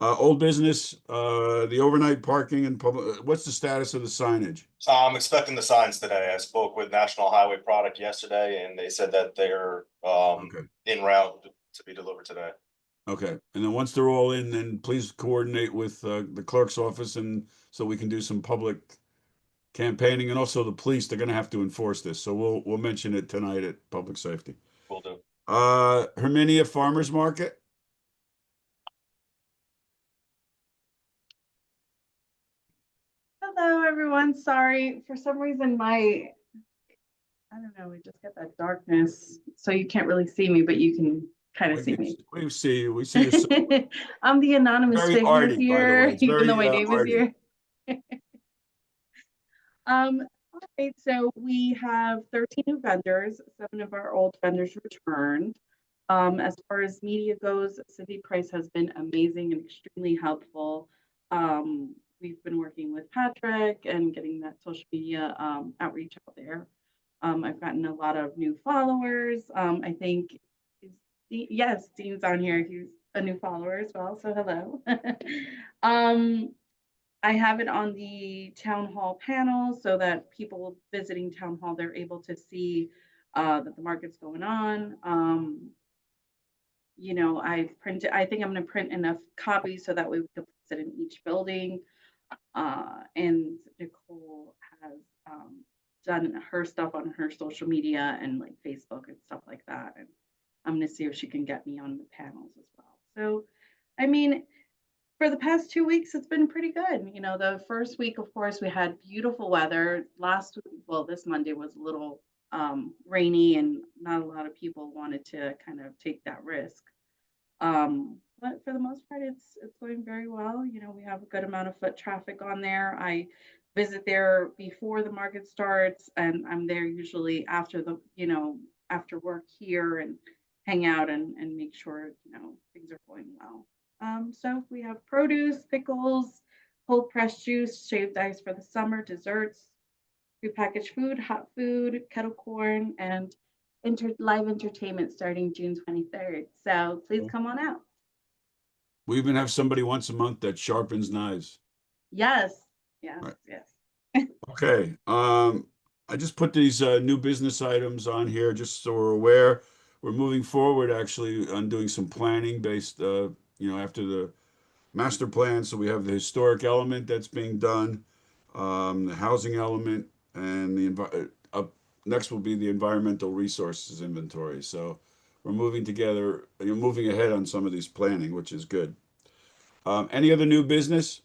Old business, the overnight parking and public, what's the status of the signage? I'm expecting the signs today. I spoke with National Highway Product yesterday, and they said that they're en route to be delivered today. Okay, and then once they're all in, then please coordinate with the clerk's office, and so we can do some public campaigning, and also the police. They're going to have to enforce this, so we'll mention it tonight at Public Safety. Will do. Herminia Farmers Market. Hello, everyone. Sorry, for some reason I don't know, we just get that darkness, so you can't really see me, but you can kind of see me. We see you. We see you. I'm the anonymous Very figure arty, by the here, way. It's even very, though my name arty. is here. Okay, so we have 13 new vendors, 7 of our old vendors returned. As far as media goes, Cindy Price has been amazing and extremely helpful. We've been working with Patrick and getting that social media outreach out there. I've gotten a lot of new followers. I think, yes, Dean's on here. He's a new follower as well, so hello. I have it on the town hall panel so that people visiting town hall, they're able to see that the market's going on. You know, I think I'm going to print enough copies so that way we can place it in each building. And Nicole has done her stuff on her social media and like Facebook and stuff like that. And I'm going to see if she can get me on the panels as well. So, I mean, for the past 2 weeks, it's been pretty good. You know, the first week, of course, we had beautiful weather. This Monday was a little rainy and not a lot of people wanted to kind of take that risk. But for the most part, it's going very well. You know, we have a good amount of foot traffic on there. I visit there before the market starts, and I'm there usually after after work here and hang out and make sure, things are going well. So we have produce, pickles, cold pressed juice, shaved ice for the summer, desserts, prepackaged food, hot food, kettle corn, and live entertainment starting June 23rd. So please come on out. We even have somebody once a month that sharpens knives. Yes, yes, Right. yes. Okay, I just put these new business items on here just so we're aware. We're moving forward actually on doing some planning based, after the master plan. So we have the historic element that's being done, the housing element, and up next will be the environmental resources inventory. So we're moving together, moving ahead on some of these planning, which is good. Any other new business?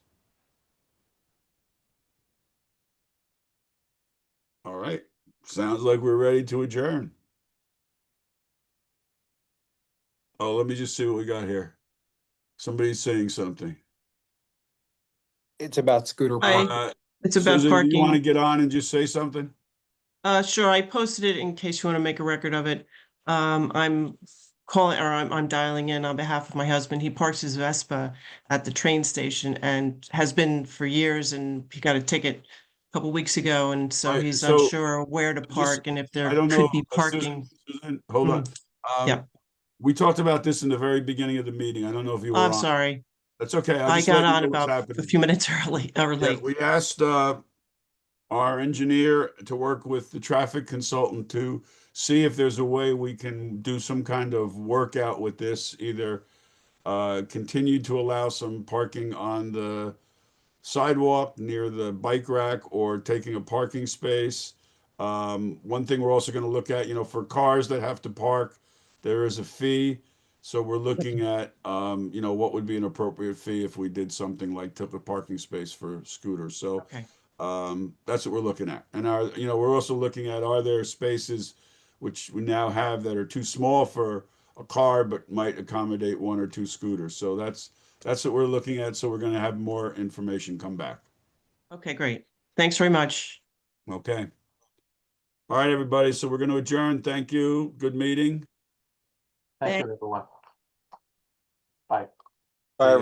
All right. Sounds like we're ready to adjourn. Oh, let me just see what we got here. Somebody's saying something. It's about scooter Hi, parking. it's about Susan, do you want to parking. get on and just say something? Sure, I posted it in case you want to make a record of it. I'm calling, or I'm dialing in on behalf of my husband. He parks his Vespa at the train station and has been for years, and he got a ticket a couple weeks ago, and so All right, he's so unsure where to park and if I there don't know, could be Susan, parking. hold on. Yeah. We talked about this in the very beginning of the meeting. I don't know if you were I'm on. sorry. That's okay. I'll I just got let you on know what's about a happening. few minutes early, or Yeah, late. we asked our engineer to work with the traffic consultant to see if there's a way we can do some kind of workout with this, either continue to allow some parking on the sidewalk near the bike rack or taking a parking space. One thing we're also going to look at, for cars that have to park, there is a fee. So we're looking at, what would be an appropriate fee if we did something like took a parking space for scooters. So Okay. that's what we're looking at. And we're also looking at, are there spaces which we now have that are too small for a car but might accommodate one or two scooters. So that's what we're looking at. So we're going to have more information come back. Okay, great. Thanks very much. Okay. All right, everybody. So we're going to adjourn. Thank you. Good meeting. Thank you, everyone. Bye. Bye, everybody.